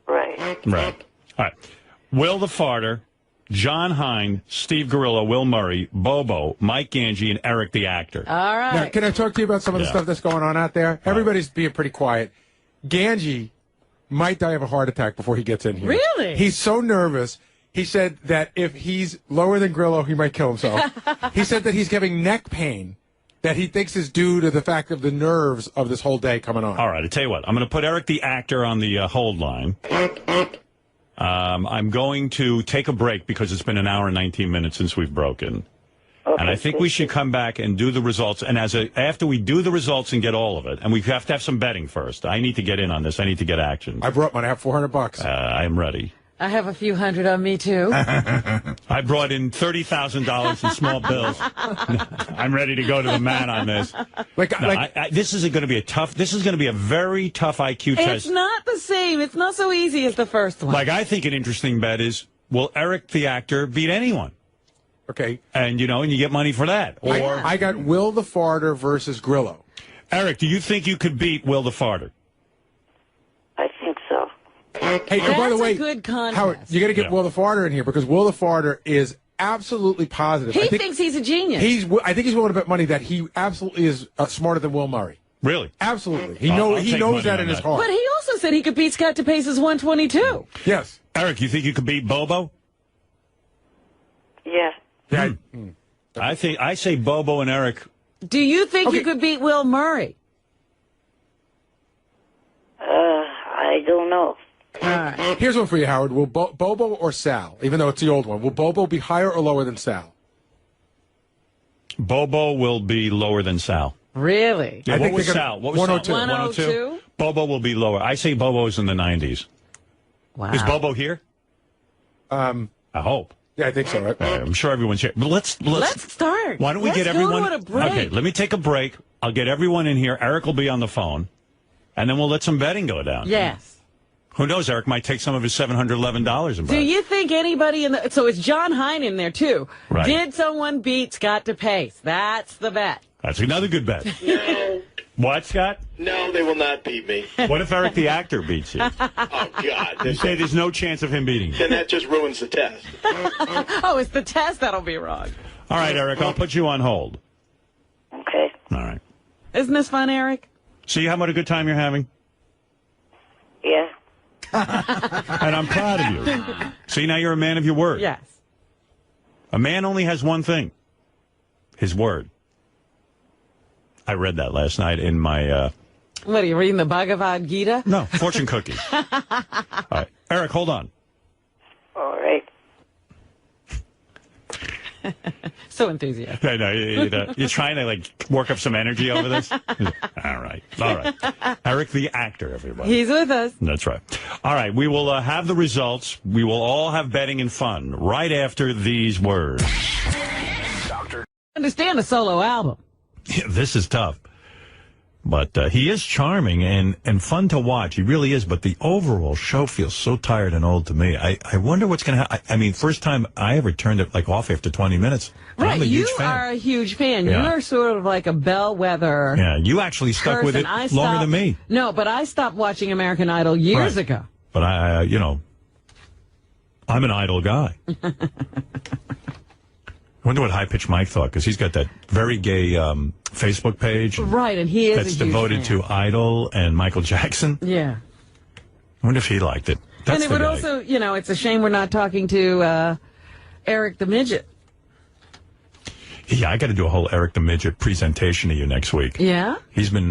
Right. Right. All right. Will the farter, John Hine, Steve Gorillo, Will Murray, Bobo, Mike Ganji, and Eric the actor. All right. Now, can I talk to you about some of the stuff that's going on out there? Everybody's being pretty quiet. Ganji might die of a heart attack before he gets in here. Really? He's so nervous. He said that if he's lower than Grillo, he might kill himself. He said that he's having neck pain that he thinks is due to the fact of the nerves of this whole day coming on. All right. I tell you what. I'm going to put Eric the actor on the hold line. I'm going to take a break because it's been an hour and 19 minutes since we've broken. Okay, and I think we should come back and do the results. And after we do the results and get all of it, and we have to have some betting first. I need to get in on this. I need to get action. I brought money. I have $400. I am ready. I have a few hundred on me, too. I brought in $30,000 in small bills. I'm ready to go to the man on this. This is going to be This is going to be a very tough IQ test. It's not the same. It's not so easy as the first one. I think an interesting bet is, will Eric the actor beat anyone? Okay. And, and you get money for that. Or I got Will the farter versus Grillo. Eric, do you think you could beat Will the farter? I think so. Hey, and by the way, a good contest. Howard, you got to get Will the farter in here because Will the farter is absolutely positive. He thinks he's a genius. I think he's willing to bet money that he absolutely is smarter than Will Murray. Really? Absolutely. He take knows money that on in his that. heart. But he also said he could beat Scott DePace's 122. Yes. Eric, you think you could beat Bobo? Yeah. Yeah. I say Bobo and Eric. Do you think you could beat Will Murray? I don't know. Here's one for you, Howard. Will Bobo or Sal, even though it's the old one, will Bobo be higher or lower than Sal? Bobo will be lower than Sal. Really? Yeah, what was Sal? What was 102. 102? Bobo will be lower. I say Bobo's in the 90s. Wow. Is Bobo here? I hope. Yeah, I think so. Right? I'm sure everyone's here. But let's start. Why don't we Let's get everyone? go to a break. Okay, let me take a break. I'll get everyone in here. Eric will be on the phone, and then we'll let some betting go down. Yes. Who knows? Eric might take some of his $711 and Do bet. you think anybody in the... So it's John Hine in there, too. Right. Did someone beat Scott DePace? That's the bet. That's another good bet. No, What, Scott? no, they will not beat me. What if Eric the actor beats you? Oh, God. You say there's no chance of him beating you. Then that just ruins the test. Oh, it's the test that'll be wrong. All right, Eric, I'll put you on hold. Okay. All right. Isn't this fun, Eric? See how much a good time you're having? Yeah. And I'm proud of you. See, now you're a man of your word. Yes. A man only has one thing. His word. I read that last night in my... What, are you reading the Bhagavad Gita? No, fortune cookies. All right. Eric, hold on. All right. So enthusiastic. I know, you're trying to, like, work up some energy over this? All right. All right. Eric the actor, everybody. He's with us. That's right. All right. We will have the results. We will all have betting and fun right after these words. Understand a solo album. This is tough. But he is charming and fun to watch. He really is. But the overall show feels so tired and old to me. I wonder what's going to happen. I mean, first time I ever turned it like off after 20 minutes. Right, I'm a huge you fan. are a huge fan. Yeah. You're sort of like a bellwether. Yeah, you actually stuck with it person. longer than me. No, but I stopped watching American Idol years Right. ago. But I'm an Idol guy. I wonder what High Pitch Mike thought, because he's got that very gay Facebook page. Right, and he is that's a huge devoted fan. to Idol and Michael Jackson. Yeah. I wonder if he liked it. That's And it the would guy. also, it's a shame we're not talking to Eric the Midget. Yeah, I got to do a whole Eric the Midget presentation to you next week. Yeah? He's been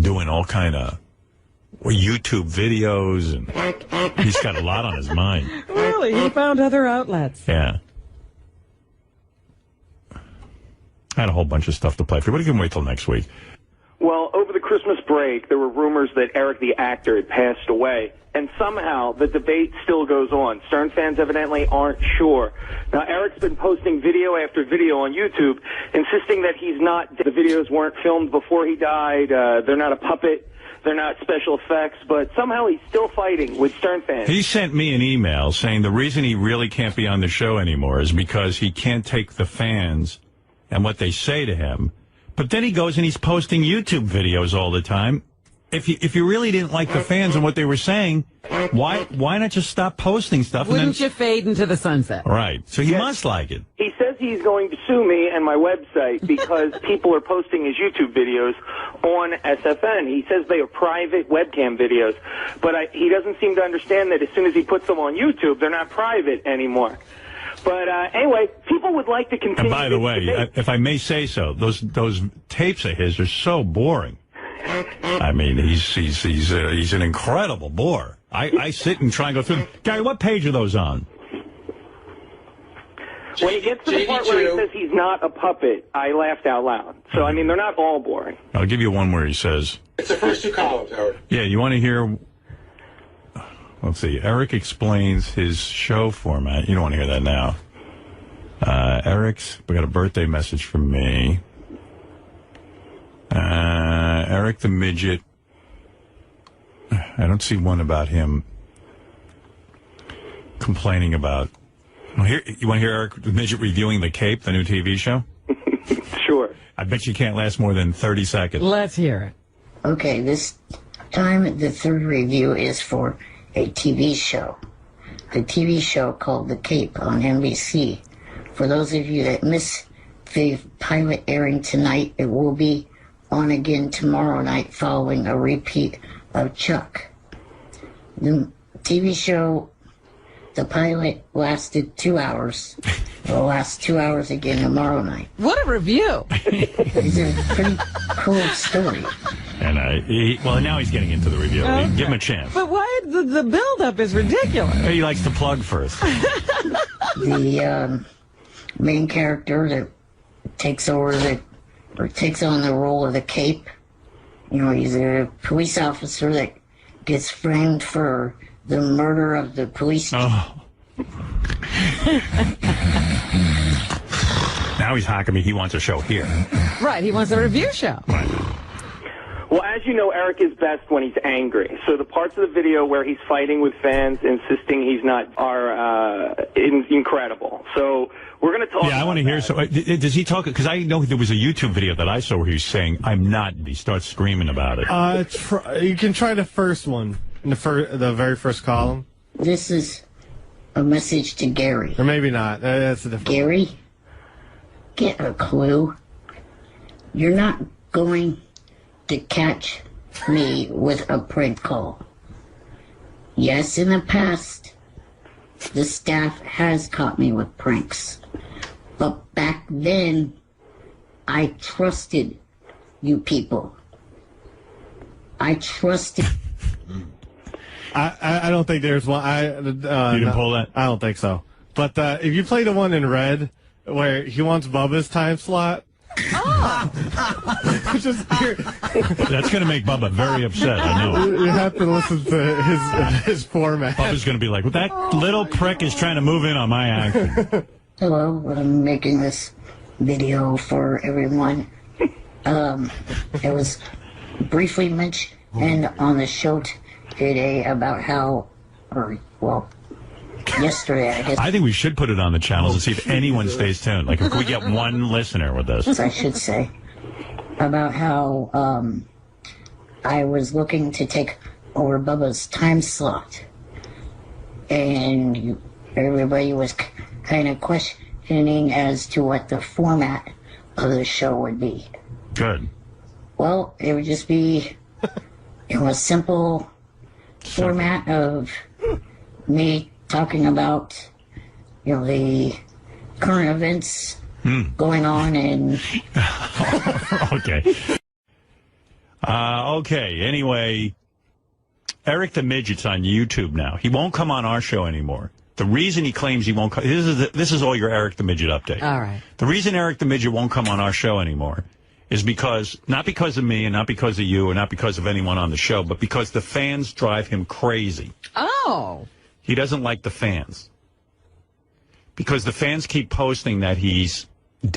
doing all kind of YouTube videos, and he's got a lot on his mind. Really? He found other outlets. Yeah. I had a whole bunch of stuff to play for. What are you going to wait till next week? Well, over the Christmas break, there were rumors that Eric the actor had passed away, and somehow the debate still goes on. Stern fans evidently aren't sure. Now, Eric's been posting video after video on YouTube, insisting that he's not. The videos weren't filmed before he died. They're not a puppet. They're not special effects, but somehow he's still fighting with Stern fans. He sent me an email saying the reason he really can't be on the show anymore is because he can't take the fans and what they say to him. But then he goes and he's posting YouTube videos all the time. If you really didn't like the fans and what they were saying, why not just stop posting stuff? Wouldn't you fade into the sunset? Right. So he must like it. He says he's going to sue me and my website because people are posting his YouTube videos on SFN. He says they are private webcam videos, but he doesn't seem to understand that as soon as he puts them on YouTube, they're not private anymore. But anyway, people would like to continue. And by the this way, debate. if I may say so, those tapes of his are so boring. I mean, he's an incredible bore. I sit and try and go through them. Gary, what page are those on? When he gets to the part where he says he's not a puppet, I laughed out loud. So, I mean, they're not all boring. I'll give you one where he says... It's the first two columns, Howard. Yeah, you want to hear... Let's see. Eric explains his show format. You don't want to hear that now. We got a birthday message from me. Eric the Midget. I don't see one about him complaining about... Well, you want to hear Eric the Midget reviewing The Cape, the new TV show? Sure. I bet you can't last more than 30 seconds. Let's hear it. Okay, this time the third review is for a TV show. The TV show called The Cape on NBC For those of you that missed the pilot airing tonight, it will be on again tomorrow night following a repeat of Chuck. The TV show, the pilot, lasted 2 hours. It will last 2 hours again tomorrow night. What a review! It's a pretty cool story. And well, now he's getting into the review. Okay. Give him a chance. But why the build-up is ridiculous. He likes to plug first. The main character that takes on the role of the Cape. You know, he's a police officer that gets framed for the murder of the police. Oh. Now he's hocking me. He wants a show here. Right, he wants a review show. Right. Well, as you know, Eric is best when he's angry. So the parts of the video where he's fighting with fans, insisting he's not, are incredible. So we're going to talk. Yeah, I want to hear. So, does he talk? Because I know there was a YouTube video that I saw where he was saying, "I'm not." He starts screaming about it. You can try the first one, in the very first column. This is a message to Gary. Or maybe not. That's a different. Gary, get a clue. You're not going to catch me with a prank call. Yes, in the past, the staff has caught me with pranks. But back then, I trusted you people. I trusted... I don't think there's one. You didn't pull that? I don't think so. But if you play the one in red, where he wants Bubba's time slot... That's going to make Bubba very upset, I know. You have to listen to his format. Bubba's going to be like, well, that little prick is trying to move in on my action. Hello, I'm making this video for everyone. It was briefly mentioned on the show today about how, yesterday, I guess. I think we should put it on the channels and see if anyone stays tuned. Like, if we get one listener with this. I should say. About how I was looking to take over Bubba's time slot. And everybody was kind of questioning as to what the format of the show would be. Good. Well, it would just be, a simple format of me talking about, the current events going on and... Okay. Okay, anyway, Eric the Midget's on YouTube now. He won't come on our show anymore. The reason he claims he won't come... This is all your Eric the Midget update. All right. The reason Eric the Midget won't come on our show anymore is because, not because of me and not because of you or not because of anyone on the show, but because the fans drive him crazy. Oh. He doesn't like the fans. Because the fans keep posting that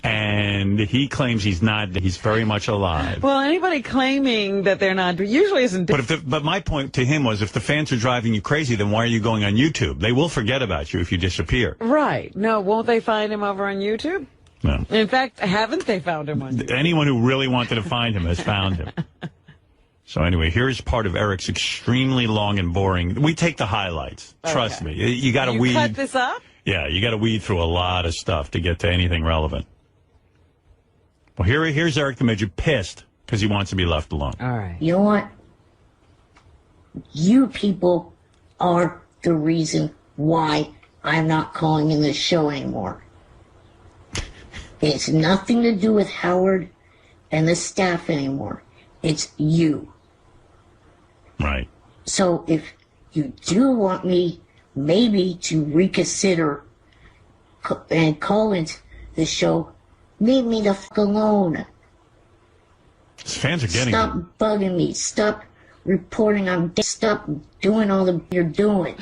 and he claims he's not, he's very much alive. Well, anybody claiming that they're not usually isn't... But my point to him was, if the fans are driving you crazy, then why are you going on YouTube? They will forget about you if you disappear. Right. No, won't they find him over on YouTube? No. In fact, haven't they found him on YouTube? Anyone who really wanted to find him has found him. So anyway, here's part of Eric's extremely long and boring. We take the highlights. Trust me. You got to weed. Cut this up? Yeah, you got to weed through a lot of stuff to get to anything relevant. Well, here's Eric the Midget pissed because he wants to be left alone. All right. You know what? You people are the reason why I'm not calling in the show anymore. It's nothing to do with Howard and the staff anymore. It's you. Right. So if you do want me maybe to reconsider and call into the show, leave me the fuck alone. His fans are getting Stop it. bugging me. Stop reporting on dead. Stop doing all the you're doing.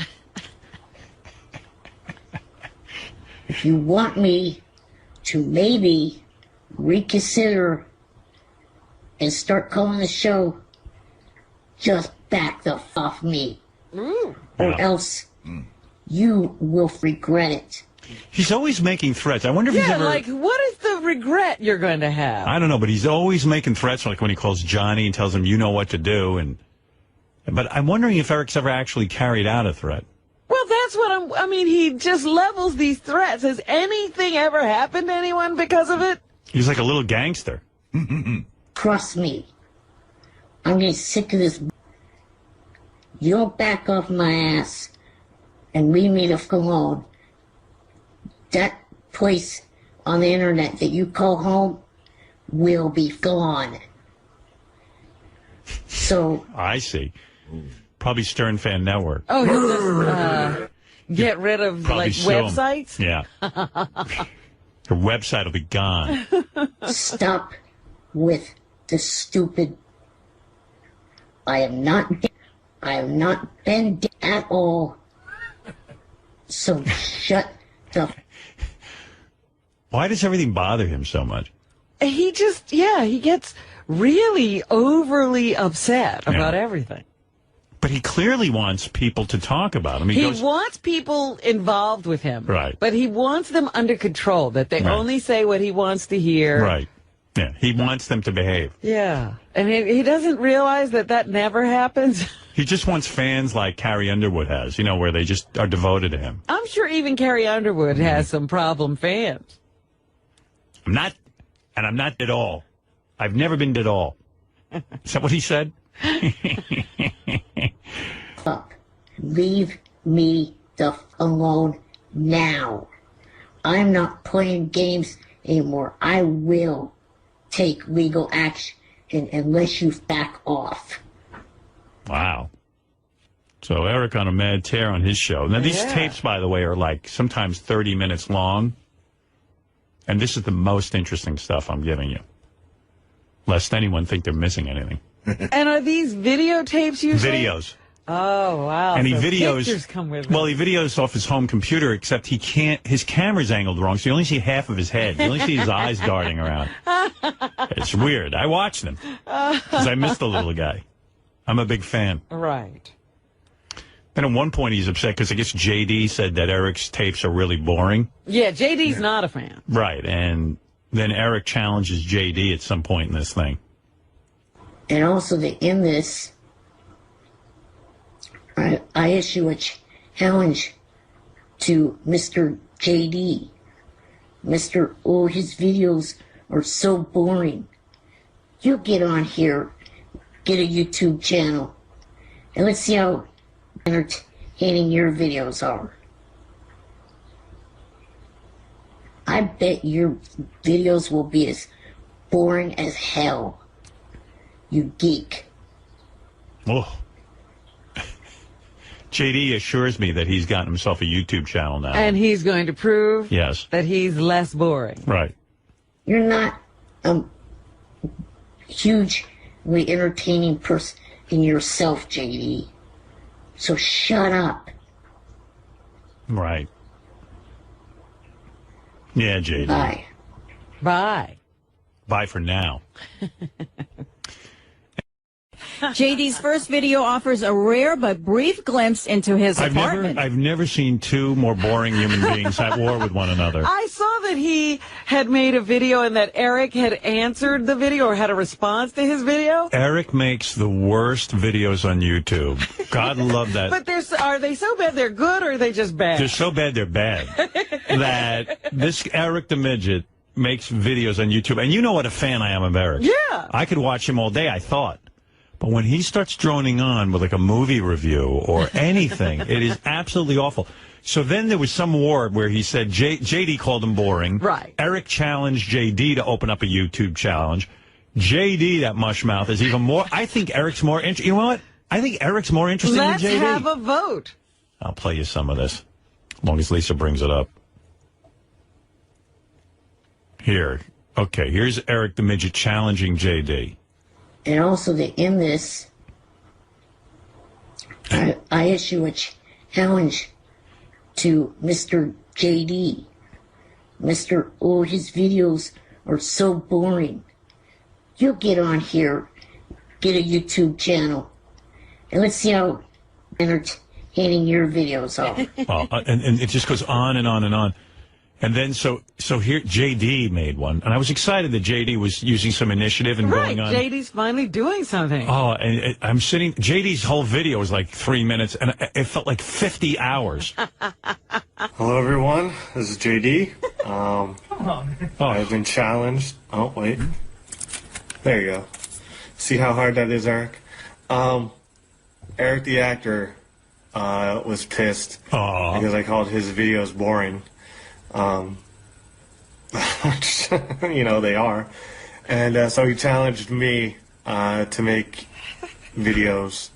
If you want me to maybe reconsider and start calling the show, just back the f off me. Or else you will regret it. He's always making threats. I wonder if he's ever... like, what is the regret you're going to have? I don't know, but he's always making threats, like when he calls Johnny and tells him, you know what to do. But I'm wondering if Eric's ever actually carried out a threat. Well, Well, that's what I mean, he just levels these threats. Has anything ever happened to anyone because of it? He's like a little gangster. Trust me. I'm getting sick of this. You don't back off my ass and leave me the f alone. That place on the internet that you call home will be gone. So I see. Probably Stern Fan Network. Oh, he'll just get rid of Probably like sue him. websites? Yeah. Her website will be gone. stop with the stupid. I have not been at all. So shut the. Why does everything bother him so much? He just, he gets really overly upset about everything. But he clearly wants people to talk about him. He wants people involved with him. Right. But he wants them under control, that they only say what he wants to hear. Right. Yeah. He wants them to behave. Yeah. And he doesn't realize that never happens. He just wants fans like Carrie Underwood has, where they just are devoted to him. I'm sure even Carrie Underwood has some problem fans. I'm not at all. I've never been at all. Is that what he said? Fuck. Leave me the f alone now. I'm not playing games anymore. I will take legal action unless you back off. Wow. So Eric on a mad tear on his show. Now, these tapes, by the way, are like sometimes 30 minutes long. And this is the most interesting stuff I'm giving you. Lest anyone think they're missing anything. And are these videotapes you say? Videos. Oh, wow. And he So videos. pictures come with Well, he videos off his home computer, except he can't. His camera's angled wrong, so you only see half of his head. You only see his eyes darting around. It's weird. I watched them because I missed the little guy. I'm a big fan. Right. Then at one point he's upset because I guess JD said that Eric's tapes are really boring. Yeah, JD's not a fan. Right, and then Eric challenges JD at some point in this thing. And also to end this, I issue a challenge to Mr. JD. His videos are so boring. You get on here, get a YouTube channel, and let's see how entertaining your videos are. I bet your videos will be as boring as hell. You geek. Oh. JD assures me that he's gotten himself a YouTube channel now. And he's going to prove that he's less boring. Right. You're not a hugely entertaining person in yourself, JD. So shut up. Right. Yeah, JD. Bye. Bye. Bye for now. JD's first video offers a rare but brief glimpse into his apartment. I've never seen two more boring human beings at war with one another. I saw that he had made a video and that Eric had answered the video or had a response to his video. Eric makes the worst videos on YouTube. God love that. But are they so bad they're good or are they just bad? They're so bad they're bad. That this Eric the Midget makes videos on YouTube. And you know what a fan I am of Eric. Yeah. I could watch him all day, I thought. But when he starts droning on with like a movie review or anything, it is absolutely awful. So then there was some war where he said JD called him boring. Right. Eric challenged JD to open up a YouTube challenge. JD, that mushmouth, is even more. I think Eric's more interesting. You know what? I think Eric's more interesting than JD. Let's have a vote. I'll play you some of this, as long as Lisa brings it up. Here. Okay, here's Eric the Midget challenging JD. And also to end this, I issue a challenge to Mr. JD. His videos are so boring. You get on here, get a YouTube channel, and let's see how entertaining your videos are. Well, and it just goes on and on and on. And then so here JD made one, and I was excited that JD was using some initiative and Right, going on. JD's finally doing something. Oh, and I'm sitting. JD's whole video was like 3 minutes, and it felt like 50 hours. Hello, everyone. This is JD. I've been challenged. Oh, wait. There you go. See how hard that is, Eric? Eric the actor was pissed because I called his videos boring. You know, they are. And so he challenged me to make videos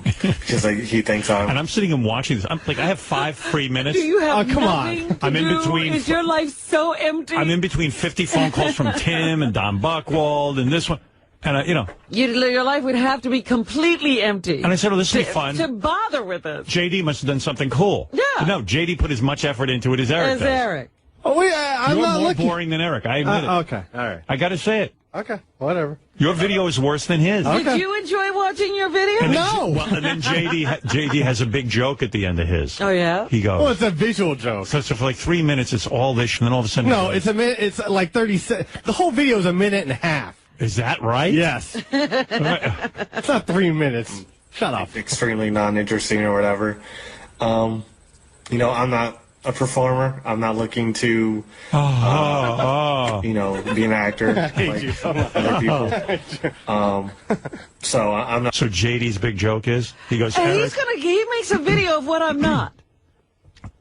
because he thinks I'm... And I'm sitting and watching this. I'm like, I have 5 free minutes. Do you have come nothing on. to I'm in do? between- Is your life so empty? I'm in between 50 phone calls from Tim and Don Buchwald and this one. And, Your life would have to be completely empty. And I said, well, this will be fun. To bother with it. JD must have done something cool. Yeah. But no, JD put as much effort into it as Eric As does. Eric. Oh, wait, I'm You're not more looking. boring than Eric. I admit it. Okay, all right. I got to say it. Okay, whatever. Your video is worse than his. Did you enjoy watching your video? And then, and then JD has a big joke at the end of his. Oh, yeah? He goes. Well, it's a visual joke. So for like 3 minutes, it's all this, and then all of a sudden. No, it's a minute. It's like 30 seconds. The whole video is a minute and a half. Is that right? Yes. It's not 3 minutes. Shut up. Extremely non-interesting or whatever. I'm not a performer. I'm not looking to, be an actor like other people. So I'm not. So JD's big joke is he goes. And Eric, he makes a video of what I'm not.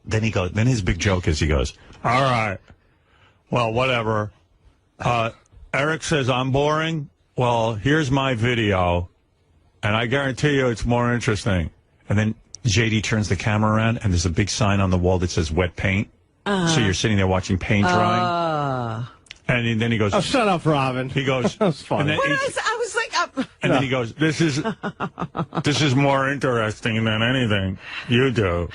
Then his big joke is he goes, all right, well, whatever. Eric says I'm boring. Well, here's my video, and I guarantee you it's more interesting. And then JD turns the camera around, and there's a big sign on the wall that says wet paint. So you're sitting there watching paint drying. And then he goes, Oh, shut up, Robin. He goes, That was funny. and then, I was like... and then he goes, this is more interesting than anything you do.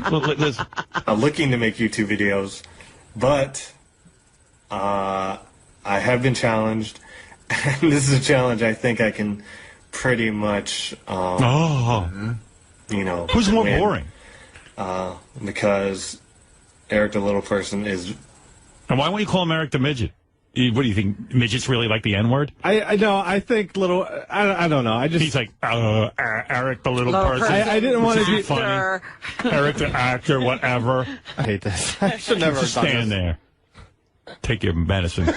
Look, listen. I'm looking to make YouTube videos, but I have been challenged, and this is a challenge I think I can pretty much, Who's more win. boring? Because Eric the Little Person is... And why won't you call him Eric the Midget? What do you think? Midgets really like the N-word? I know. I think little... I don't know. He's like, Eric the Little Person. I didn't want to be funny. Eric the actor, whatever. I hate this. I should never Just have done stand this. there. Take your medicine.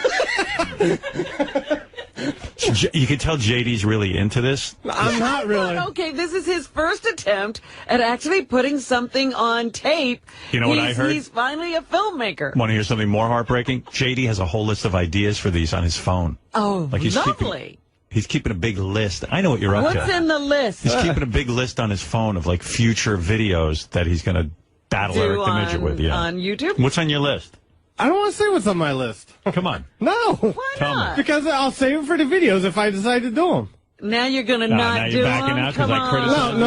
You can tell JD's really into this. I'm not really. Okay, this is his first attempt at actually putting something on tape. You know what I heard? He's finally a filmmaker. Want to hear something more heartbreaking? JD has a whole list of ideas for these on his phone. Oh, he's lovely. He's keeping a big list. I know what you're up to. What's in the list? He's keeping a big list on his phone of like future videos that he's going to battle Eric the Midget with. Yeah. On YouTube? What's on your list? I don't want to say what's on my list. Come on. No. Why not? Because I'll save it for the videos if I decide to do them. Now you're going to now not you're do backing them? out 'cause Come I on. criticized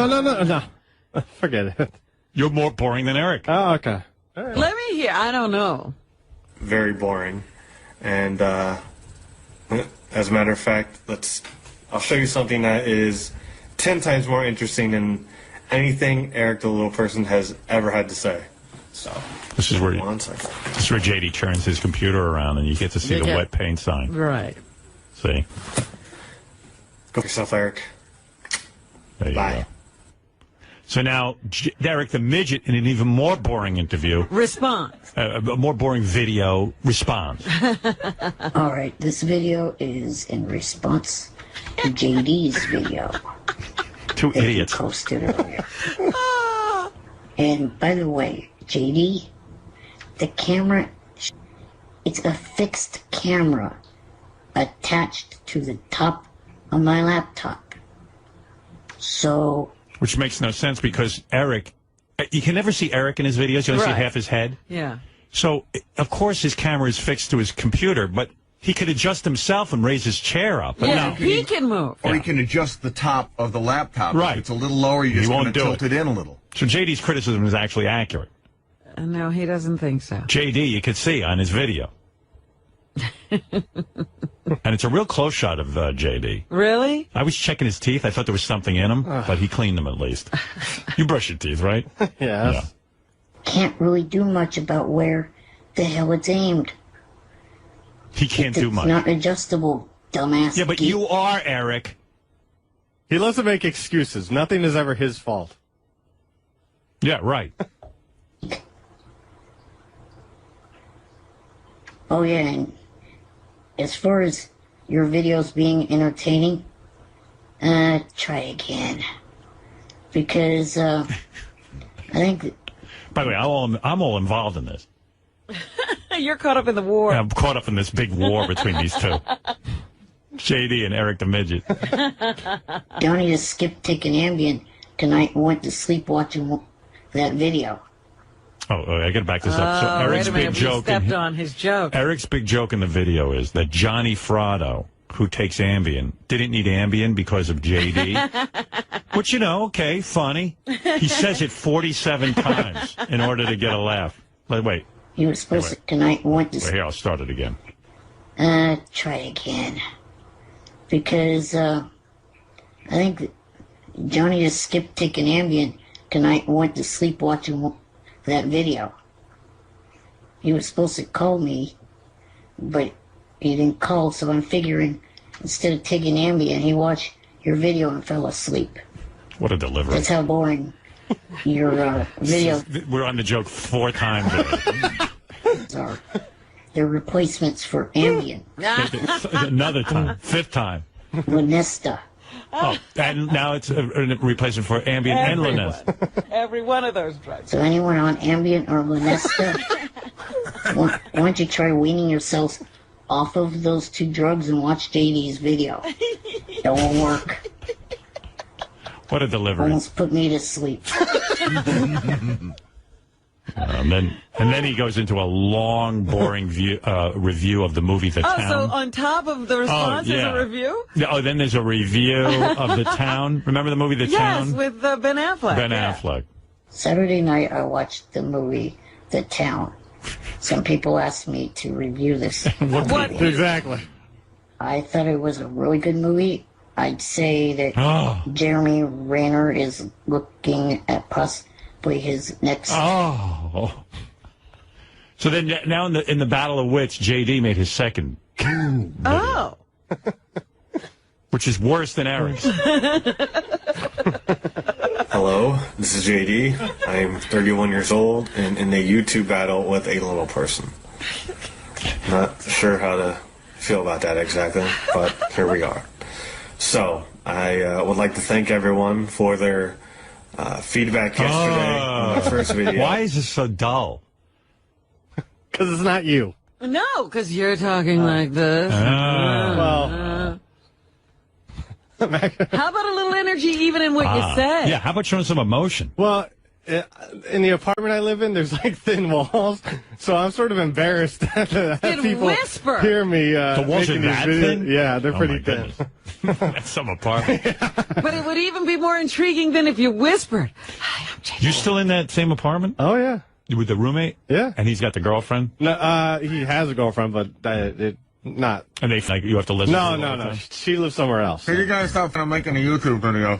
No. Forget it. You're more boring than Eric. Oh, okay. Let me hear. I don't know. Very boring. And as a matter of fact, I'll show you something that is 10 times more interesting than anything Eric the Little Person has ever had to say. So This is where second. JD turns his computer around and you get to see the wet paint sign. Right. See? Go for yourself, Eric. There you Bye. go. So now, Eric the Midget, in an even more boring interview, Response. a more boring video, responds. All right, this video is in response to JD's video. Two that he idiots. posted earlier. And by the way, JD, the camera, it's a fixed camera attached to the top of my laptop. So... Which makes no sense because Eric, you can never see Eric in his videos. You only see Right. half his head. Yeah. So, of course, his camera is fixed to his computer, but he could adjust himself and raise his chair up. But Yeah, no. he can move. Or you can adjust the top of the laptop. Right. If it's a little lower, you He just won't want to do tilt it in a little. So JD's criticism is actually accurate. No, he doesn't think so. JD, you could see on his video. And it's a real close shot of JD. Really? I was checking his teeth. I thought there was something in them, but he cleaned them at least. You brush your teeth, right? Yes. can't really do much about where the hell it's aimed. He can't do much. It's not adjustable, dumbass. Yeah, but you are, Eric. He loves to make excuses. Nothing is ever his fault. Yeah, right. Oh, yeah, and as far as your videos being entertaining, try again. Because, I think... By the way, I'm all involved in this. You're caught up in the war. I'm caught up in this big war between these two. JD and Eric the Midget. Donnie just skipped taking Ambien tonight and went to sleep watching that video. Oh, I got to back this up. So Eric's big joke. Stepped on his joke. Eric's big joke in the video is that Johnny Frotto, who takes Ambien, didn't need Ambien because of JD. Which, you know, okay, funny. He says it 47 times in order to get a laugh. Wait. He was supposed to tonight and went to Here, I'll start it again. Try again. Because, I think Johnny just skipped taking Ambien tonight and went to sleep watching that video. He was supposed to call me, but he didn't call, so I'm figuring instead of taking Ambien, he watched your video and fell asleep. What a delivery. That's how boring your video We're on the joke 4 times already. are. They're replacements for Ambien. Another time. 5th time. Lunesta. Oh, and now it's a replacement for Ambien and Lunesta. Every one of those drugs. So anyone on Ambien or Lunesta, why don't you try weaning yourselves off of those 2 drugs and watch JD's video? It will work. What a delivery. Almost put me to sleep. And then he goes into a long, boring review of the movie The Town. So on top of the response is a review? Oh, then there's a review of The Town. Remember the movie The Town? Yes, with Ben Affleck. Ben Affleck. Saturday night, I watched the movie The Town. Some people asked me to review this. What? Exactly. I thought it was a really good movie. I'd say that Jeremy Renner is looking at possibly his next... Oh. So then now in the Battle of Wits, JD made his second video. Oh. Which is worse than Eric's. Hello, this is JD. I'm 31 years old and in a YouTube battle with a little person. Not sure how to feel about that exactly, but here we are. So, I would like to thank everyone for their feedback yesterday on my first video. Why is this so dull? Because it's not you. No, because you're talking like this. Well... How about a little energy even in what you say? Yeah, how about showing some emotion? Well, in the apartment I live in, there's like thin walls, so I'm sort of embarrassed that people whisper. hear me The walls making are these that videos. thin? Yeah, they're Oh, pretty my thin. That's some apartment. But it would even be more intriguing than if you whispered. You still in that same apartment? Oh, yeah. With the roommate? Yeah. And he's got the girlfriend? No, he has a girlfriend, but not. And they like you have to listen to her all the No. time? She lives somewhere else. Hey, you guys stop from making a YouTube video.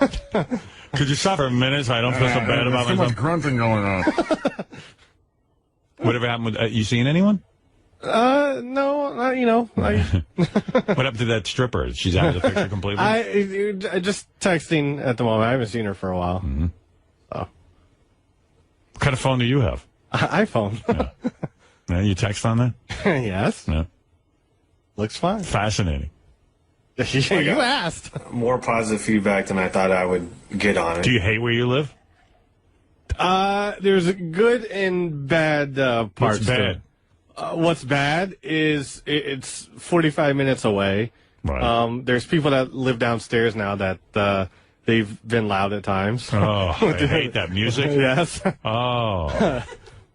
Could you stop for a minute so I don't feel so bad about There's too myself? much grunting going on. Whatever happened with you seen anyone? No, What happened to that stripper? She's out of the picture completely? I just texting at the moment. I haven't seen her for a while. Mm-hmm. So. What kind of phone do you have? iPhone. Yeah, you text on that? Yes. Yeah. Looks fine. Fascinating. You asked. More positive feedback than I thought I would get on it. Do you hate where you live? There's good and bad parts. What's bad? What's bad is it's 45 minutes away. Right. There's people that live downstairs now that they've been loud at times. Oh, I hate that music. Yes. Oh.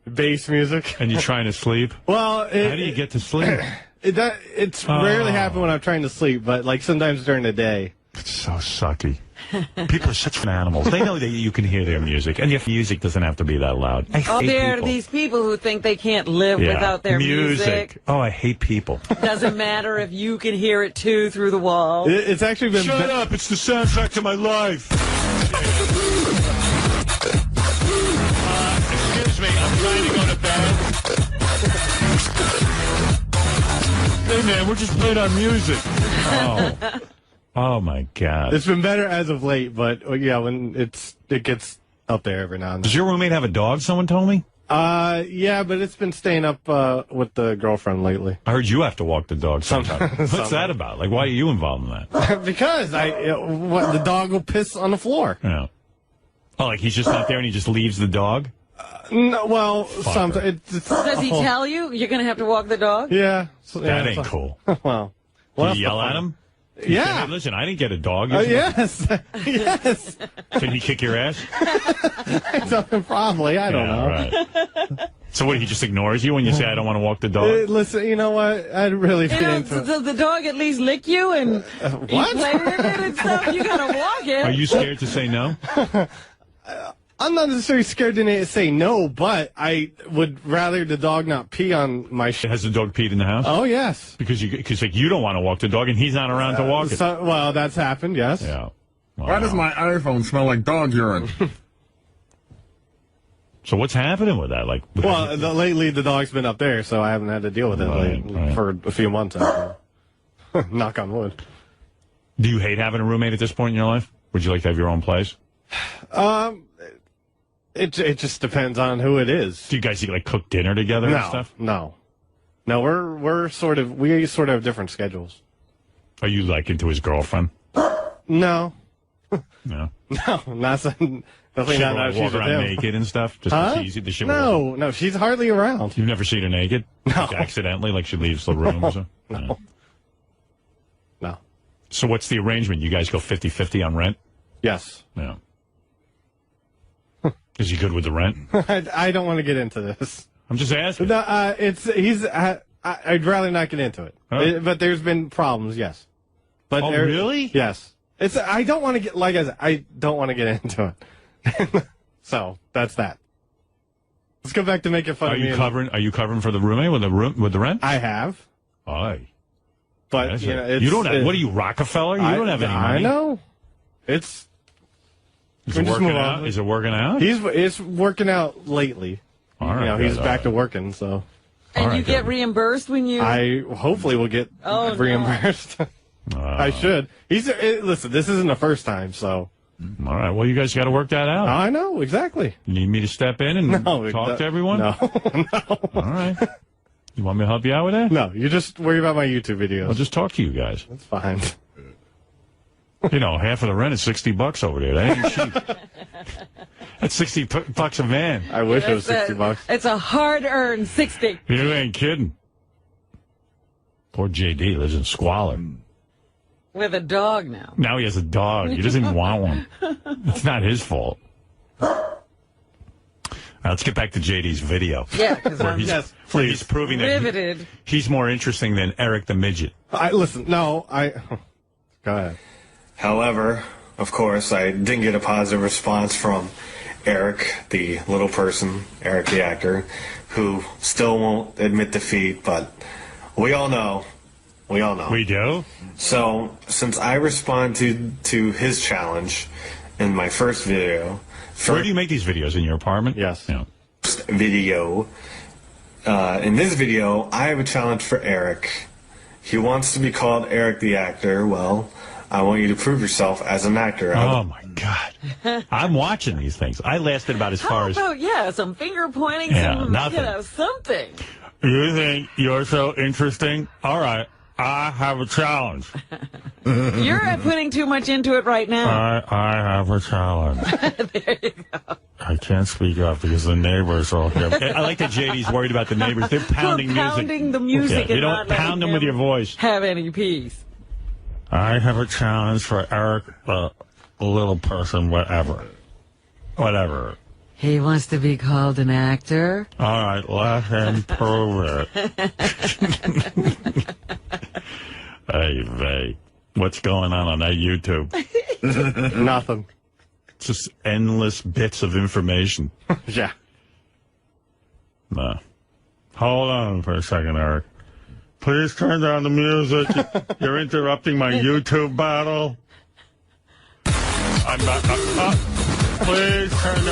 Bass music. And you're trying to sleep? Well, how do you get to sleep? It's rarely happen when I'm trying to sleep, but like sometimes during the day. It's so sucky. People are such animals. They know that you can hear their music, and your music doesn't have to be that loud. I hate There are people. these people who think they can't live without their music. Oh, I hate people. Doesn't matter if you can hear it too through the wall. It's actually been. Shut up! It's the soundtrack to my life. Excuse me, I'm trying Hey, man, we're just playing our music. Oh, my God. It's been better as of late, but yeah, when it gets up there every now and then. Does your roommate have a dog, someone told me? Yeah, but it's been staying up with the girlfriend lately. I heard you have to walk the dog sometimes. What's that about? Like, why are you involved in that? Because the dog will piss on the floor. Yeah. Oh, like he's just not there and he just leaves the dog? No, well, sometimes. Does he tell you you're going to have to walk the dog? Yeah. That ain't cool. Well, do you yell at him? Yeah. Hey, listen, I didn't get a dog. Yes. Yes. Can he kick your ass? Probably. I don't know. Right. So what, he just ignores you when you say, I don't want to walk the dog? Listen, you know what? I'd really be into it. Does the dog at least lick you and you play with it and stuff? You got to walk it. Are you scared to say no? I'm not necessarily scared to say no, but I would rather the dog not pee on my shit. Has the dog peed in the house? Oh, yes. Because you don't want to walk the dog and he's not around to walk it. Well, that's happened, yes. Yeah. Wow. Why does my iPhone smell like dog urine? So what's happening with that? Well, lately the dog's been up there, so I haven't had to deal with it for a few months. Knock on wood. Do you hate having a roommate at this point in your life? Would you like to have your own place? It just depends on who it is. Do you guys cook dinner together and stuff? No, we sort of have different schedules. Are you into his girlfriend? No. No. No, definitely not. Walk around naked and stuff just to tease you. No, she's hardly around. You've never seen her naked? No. Accidentally, she leaves the room or something? No. So what's the arrangement? You guys go 50-50 on rent? Yes. Yeah. Is he good with the rent? I don't want to get into this. I'm just asking. No, I'd rather not get into it. Huh? But there's been problems, yes. But really? Yes. I don't want to get I don't want to get into it. So that's that. Let's go back to making fun of me. Are you covering for the roommate with the rent? I have. Aye. But you don't have. What are you, Rockefeller? You don't have any money. I know. Is it working out? Is it working out? It's working out lately. All right. He's back to working. So. And you get reimbursed when you. I hopefully will get reimbursed. I should. Listen, this isn't the first time, so. All right. Well, you guys got to work that out. I know, exactly. You need me to step in and talk to everyone? No. All right. You want me to help you out with that? No, you just worry about my YouTube videos. I'll just talk to you guys. That's fine. Half of the rent is $60 over there. That ain't cheap. That's $60 a man. I wish it was $60. It's a hard-earned 60. You ain't kidding. Poor JD lives in squalor. With a dog now. Now he has a dog. He doesn't even want one. It's not his fault. Let's get back to JD's video. Yeah, because where he's proving riveted. He's more interesting than Eric the Midget. Go ahead. However, of course, I didn't get a positive response from Eric, the little person, Eric the actor, who still won't admit defeat, but we all know. We all know. We do? So, since I responded to his challenge in my first video... Where do you make these videos? In your apartment? Yes. Yeah. First video. In this video, I have a challenge for Eric. He wants to be called Eric the actor. Well, I want you to prove yourself as an actor. Oh, my God. I'm watching these things. I lasted about as far as... some finger pointing, nothing. Something. You think you're so interesting? All right. I have a challenge. You're putting too much into it right now. I have a challenge. There you go. I can't speak up because the neighbors are here. I like that JD's worried about the neighbors. They're pounding music. Pounding the music. You don't pound them with your voice. Have any peace. I have a challenge for Eric, the little person, whatever. He wants to be called an actor? All right, let him prove it. Hey, what's going on that YouTube? Nothing. It's just endless bits of information. Yeah. No. Hold on for a second, Eric. Please turn down the music. You're interrupting my YouTube battle. Please turn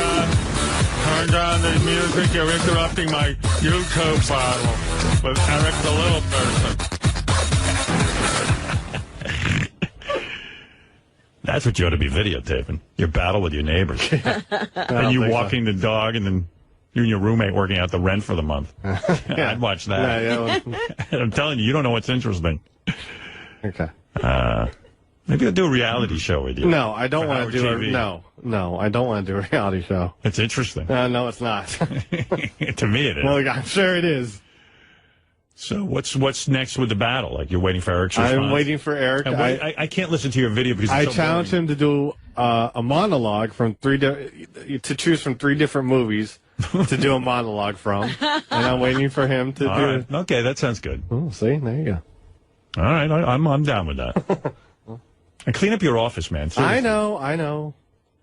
down the music. You're interrupting my YouTube battle with Eric the Little Person. That's what you ought to be videotaping. Your battle with your neighbors. And you walking the dog, and then you and your roommate working out the rent for the month. I'd watch that. And I'm telling you, you don't know what's interesting. Okay. Maybe I'll do a reality show with you. No, I don't want to do TV. No, I don't want to do a reality show. It's interesting. No, it's not. To me, it is. Well, I'm sure it is. So what's next with the battle? Like, you're waiting for Eric's response? I'm waiting for Eric. I can't listen to your video because I it's so challenged him to do a monologue from to choose from 3 different movies to do a monologue from, and I'm waiting for him to do it. Okay, that sounds good. Oh, see, there you go. All right, I'm down with that. And clean up your office, man. Seriously. I know.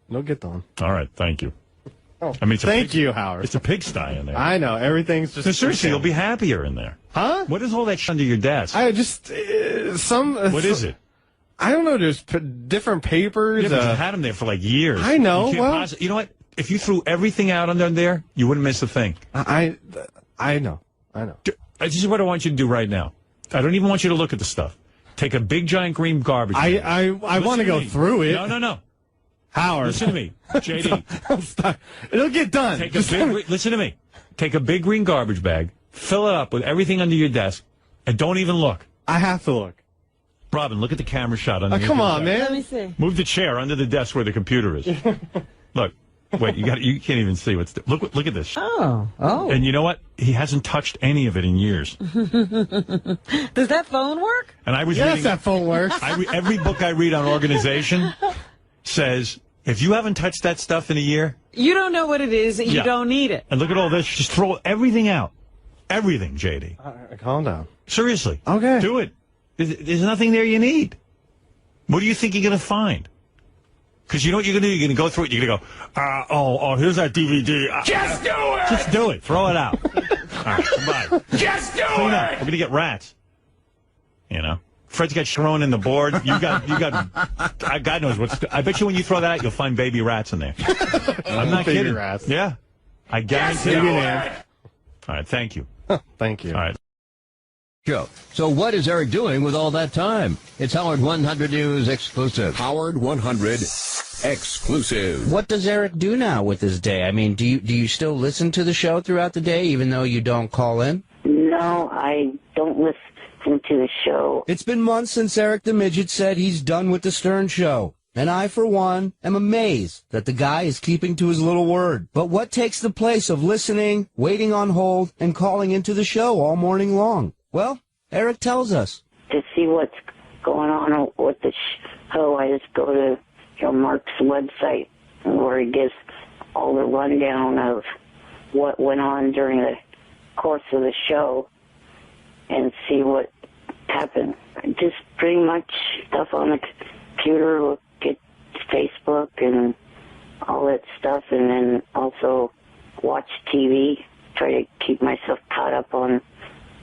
No get on. All right, thank you. Oh, I mean, thank you, Howard. It's a pigsty in there. I know. Everything's just... No, seriously, you'll be happier in there. Huh? What is all that shit under your desk? I just... What is it? I don't know. There's different papers. Yeah, but you had them there for like years. I know. You know what? If you threw everything out under there, you wouldn't miss a thing. I know. This is what I want you to do right now. I don't even want you to look at the stuff. Take a big, giant green garbage bag. I want to go through it. No. Howard. Listen to me. JD. Stop. It'll get done. Listen to me. Take a big green garbage bag, fill it up with everything under your desk, and don't even look. I have to look. Robin, look at the camera shot. Come on, man. Let me see. Move the chair under the desk where the computer is. Look. Wait, you can't even see what's... Look at this. Oh. And you know what? He hasn't touched any of it in years. Does that phone work? And I was yes, reading... that phone works. Every book I read on organization says, if you haven't touched that stuff in a year... You don't know what it is, and you don't need it. And look at all this. Just throw everything out. Everything, JD. Calm down. Seriously. Okay. Do it. There's nothing there you need. What do you think you're going to find? Because you know what you're going to do? You're going to go through it. You're going to go, here's that DVD. Just do it! Just do it. Throw it out. All right, goodbye. Just do Clean it! up. We're going to get rats. You know? Fred's got thrown in the board. You got, God knows what's, I bet you when you throw that out, you'll find baby rats in there. I'm not kidding. Rats. Yeah. I guarantee Just do you. it! All right, thank you. Thank you. All right. Show. So what is Eric doing with all that time? It's Howard 100 News exclusive. Howard 100 exclusive. What does Eric do now with his day? I mean, do you still listen to the show throughout the day, even though you don't call in? No, I don't listen to the show. It's been months since Eric the Midget said he's done with the Stern Show. And I, for one, am amazed that the guy is keeping to his little word. But what takes the place of listening, waiting on hold, and calling into the show all morning long? Well, Eric tells us. To see what's going on with the show, I just go to Mark's website where he gives all the rundown of what went on during the course of the show and see what happened. Just pretty much stuff on the computer, look at Facebook and all that stuff, and then also watch TV, try to keep myself caught up on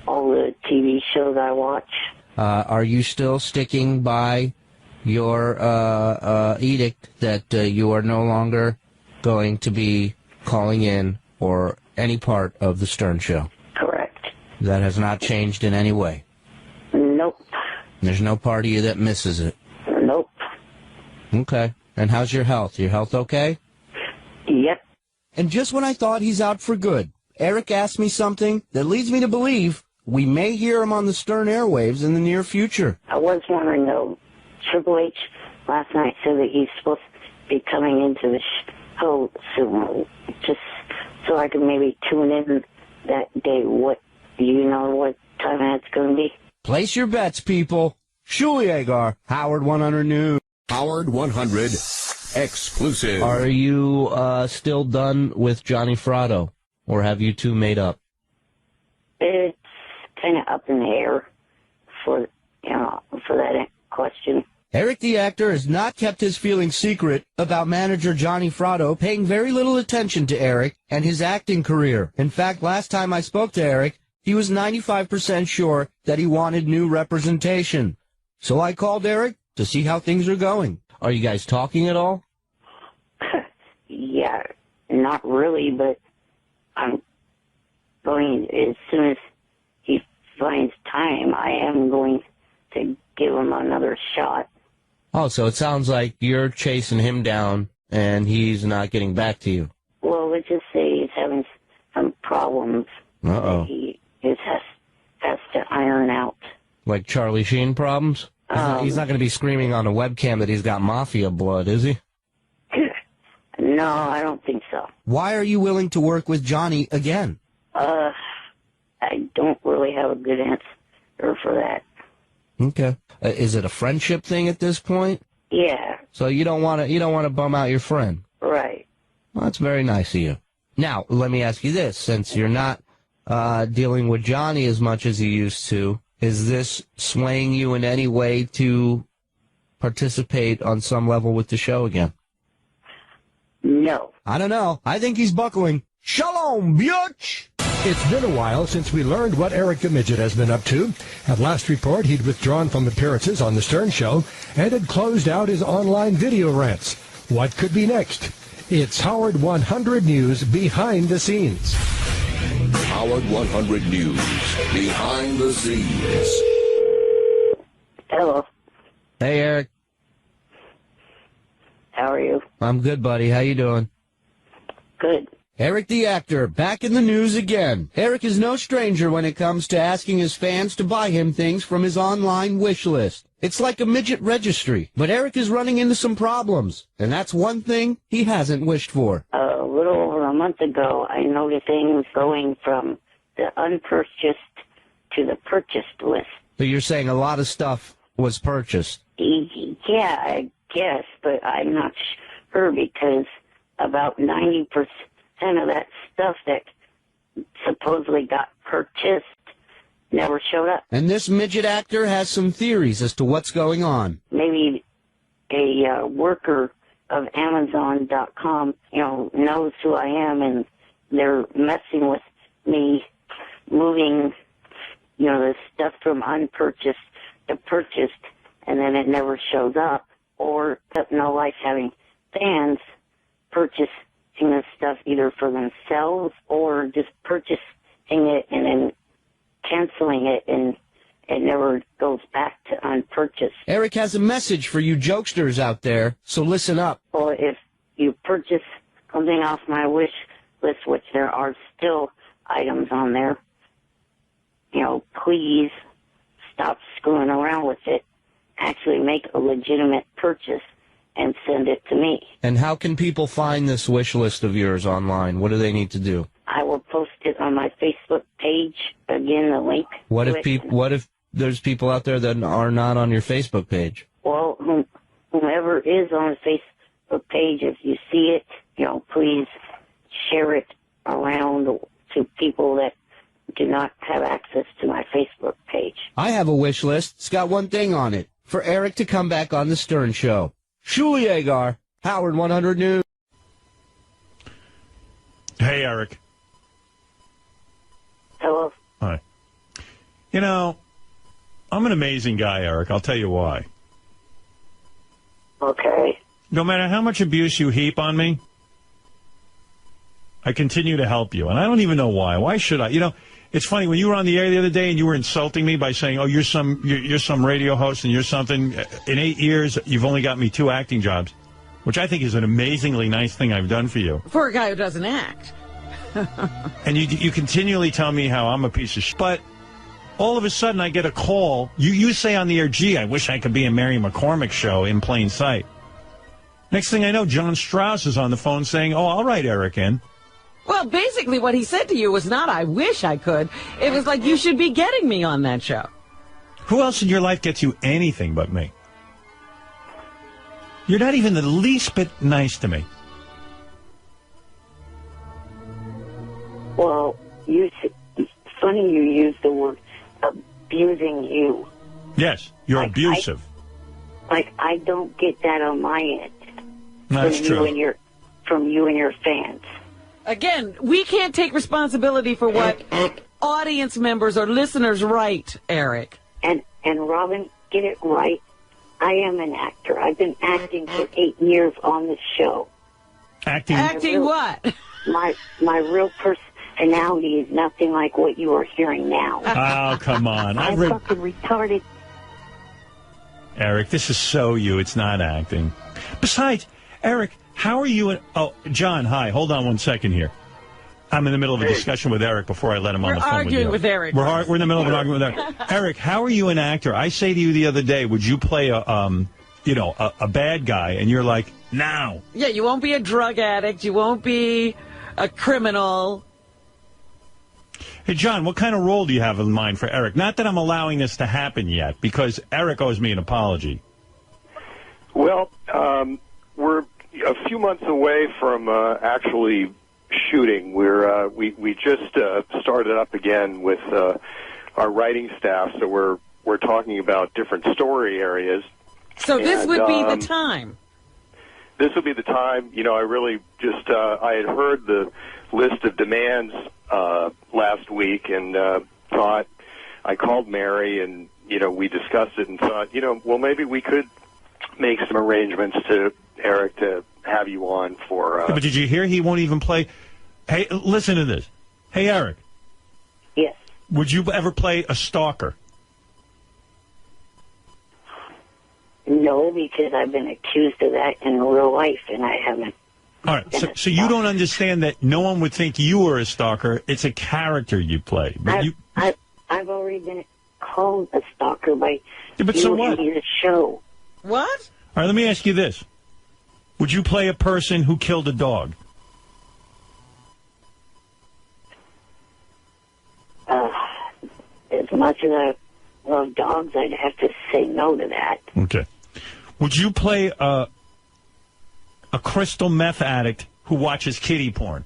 all the TV shows I watch. Are you still sticking by your edict that you are no longer going to be calling in or any part of the Stern Show? Correct. That has not changed in any way? Nope. There's no part of you that misses it? Nope. Okay. And how's your health? Your health okay? Yep. And just when I thought he's out for good, Eric asked me something that leads me to believe we may hear him on the Stern airwaves in the near future. I was wondering, though, Triple H last night said that he's supposed to be coming into the show soon, just so I could maybe tune in that day. Do you know what time that's going to be? Place your bets, people. Shuli Agar, Howard 100 News. Howard 100 exclusive. Are you still done with Johnny Fratto, or have you two made up? It's kind of up in the air for that question. Eric the actor has not kept his feelings secret about manager Johnny Fratto paying very little attention to Eric and his acting career. In fact, last time I spoke to Eric, he was 95% sure that he wanted new representation. So I called Eric to see how things are going. Are you guys talking at all? Yeah, not really, but I'm going, as soon as he finds time, I am going to give him another shot. Oh, so it sounds like you're chasing him down and he's not getting back to you. Well, let's just say he's having some problems Uh-oh. that he has to iron out. Like Charlie Sheen problems? He's not going to be screaming on a webcam that he's got mafia blood, is he? No, I don't think so. Why are you willing to work with Johnny again? I don't really have a good answer for that. Okay. Is it a friendship thing at this point? Yeah. So you don't want to bum out your friend? Right. Well, that's very nice of you. Now, let me ask you this. Since you're not dealing with Johnny as much as you used to, is this swaying you in any way to participate on some level with the show again? No. I don't know. I think he's buckling. Shalom, bitch! It's been a while since we learned what Eric the Midget has been up to. At last report, he'd withdrawn from appearances on The Stern Show and had closed out his online video rants. What could be next? It's Howard 100 News Behind the Scenes. Howard 100 News Behind the Scenes. Hello. Hey, Eric. How are you? I'm good, buddy. How you doing? Good. Eric the actor, back in the news again. Eric is no stranger when it comes to asking his fans to buy him things from his online wish list. It's like a midget registry, but Eric is running into some problems, and that's one thing he hasn't wished for. A little over a month ago, I noticed things going from the unpurchased to the purchased list. So you're saying a lot of stuff was purchased? Yeah, I guess, but I'm not sure because about 90% of that stuff that supposedly got purchased never showed up. And this midget actor has some theories as to what's going on. Maybe a worker of Amazon.com, knows who I am, and they're messing with me, moving, the stuff from unpurchased to purchased, and then it never shows up. Or No Life having fans purchasing this stuff either for themselves or just purchasing it and then canceling it, and it never goes back to unpurchased. Eric has a message for you jokesters out there, so listen up. Or if you purchase something off my wish list, which there are still items on there, please stop screwing around with it. Actually make a legitimate purchase and send it to me. And how can people find this wish list of yours online? What do they need to do? I will post it on my Facebook page. Again, the link. What if there's people out there that are not on your Facebook page? Well, whomever is on the Facebook page, if you see it, please share it around to people that do not have access to my Facebook page. I have a wish list. It's got one thing on it. For Eric to come back on The Stern Show. Shuli Agar, Howard 100 News. Hey, Eric. Hello. Hi. I'm an amazing guy, Eric. I'll tell you why. Okay. No matter how much abuse you heap on me, I continue to help you. And I don't even know why. Why should I? It's funny, when you were on the air the other day and you were insulting me by saying, oh, you're some radio host and you're something. In 8 years, you've only got me 2 acting jobs, which I think is an amazingly nice thing I've done for you. For a guy who doesn't act. And you continually tell me how I'm a piece of shit. But all of a sudden I get a call. You say on the air, gee, I wish I could be in Mary McCormick's show in plain sight. Next thing I know, John Strauss is on the phone saying, oh, I'll write Eric in. Well, basically what he said to you was not, I wish I could. It was like, you should be getting me on that show. Who else in your life gets you anything but me? You're not even the least bit nice to me. Well, it's funny you use the word abusing you. Yes, you're abusive. I don't get that on my end. That's true. From you and your fans. Again, we can't take responsibility for what audience members or listeners write, Eric. And Robin, get it right. I am an actor. I've been acting for 8 years on this show. Acting what? My real personality is nothing like what you are hearing now. Oh, come on. I'm fucking retarded. Eric, this is so you. It's not acting. Besides, Eric, how are you? Oh, John, hi. Hold on 1 second here. I'm in the middle of a discussion with Eric before I let him on the phone. We're arguing with Eric. We're in the middle of an argument with Eric. Eric, how are you an actor? I say to you the other day, would you play a bad guy? And you're like, no. Yeah, you won't be a drug addict. You won't be a criminal. Hey, John, what kind of role do you have in mind for Eric? Not that I'm allowing this to happen yet, because Eric owes me an apology. Well, we're a few months away from actually shooting. We just started up again with our writing staff, so we're talking about different story areas. So this would be the time. This would be the time. You know, I really just I had heard the list of demands last week and thought, I called Mary and, we discussed it and thought, well, maybe we could make some arrangements to Eric to have you on for... But did you hear he won't even play? Hey, listen to this. Hey, Eric. Yes. Would you ever play a stalker? No, because I've been accused of that in real life, and I haven't. All right, so you don't understand that no one would think you were a stalker. It's a character you play. But I've already been called a stalker by but so what? the show. What? All right, let me ask you this. Would you play a person who killed a dog? As much as I love dogs, I'd have to say no to that. Okay. Would you play a crystal meth addict who watches kiddie porn?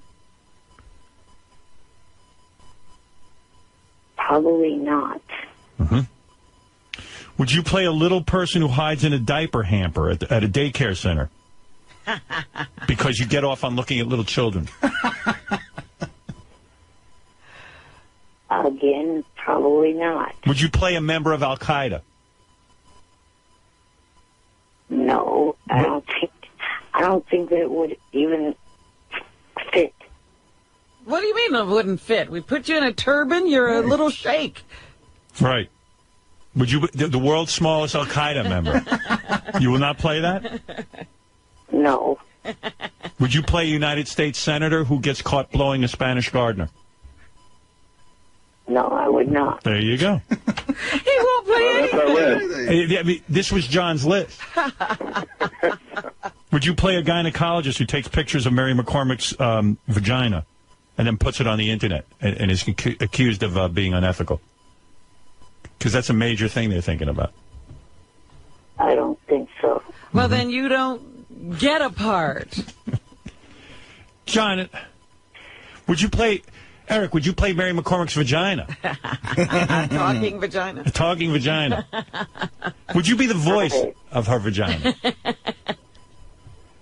Probably not. Mm-hmm. Would you play a little person who hides in a diaper hamper at a daycare center? Because you get off on looking at little children. Again, probably not. Would you play a member of Al-Qaeda? No, I don't think that would even fit. What do you mean it wouldn't fit? We put you in a turban, you're a little sheikh. Right. Would you the world's smallest Al-Qaeda member? You will not play that? No. Would you play a United States senator who gets caught blowing a Spanish gardener? No, I would not. There you go. He won't play anything. I mean, this was John's list. Would you play a gynecologist who takes pictures of Mary McCormick's vagina and then puts it on the internet and is accused of being unethical? Because that's a major thing they're thinking about. I don't think so. Well, then you don't get a part. John, would you play... Eric, would you play Mary McCormick's vagina? Talking vagina. A talking vagina. Would you be the voice of her vagina?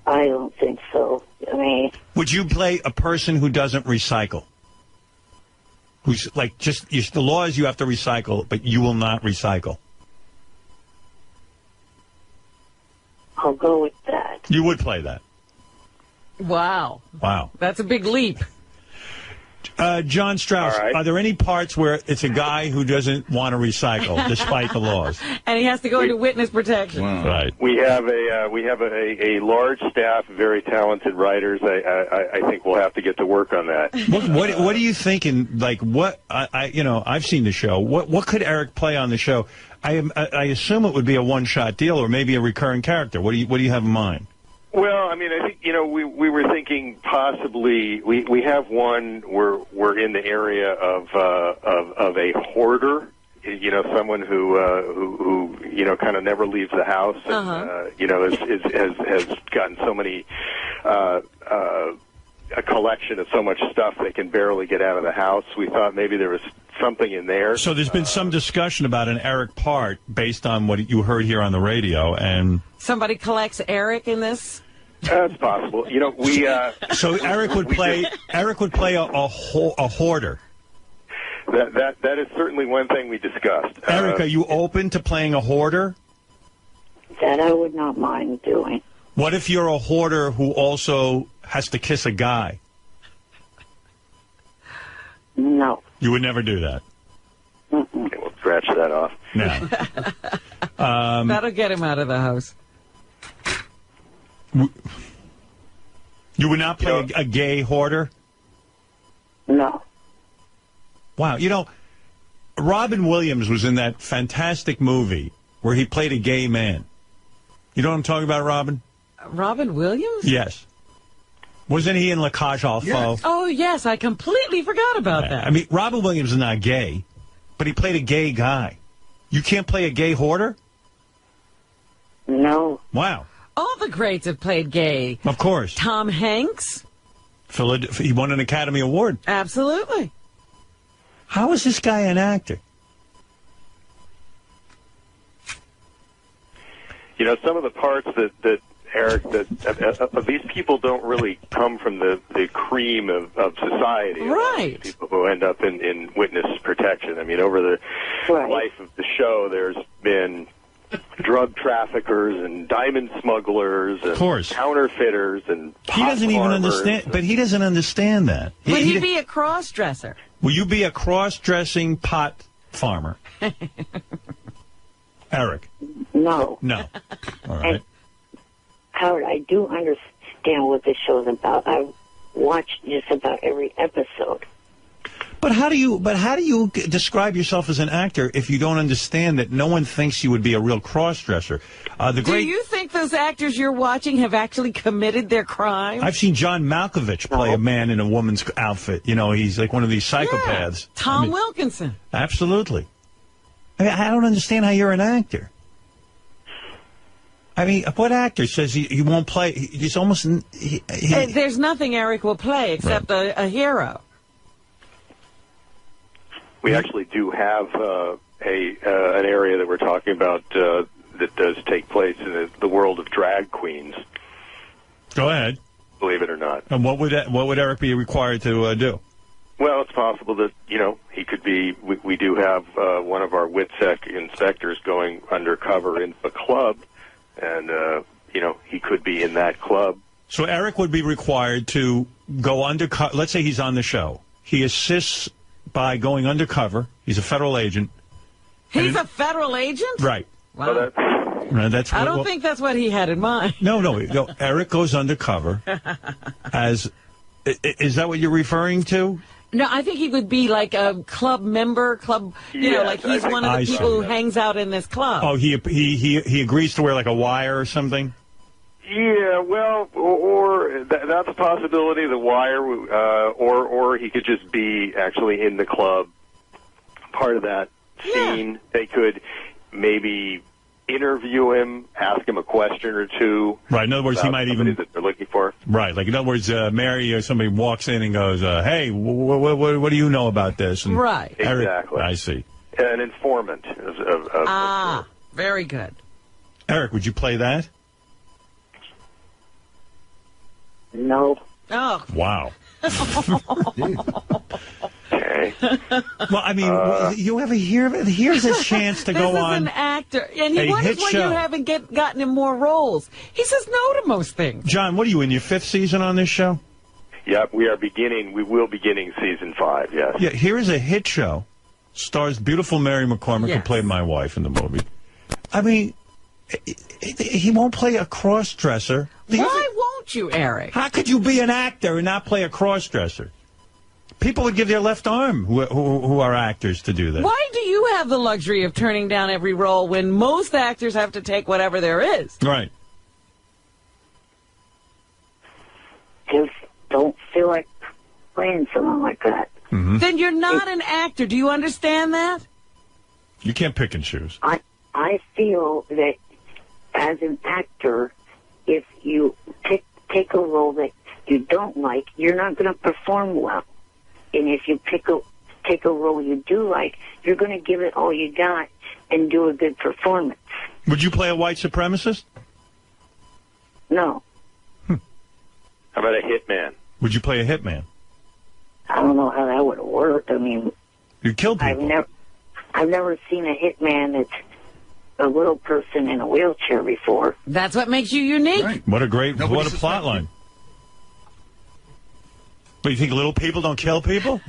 I don't think so. I mean... Would you play a person who doesn't recycle? Who's like the law is you have to recycle, but you will not recycle. I'll go with that. You would play that. Wow. Wow. That's a big leap. John Strauss, are there any parts where it's a guy who doesn't want to recycle despite the laws? And he has to go into witness protection. Wow. Right. We have a large staff of very talented writers. I think we'll have to get to work on that. What are you thinking? Like what I've seen the show. What could Eric play on the show? I assume it would be a one-shot deal or maybe a recurring character. What do you have in mind? Well, I mean, I think we were thinking possibly we have one we're in the area of a hoarder, someone who kind of never leaves the house and has gotten so many a collection of so much stuff they can barely get out of the house. We thought maybe there was something in there. So there's been some discussion about an Eric part based on what you heard here on the radio, and somebody collects Eric in this. That's possible. So Eric would play. Eric would play a hoarder. That is certainly one thing we discussed. Eric, are you open to playing a hoarder? That I would not mind doing. What if you're a hoarder who also has to kiss a guy? No. You would never do that. Mm-mm. Okay, we'll scratch that off. No. That'll get him out of the house. You would not play a gay hoarder? No. Wow. You know, Robin Williams was in that fantastic movie where he played a gay man. You know what I'm talking about, Robin? Robin Williams? Yes. Wasn't he in La Cage aux Folles? Oh, yes. I completely forgot about that. I mean, Robin Williams is not gay, but he played a gay guy. You can't play a gay hoarder? No. Wow. All the greats have played gay. Of course. Tom Hanks? He won an Academy Award. Absolutely. How is this guy an actor? You know, some of the parts that Eric, that these people don't really come from the cream of society. Right. People who end up in witness protection. I mean, over the life of the show, there's been drug traffickers and diamond smugglers and counterfeiters and he doesn't even understand. But he doesn't understand that. Would he be a cross-dresser? Will you be a cross-dressing pot farmer? Eric? No. No. All right. Howard, I do understand what this show's about. I've watched just about every episode. But how do you describe yourself as an actor if you don't understand that no one thinks you would be a real cross-dresser? Do you think those actors you're watching have actually committed their crime? I've seen John Malkovich play a man in a woman's outfit. You know, he's like one of these psychopaths. Yeah, Tom Wilkinson. Absolutely. I don't understand how you're an actor. I mean, what actor says he won't play? He's almost... There's nothing Eric will play except a hero. We actually do have an area that we're talking about that does take place in the world of drag queens. Go ahead. Believe it or not. And what would Eric be required to do? Well, it's possible that, you know, he could be... We do have one of our WITSEC inspectors going undercover in a club, and, you know, he could be in that club. So Eric would be required to go undercover. Let's say he's on the show. He assists by going undercover. He's a federal agent. He's a federal agent? Right. Wow. That's I don't think that's what he had in mind. No. Eric goes undercover as... Is that what you're referring to? No, I think he would be like a club member, you know, like he's one of the people who hangs out in this club. Oh, he agrees to wear like a wire or something? Yeah, well, or that's a possibility, the wire, or he could just be actually in the club, part of that scene. Yeah. They could maybe interview him, ask him a question or two. Right, in other words, he might even... that they're looking for. Right, like in other words, Mary or somebody walks in and goes, hey, what do you know about this? And right. Eric, exactly. I see. An informant. Very good. Eric, would you play that? No. Oh. Wow. Okay. Well, I mean, you ever here's a chance to go on. This is an actor, and he wonders why you haven't gotten him more roles. He says no to most things. John, what are you in your 5th season on this show? Yeah, we will beginning season 5, yes. Yeah, here is a hit show. Stars beautiful Mary McCormick, who played my wife in the movie. I mean, he won't play a cross-dresser. Why won't you, Eric? How could you be an actor and not play a cross-dresser? People would give their left arm who are actors to do that. Why do you have the luxury of turning down every role when most actors have to take whatever there is? Right. Just don't feel like playing someone like that. Mm-hmm. Then you're not an actor. Do you understand that? You can't pick and choose. I feel that as an actor, if you take a role that you don't like, you're not going to perform well. And if you take a role you do like, you're going to give it all you got and do a good performance. Would you play a white supremacist? No. How about a hitman? Would you play a hitman? I don't know how that would work. I mean, you kill people. I've never seen a hitman that's a little person in a wheelchair before. That's what makes you unique. Right. What a plot line. But you think little people don't kill people?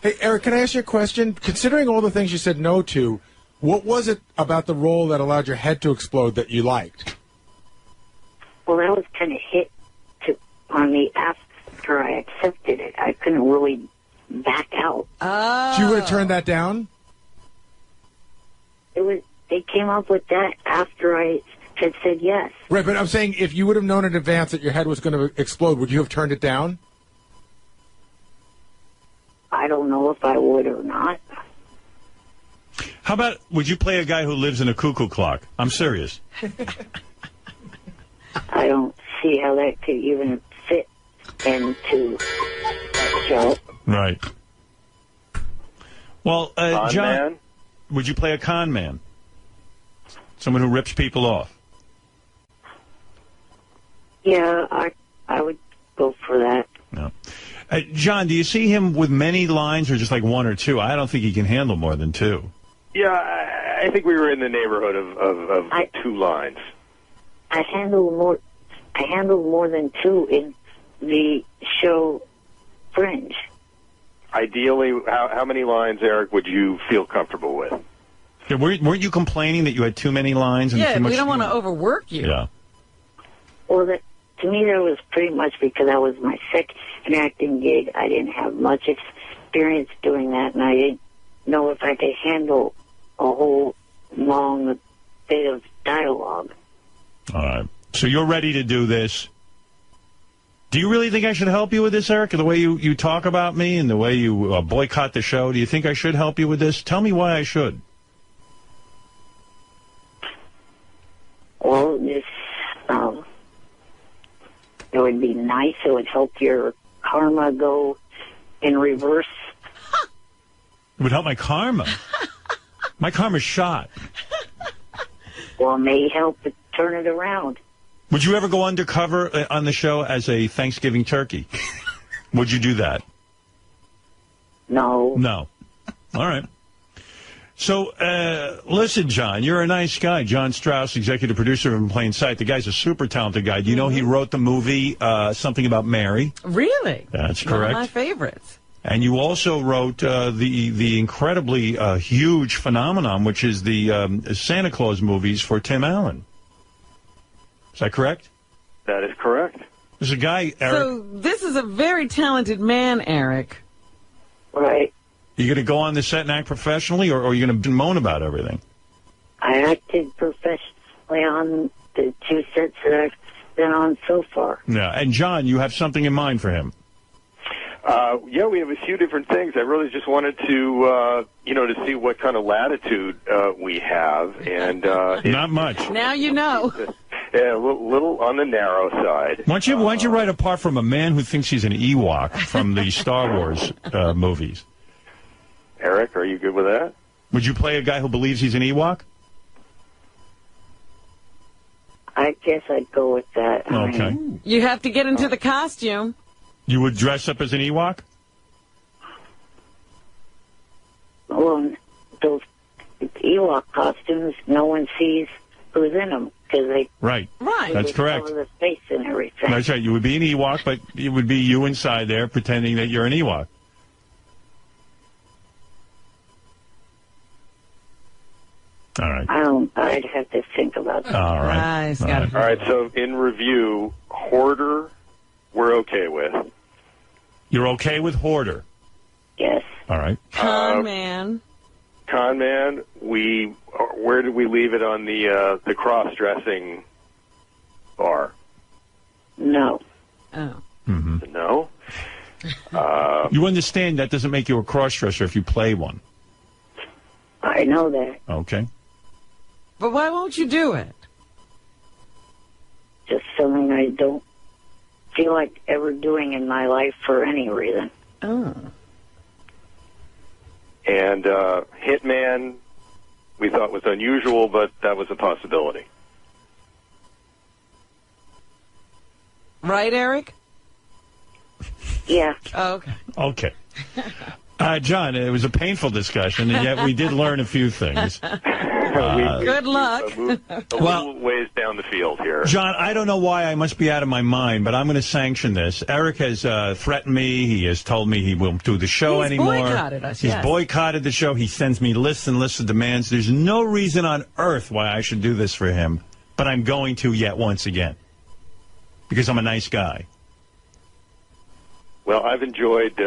Hey, Eric, can I ask you a question? Considering all the things you said no to, What was it about the role that allowed your head to explode that you liked? Well, that was kind of hit on me after I accepted it. I couldn't really back out. Oh. So you would have turned that down? They came up with that after I had said yes. Right, but I'm saying if you would have known in advance that your head was going to explode, would you have turned it down? I don't know if I would or not. How about, would you play a guy who lives in a cuckoo clock? I'm serious. I don't see how that could even fit into that show. Right. Well, Con John, man? would you play a con man? Someone who rips people off? Yeah, I would go for that. No. John, do you see him with many lines or just like one or two? I don't think he can handle more than two. Yeah, I think we were in the neighborhood of 2 lines. I handled more than 2 in the show Fringe. Ideally, how many lines, Eric, would you feel comfortable with? Yeah, weren't you complaining that you had too many lines? And Yeah, too much we don't want to overwork you. Yeah. Well, to me, that was pretty much because that was my second acting gig. I didn't have much experience doing that, and I didn't know if I could handle a whole long bit of dialogue. All right. So you're ready to do this. Do you really think I should help you with this, Eric? The way you talk about me and the way you boycott the show, do you think I should help you with this? Tell me why I should. Well, it would be nice. It would help your karma go in reverse. It would help my karma. My karma's shot. Well, it may help to turn it around. Would you ever go undercover on the show as a Thanksgiving turkey? Would you do that? No. No. All right. So, listen, John, you're a nice guy. John Strauss, executive producer of In Plain Sight. The guy's a super talented guy. Do you know he wrote the movie Something About Mary? Really? That's One correct. of my favorites. And you also wrote the incredibly huge phenomenon, which is the Santa Claus movies for Tim Allen. Is that correct? That is correct. There's a guy, Eric. So this is a very talented man, Eric. Right. You going to go on the set and act professionally, or are you going to moan about everything? I acted professionally on the 2 sets that I've been on so far. Yeah. And John, you have something in mind for him. Yeah, we have a few different things. I really just wanted to, to see what kind of latitude we have, and not much. Now you know. Yeah, a little on the narrow side. Why don't you write a part from a man who thinks he's an Ewok from the Star Wars movies? Eric, are you good with that? Would you play a guy who believes he's an Ewok? I guess I'd go with that. Okay. You have to get into the costume. You would dress up as an Ewok? Well, those Ewok costumes, no one sees who's in them because they Right. That's correct. cover the face and everything. That's right. You would be an Ewok, but it would be you inside there pretending that you're an Ewok. All right. I'd have to think about that. All right. Nice. All right. All right, so in review, Hoarder, we're okay with. You're okay with Hoarder? Yes. All right. Con man. Con man, where did we leave it on the cross-dressing bar? No. Oh. Mm-hmm. No? You understand that doesn't make you a cross-dresser if you play one. I know that. Okay. But why won't you do it? Just something I don't feel like ever doing in my life for any reason. Oh. And Hitman, we thought was unusual, but that was a possibility. Right, Eric? Yeah. Oh, okay. Okay. John, it was a painful discussion, and yet we did learn a few things. Good luck. A little ways down the field here. John, I don't know why I must be out of my mind, but I'm going to sanction this. Eric has threatened me. He has told me he won't do the show anymore. He's boycotted us, He's yes. boycotted the show. He sends me lists and lists of demands. There's no reason on earth why I should do this for him, but I'm going to yet once again because I'm a nice guy. Well, I've enjoyed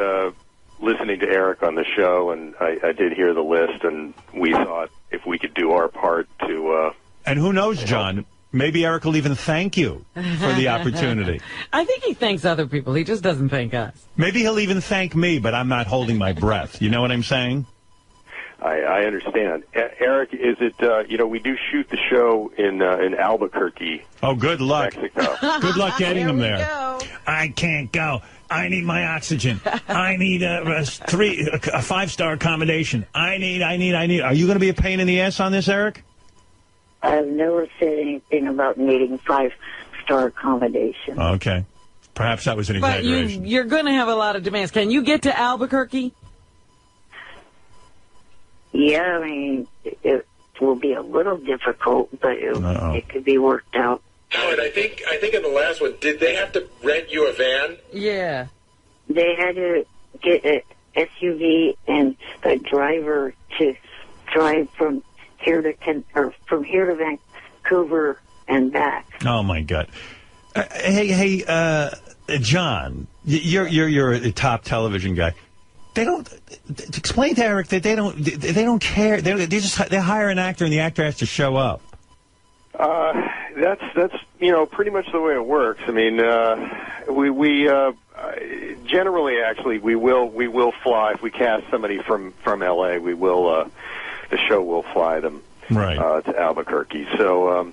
listening to Eric on the show, and I did hear the list, and we thought if we could do our part to... and who knows, John, maybe Eric will even thank you for the opportunity. I think he thanks other people. He just doesn't thank us. Maybe he'll even thank me, but I'm not holding my breath. You know what I'm saying? I understand. Eric, is it, we do shoot the show in Albuquerque. Oh, good luck. Mexico. Good luck getting him there. Go. I can't go. I need my oxygen. I need a 5-star accommodation. I need. Are you going to be a pain in the ass on this, Eric? I've never said anything about needing 5-star accommodation. Okay. Perhaps that was an But exaggeration. you're going to have a lot of demands. Can you get to Albuquerque? Yeah, I mean, it will be a little difficult, but it could be worked out. Howard, I think in the last one, did they have to rent you a van? Yeah. They had to get an SUV and a driver to drive from here to Vancouver and back. Oh my God! Hey, John, you're a top television guy. They don't explain to Eric that they don't care. They hire an actor and the actor has to show up. That's pretty much the way it works. I mean, we generally actually we will fly if we cast somebody from LA. We will the show will fly them to Albuquerque. So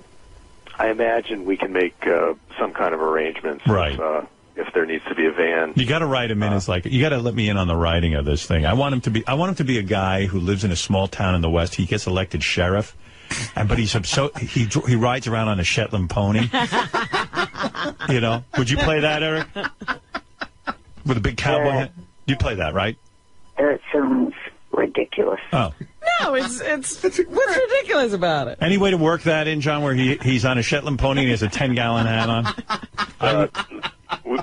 I imagine we can make some kind of arrangements. Right. If there needs to be a van. You got to write him in as you got to let me in on the writing of this thing. I want him to be a guy who lives in a small town in the West. He gets elected sheriff, but he rides around on a Shetland pony. Would you play that, Eric? With a big cowboy hat? You play that, right? That sounds ridiculous. Oh. No, it's what's ridiculous about it? Any way to work that in, John, where he's on a Shetland pony and he has a 10-gallon hat on?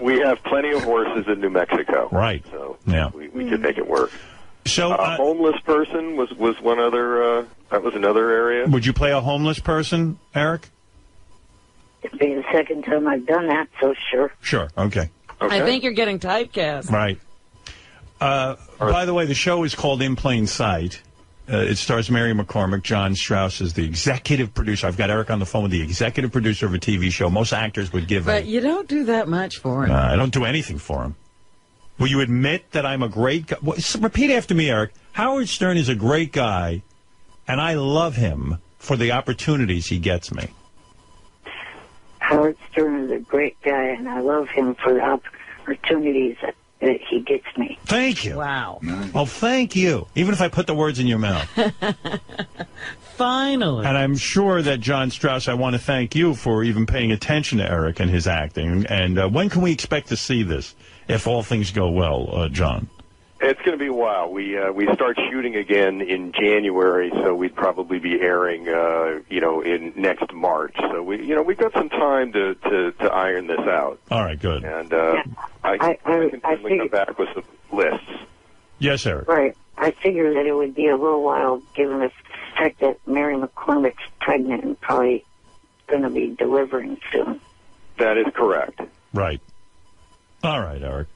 We have plenty of horses in New Mexico. Right. So yeah. we could make it work. So a homeless person was one other, that was another area. Would you play a homeless person, Eric? It'd be the second time I've done that, so sure. Sure, okay. I think you're getting typecast. Right. By the way, the show is called In Plain Sight. It stars Mary McCormick. John Strauss is the executive producer. I've got Eric on the phone with the executive producer of a TV show. Most actors would give But you don't do that much for him. I don't do anything for him. Will you admit that I'm a great guy? Repeat after me, Eric. Howard Stern is a great guy, and I love him for the opportunities he gets me. Howard Stern is a great guy, and I love him for the opportunities that he gets me. Thank you. Wow. Well, thank you. Even if I put the words in your mouth. Finally. And I'm sure that, John Strauss, I want to thank you for even paying attention to Eric and his acting. And when can we expect to see this, if all things go well, John? It's going to be a while. We start shooting again in January, so we'd probably be airing, in next March. So we've got some time to iron this out. All right, good. And I can certainly come back with some lists. Yes, Eric. Right. I figured that it would be a little while, given the fact that Mary McCormick's pregnant and probably going to be delivering soon. That is correct. Right. All right, Eric.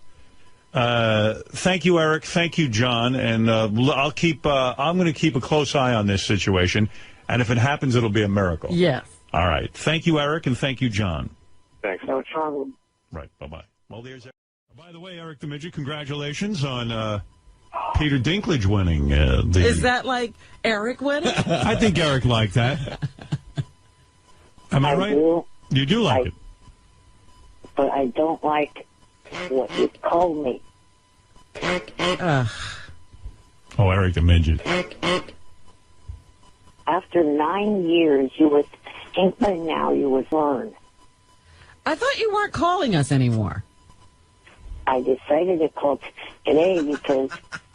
Thank you, Eric. Thank you, John. And I'm going to keep a close eye on this situation. And if it happens, it'll be a miracle. Yes. All right. Thank you, Eric, and thank you, John. Thanks. No problem. Right. Bye-bye. Well, there's Eric. By the way, Eric the Midget, congratulations on Peter Dinklage winning. Is that like Eric winning? I think Eric liked that. Am I right? You do like it. But I don't like what you called me. Oh, Eric the Midget. After 9 years, you would think by now you would learn. I thought you weren't calling us anymore. I decided to call today because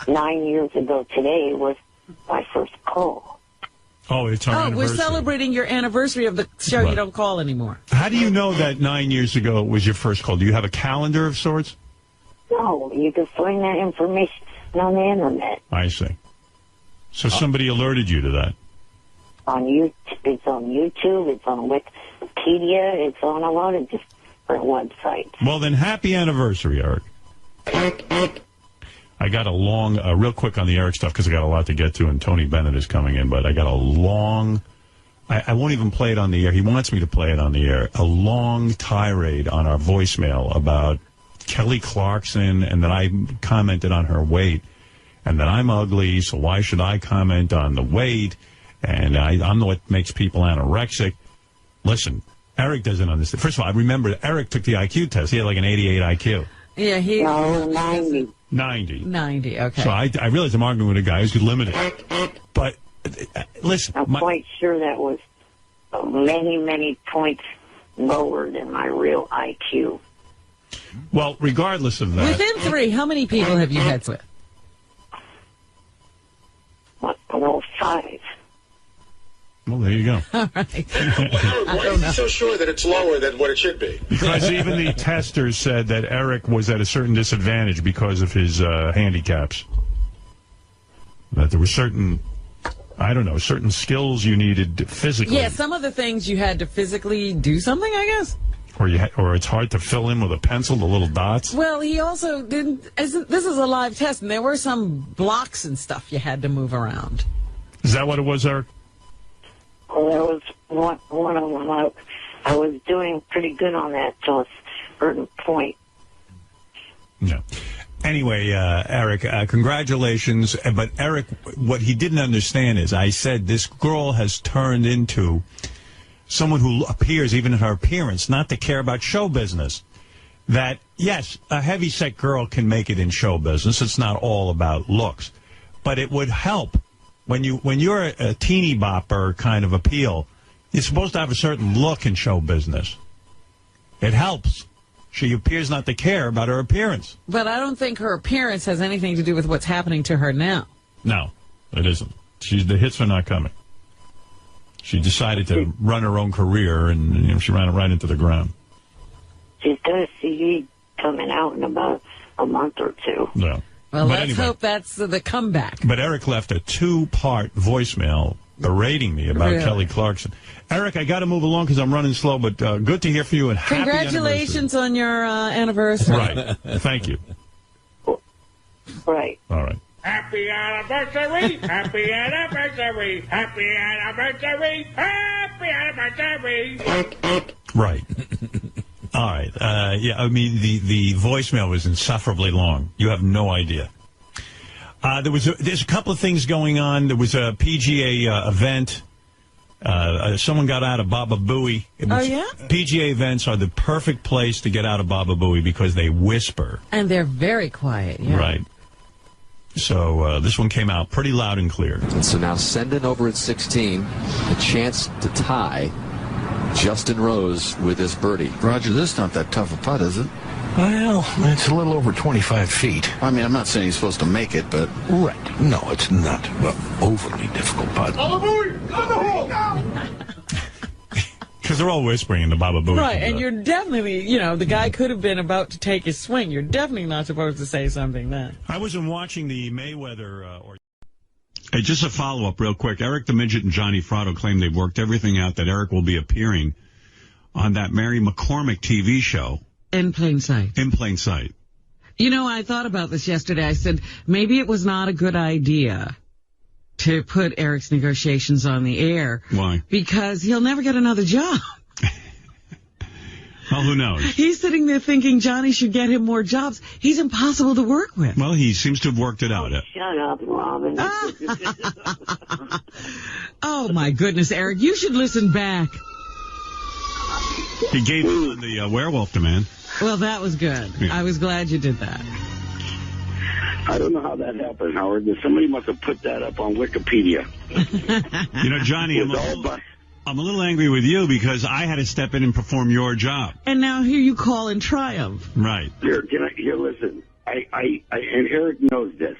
9 years ago today was my first call. Oh, it's our anniversary. We're celebrating your anniversary of the show you don't call anymore. How do you know that 9 years ago was your first call? Do you have a calendar of sorts? No, you can find that information on the internet. I see. So somebody alerted you to that? It's on YouTube, it's on Wikipedia, it's on a lot of different websites. Well, then, happy anniversary, Eric. I got a long, real quick on the Eric stuff, because I got a lot to get to, and Tony Bennett is coming in, but I got a long, I won't even play it on the air. He wants me to play it on the air. A long tirade on our voicemail about Kelly Clarkson, and that I commented on her weight, and that I'm ugly, so why should I comment on the weight? And I'm what makes people anorexic. Listen, Eric doesn't understand. First of all, I remember Eric took the IQ test. He had like an 88 IQ. Yeah, he... No, 90. 90. 90, okay. So I realized I'm arguing with a guy who's limited. But, listen... I'm quite sure that was many, many points lower than my real IQ. Well, regardless of that... Within 3, how many people have you had with? Well, 5. Well, there you go. All right. Why is he so sure that it's lower than what it should be? Because even the testers said that Eric was at a certain disadvantage because of his handicaps. That there were certain, I don't know, certain skills you needed physically. Yeah, some of the things you had to physically do something, I guess. Or it's hard to fill in with a pencil, the little dots. Well, he also didn't... This is a live test, and there were some blocks and stuff you had to move around. Is that what it was, Eric? Well, that was one of them. I was doing pretty good on that till a certain point. Yeah. Anyway, Eric, congratulations. But Eric, what he didn't understand is I said this girl has turned into someone who appears, even in her appearance, not to care about show business. That, yes, a heavyset girl can make it in show business. It's not all about looks. But it would help. When you're a teeny bopper kind of appeal, you're supposed to have a certain look in show business. It helps. She appears not to care about her appearance. But I don't think her appearance has anything to do with what's happening to her now. No, it isn't. The hits are not coming. She decided to run her own career, and she ran it right into the ground. She's got a CD coming out in about a month or 2. Yeah. Well, let's hope that's the comeback. But Eric left a 2-part voicemail berating me about Kelly Clarkson. Eric, I got to move along because I'm running slow, but good to hear from you, and happy Congratulations on your anniversary. Right. Thank you. Right. All right. Happy anniversary! Happy anniversary! Happy anniversary! Happy anniversary! Right. All right. Yeah, I mean, the voicemail was insufferably long. You have no idea. There's a couple of things going on. There was a PGA event. Someone got out of Baba Booey. Oh, yeah? PGA events are the perfect place to get out of Baba Booey because they whisper. And they're very quiet, yeah. Right. So this one came out pretty loud and clear. And so now Sendon over at 16, a chance to tie Justin Rose with this birdie. Roger, this is not that tough a putt, is it? Well, it's a little over 25 feet. I mean, I'm not saying he's supposed to make it, but... Right. No, it's not an overly difficult putt. Because they're all whispering in the Baba Booey. Right, and you're definitely, the guy could have been about to take his swing. You're definitely not supposed to say something then. I wasn't watching the Mayweather... Hey, just a follow-up real quick. Eric the Midget and Johnny Fratto claim they've worked everything out that Eric will be appearing on that Mary McCormick TV show. In plain sight. In plain sight. I thought about this yesterday. I said, maybe it was not a good idea to put Eric's negotiations on the air. Why? Because he'll never get another job. Well, who knows? He's sitting there thinking Johnny should get him more jobs. He's impossible to work with. Well, he seems to have worked it out. Shut up, Robin. Oh, my goodness, Eric. You should listen back. He gave in on the werewolf demand. Well, that was good. Yeah. I was glad you did that. I don't know how that happened, Howard. Somebody must have put that up on Wikipedia. Johnny, I'm a little angry with you because I had to step in and perform your job. And now here you call in triumph. Right. Here, listen. And Eric knows this.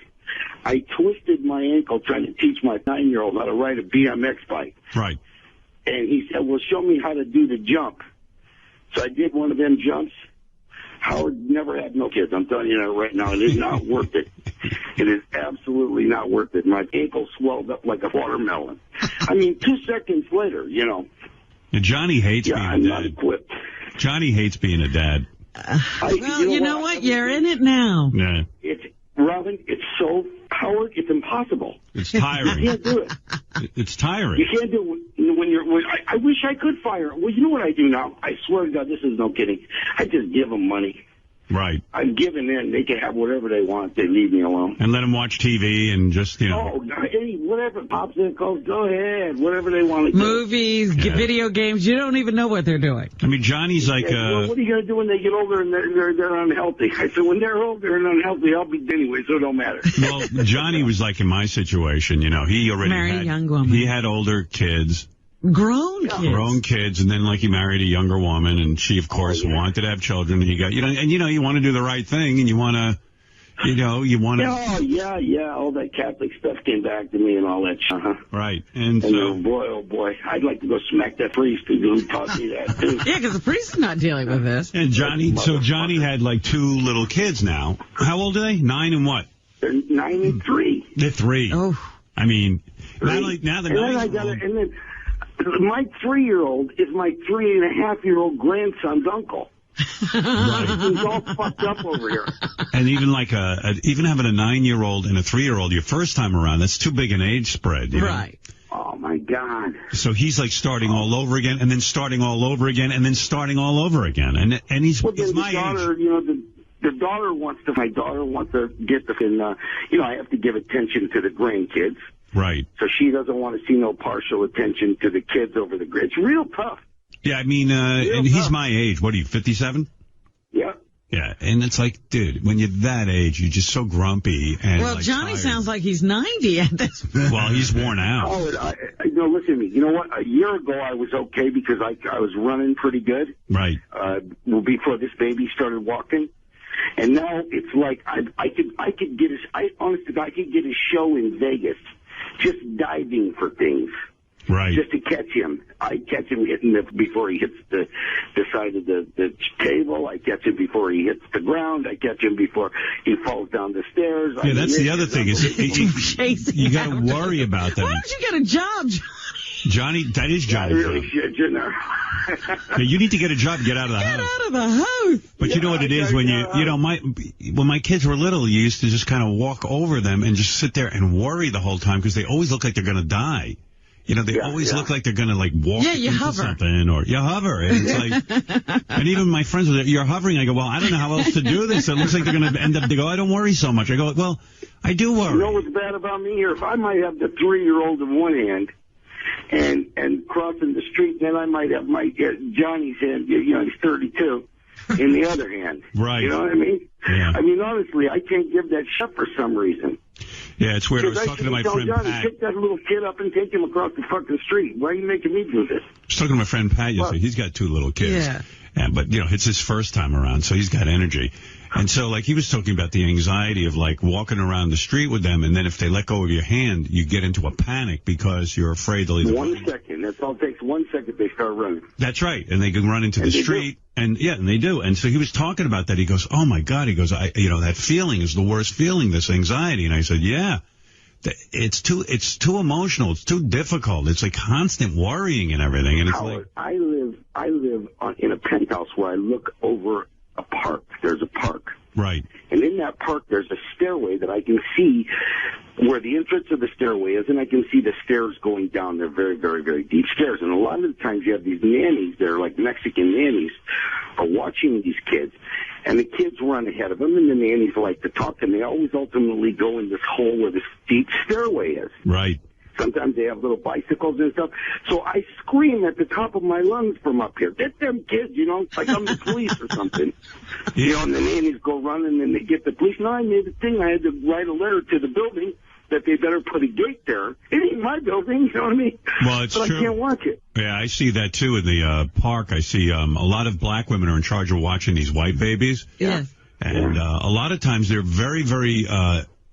I twisted my ankle trying to teach my 9-year-old how to ride a BMX bike. Right. And he said, well, show me how to do the jump. So I did one of them jumps. Howard never had no kids. I'm telling you that right now. It is not worth it. It is absolutely not worth it. My ankle swelled up like a watermelon. I mean, 2 seconds later, you know. Yeah, Johnny hates being I'm a not dad. equipped. Johnny hates being a dad. Well, you know what? You're in it now. Yeah. Robin, it's so, Howard, it's impossible. It's tiring. You can't do it. It's tiring. You can't do it when you're, I wish I could fire. Well, you know what I do now? I swear to God, this is no kidding. I just give them money. Right. I'm giving in. They can have whatever they want. They leave me alone. And let them watch TV and just, you know. Oh, hey, whatever pops in, go ahead. Whatever they want to do. Movies, video games. You don't even know what they're doing. I mean, Johnny's like... well, what are you going to do when they get older and they're unhealthy? I said, when they're older and unhealthy, I'll be anyway, so it don't matter. Well, Johnny was like in my situation, you know. He already married had... a young woman. He had older kids. Grown kids. Grown kids, and then like he married a younger woman, and she, of course, wanted to have children. And you got, you want to do the right thing, and you want to, you want to. Oh yeah, all that Catholic stuff came back to me and all that. Right, and so oh boy, I'd like to go smack that priest who taught me that too. Yeah, because the priest is not dealing with this. And Johnny had like 2 little kids now. How old are they? 9 and what? They're 9 and 3. They're 3. Oh, I mean, now the 9. My 3-year-old is my 3.5-year-old grandson's uncle. Right. He's all fucked up over here. And even like even having a 9-year-old and a 3-year-old your first time around, that's too big an age spread. You know? Right. Oh my God. So he's like starting all over again, and then starting all over again, and then starting all over again, and he's my daughter, age. My daughter wants to get I have to give attention to the grandkids. Right. So she doesn't want to see no partial attention to the kids over the grid. It's real tough. Yeah, I mean, and he's my age. What are you, 57? Yeah. Yeah, and it's like, dude, when you're that age, you're just so grumpy. And well, like, Johnny tired. Sounds like he's 90 at this point. Well, he's worn out. Oh, listen to me. You know what? A year ago, I was okay because I was running pretty good. Right. Before this baby started walking. And now it's like I could get a show in Vegas just diving for things. Right. Just to catch him. I catch him before he hits the side of the table. I catch him before he hits the ground. I catch him before he falls down the stairs. Yeah, that's the other thing. Is you got to worry about that. Why don't you get a job, Johnny? That is Johnny. I really should, you know. Yeah, you need to get a job, get out of the house. Get out of the house. But you know what it is when when my kids were little, you used to just kind of walk over them and just sit there and worry the whole time because they always look like they're going to die. You know, they always look like they're going to like walk into something or you hover. And it's like, and even my friends were like, you're hovering. I go, well, I don't know how else to do this. It looks like they're going to end up, they go, I don't worry so much. I go, well, I do worry. You know what's bad about me here? If I might have the 3-year-old in one hand and crossing the street, then I might have my Johnny's hand, he's 32, in the other hand. Right. You know what I mean? Yeah. I mean, honestly, I can't give that shit for some reason. Yeah, it's weird. I was talking to my friend Johnny, Pat. pick that little kid up and take him across the fucking street. Why are you making me do this? I was talking to my friend Pat yesterday. He's got 2 little kids. Yeah. But, it's his first time around, so he's got energy. And so, like, he was talking about the anxiety of, like, walking around the street with them, and then if they let go of your hand, you get into a panic because you're afraid they'll either... 1 second. That's all it takes. 1 second, they start running. That's right. And they can run into the street. And they do. And so he was talking about that. He goes, oh, my God. He goes, that feeling is the worst feeling, this anxiety. And I said, yeah. It's too emotional. It's too difficult. It's like constant worrying and everything. And it's Howard, I live in a penthouse where I look over a park. There's a park. Right. And in that park, there's a stairway that I can see where the entrance of the stairway is, and I can see the stairs going down. They're very, very, very deep stairs. And a lot of the times you have these nannies, they're like Mexican nannies, are watching these kids. And the kids run ahead of them, and the nannies like to talk, and they always ultimately go in this hole where this deep stairway is. Right. Sometimes they have little bicycles and stuff. So I scream at the top of my lungs from up here, get them kids, like I'm the police or something. And the nannies go running, and they get the police. No, I made a thing. I had to write a letter to the building that they better put a gate there. It ain't my building, you know what I mean? Well, it's but true. I can't watch it. Yeah, I see that, too, in the park. I see a lot of black women are in charge of watching these white babies. Yes. And a lot of times they're very, very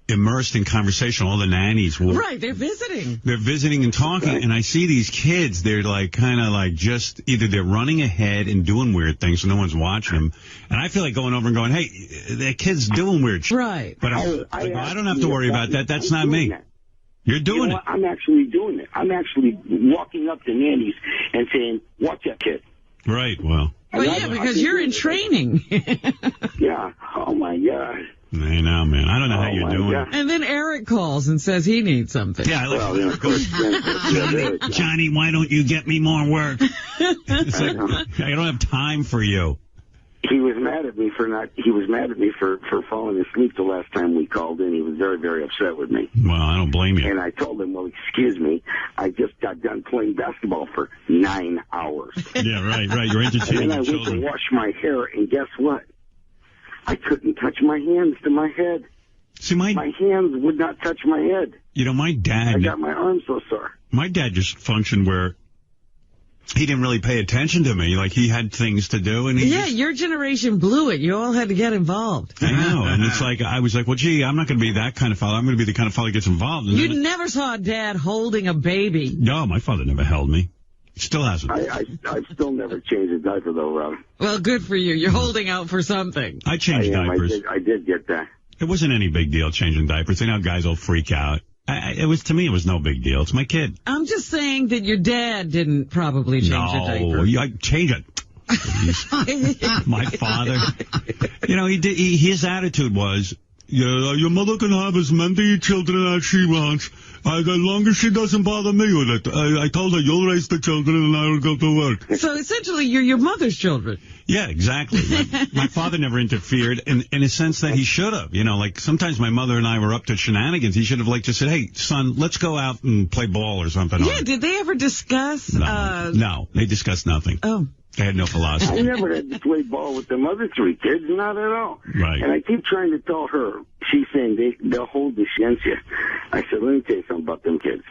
immersed in conversation. All the nannies will... Right, they're visiting. They're visiting and talking, and I see these kids, they're like kind of like just either they're running ahead and doing weird things so no one's watching them. And I feel like going over and going, hey, that kid's doing weird shit. Right. But I don't have to worry about that. That's not me. You're doing it. I'm actually doing it. I'm actually walking up to nannies and saying, watch that kid. Right, well. Well, yeah, because you're in training. Yeah. Oh, my God. I know, man. I don't know how you're doing it. And then Eric calls and says he needs something. Yeah, Johnny, why don't you get me more work? It's like, I don't have time for you. He was mad at me for falling asleep the last time we called in. He was very, very upset with me. Well, I don't blame you. And I told him, well, excuse me, I just got done playing basketball for 9 hours. Yeah, right. You're entertaining and then I children. went to wash my hair, and guess what? I couldn't touch my hands to my head. See, my hands would not touch my head. You know, my dad... I got my arms so sore. My dad just functioned where he didn't really pay attention to me. Like, he had things to do, and your generation blew it. You all had to get involved. I know, and it's like, I was like, well, gee, I'm not going to be that kind of father. I'm going to be the kind of father that gets involved. And You never saw Dad holding a baby. No, my father never held me. Still hasn't. I've still never changed a diaper, though, Rob. Well, good for you. You're holding out for something. I changed diapers. I did get that. It wasn't any big deal changing diapers. You know, guys will freak out. To me, it was no big deal. It's my kid. I'm just saying that your dad didn't probably change your diaper. No, I change it. My father. You know, his attitude was, your mother can have as many children as she wants. As long as she doesn't bother me with it. I told her, you'll raise the children and I will go to work. So essentially, you're your mother's children. Yeah, exactly. My father never interfered in a sense that he should have. You know, like sometimes my mother and I were up to shenanigans. He should have just said, hey, son, let's go out and play ball or something. Yeah, did they ever discuss? No, they discussed nothing. Oh. They had no philosophy. I never had to play ball with them other three kids, not at all. Right. And I keep trying to tell her, she's saying they'll hold this against you. I said, let me tell you something about them kids.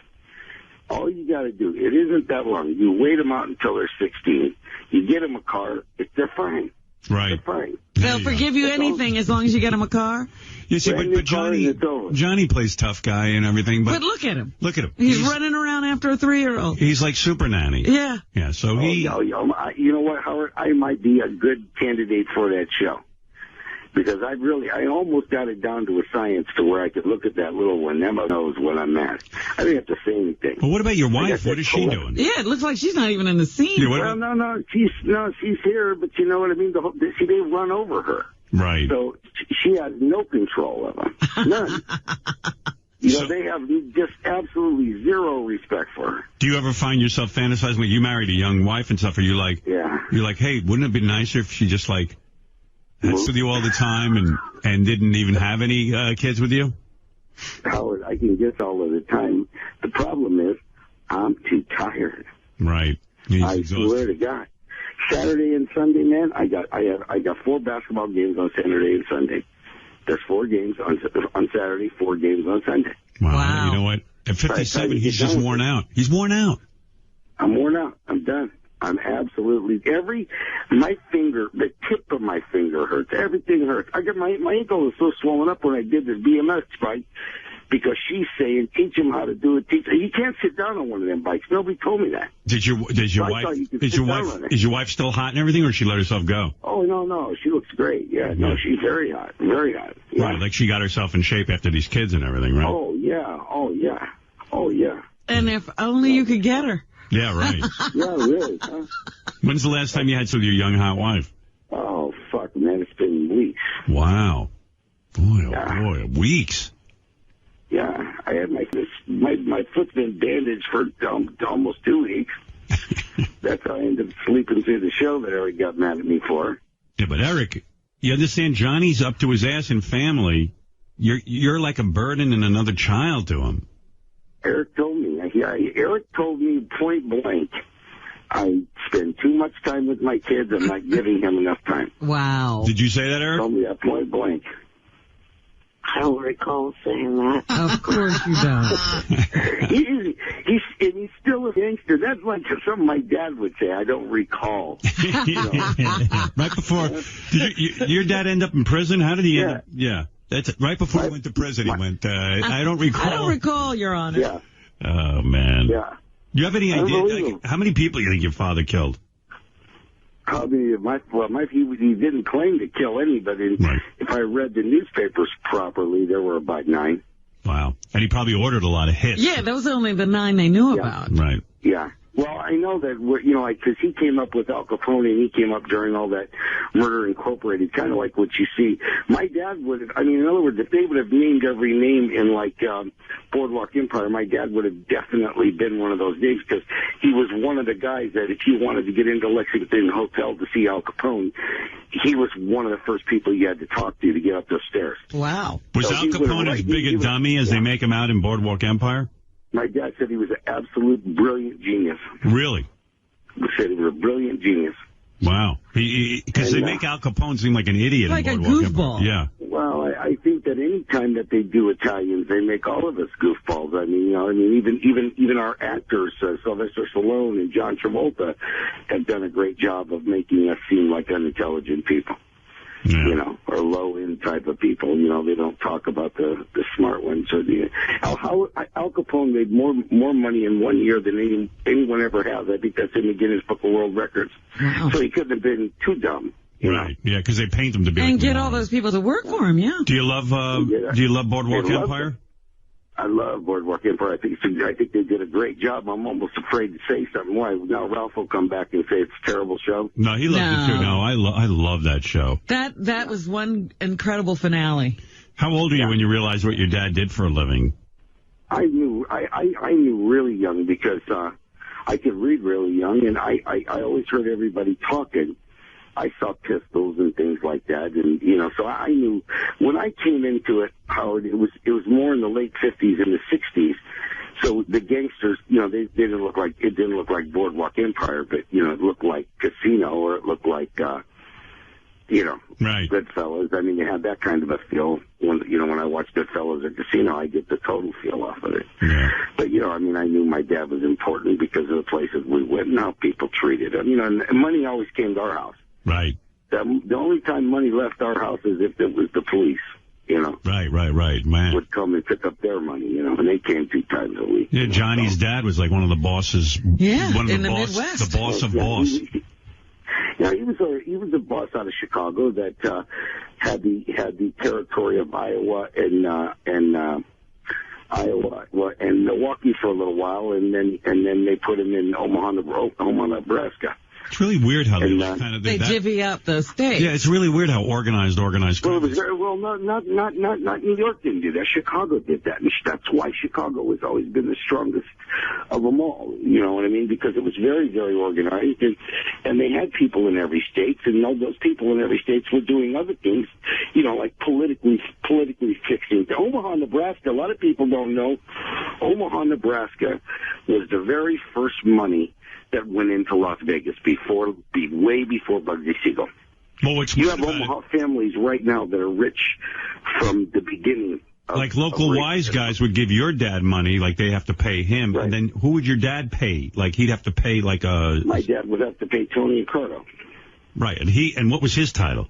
All you got to do, it isn't that long. You wait them out until they're 16. You get them a car, they're fine. Right. They're fine. They'll forgive you anything as long as you get them a car? You see, but Johnny plays tough guy and everything. But look at him. Look at him. He's running around after a 3-year-old. He's like Super Nanny. Yeah. Yeah, so you know what, Howard? I might be a good candidate for that show. Because I almost got it down to a science to where I could look at that little one. Emma knows what I'm at. I didn't have to say anything. Well, what about your wife? What is she doing? Yeah, it looks like she's not even in the scene. Yeah, well, no, she's here, but you know what I mean? They run over her. Right. So she has no control of them. None. They have just absolutely zero respect for her. Do you ever find yourself fantasizing? Like, you married a young wife and stuff. Are you like, you're like, hey, wouldn't it be nicer if she just like had with you all the time and didn't even have any kids with you? Howard, I can guess all of the time. The problem is I'm too tired. Right. I swear to God. Saturday and Sunday, man, I got 4 basketball games on Saturday and Sunday. There's 4 games on Saturday, 4 games on Sunday. Wow. You know what? At 57, he's just worn out. He's worn out. I'm worn out. I'm done. I'm absolutely my finger, the tip of my finger hurts. Everything hurts. I got my ankle was so swollen up when I did this BMX bike because she's saying teach him how to do it. You can't sit down on one of them bikes. Nobody told me that. Is your wife still hot and everything, or she let herself go? Oh no, she looks great. Yeah, no, she's very hot, very hot. Yeah. Right, like she got herself in shape after these kids and everything, right? Oh yeah. And if only you could get her. Yeah, right. Yeah, really. Huh? When's the last time you had with your young hot wife? Oh, fuck, man, it's been weeks. Wow. Boy, boy, weeks. Yeah, I had my foot's been bandaged for almost 2 weeks. That's how I ended up sleeping through the show that Eric got mad at me for. Yeah, but Eric, you understand, Johnny's up to his ass in family. You're like a burden and another child to him. Eric told me point blank, I spend too much time with my kids. I'm not giving him enough time. Wow. Did you say that, Eric? He told me that point blank. I don't recall saying that. Of course you don't. He's still a gangster. That's like something my dad would say. I don't recall. Right before, did your dad end up in prison? How did he end up? Yeah, that's it. Right before he went to prison. He went. I don't recall. I don't recall, Your Honor. Yeah. Oh man. Yeah. Do you have any idea how many people you think your father killed? Probably he didn't claim to kill anybody. Right. If I read the newspapers properly, there were about 9. Wow. And he probably ordered a lot of hits. Yeah, those are only the 9 they knew about. Right. Yeah. Well, I know that, because he came up with Al Capone and he came up during all that Murder Incorporated, kind of like what you see. My dad would have, in other words, if they would have named every name in, Boardwalk Empire, my dad would have definitely been one of those names, because he was one of the guys that if you wanted to get into Lexington Hotel to see Al Capone, he was one of the first people you had to talk to get up those stairs. Wow. Was Al Capone as big a dummy as they make him out in Boardwalk Empire? My dad said he was an absolute brilliant genius. Really? He said he was a brilliant genius. Wow. Because they make Al Capone seem like an idiot. Like in a Boardwalk goofball. Empire. Yeah. Well, I think that any time that they do Italians, they make all of us goofballs. Even our actors, Sylvester Stallone and John Travolta, have done a great job of making us seem like unintelligent people. Yeah. Or low-end type of people. They don't talk about the smart ones. Or Al Capone made more money in 1 year than anyone ever has. I think that's in the Guinness Book of World Records. Wow. So he couldn't have been too dumb. Right. Yeah, because they paint him to be. And like get all those people to work for him, yeah. Do you love Boardwalk Empire? I love Boardwalk Empire. I think they did a great job. I'm almost afraid to say something. Why? Now Ralph will come back and say it's a terrible show. No, he loves it too. No, I love that show. That was one incredible finale. How old are you when you realized what your dad did for a living? I knew really young because I could read really young, and I always heard everybody talking. I saw pistols and things like that, and so I knew when I came into it, Howard. It was more in the late 50s and the 60s. So the gangsters, they didn't look like Boardwalk Empire, but it looked like Casino, or it looked like right. Goodfellas. They had that kind of a feel. When I watch Goodfellas or Casino, I get the total feel off of it. Yeah. But I knew my dad was important because of the places we went and how people treated him. And money always came to our house. Right. The only time money left our house is if it was the police, Right, man. Would come and pick up their money, and they came 2 times a week. Yeah, Johnny's dad was like one of the bosses. Yeah, one of in the Midwest. The boss of boss. He was a boss out of Chicago that had the territory of Iowa and Milwaukee for a little while, and then they put him in Omaha, Nebraska. It's really weird how they divvy up the states. Yeah, it's really weird how organized Well, it was crime. not New York didn't do that. Chicago did that, and that's why Chicago has always been the strongest of them all. You know what I mean? Because it was very, very organized, and they had people in every state, and all those people in every state were doing other things, like politically fixing. Omaha, Nebraska. A lot of people don't know. Omaha, Nebraska was the very first money that went into Las Vegas way before Bugsy Siegel. Well, you have Omaha families right now that are rich from the beginning. Like local wise guys would give your dad money, like they have to pay him, and then who would your dad pay? Like he'd have to pay My dad would have to pay Tony Accardo. Right, and what was his title?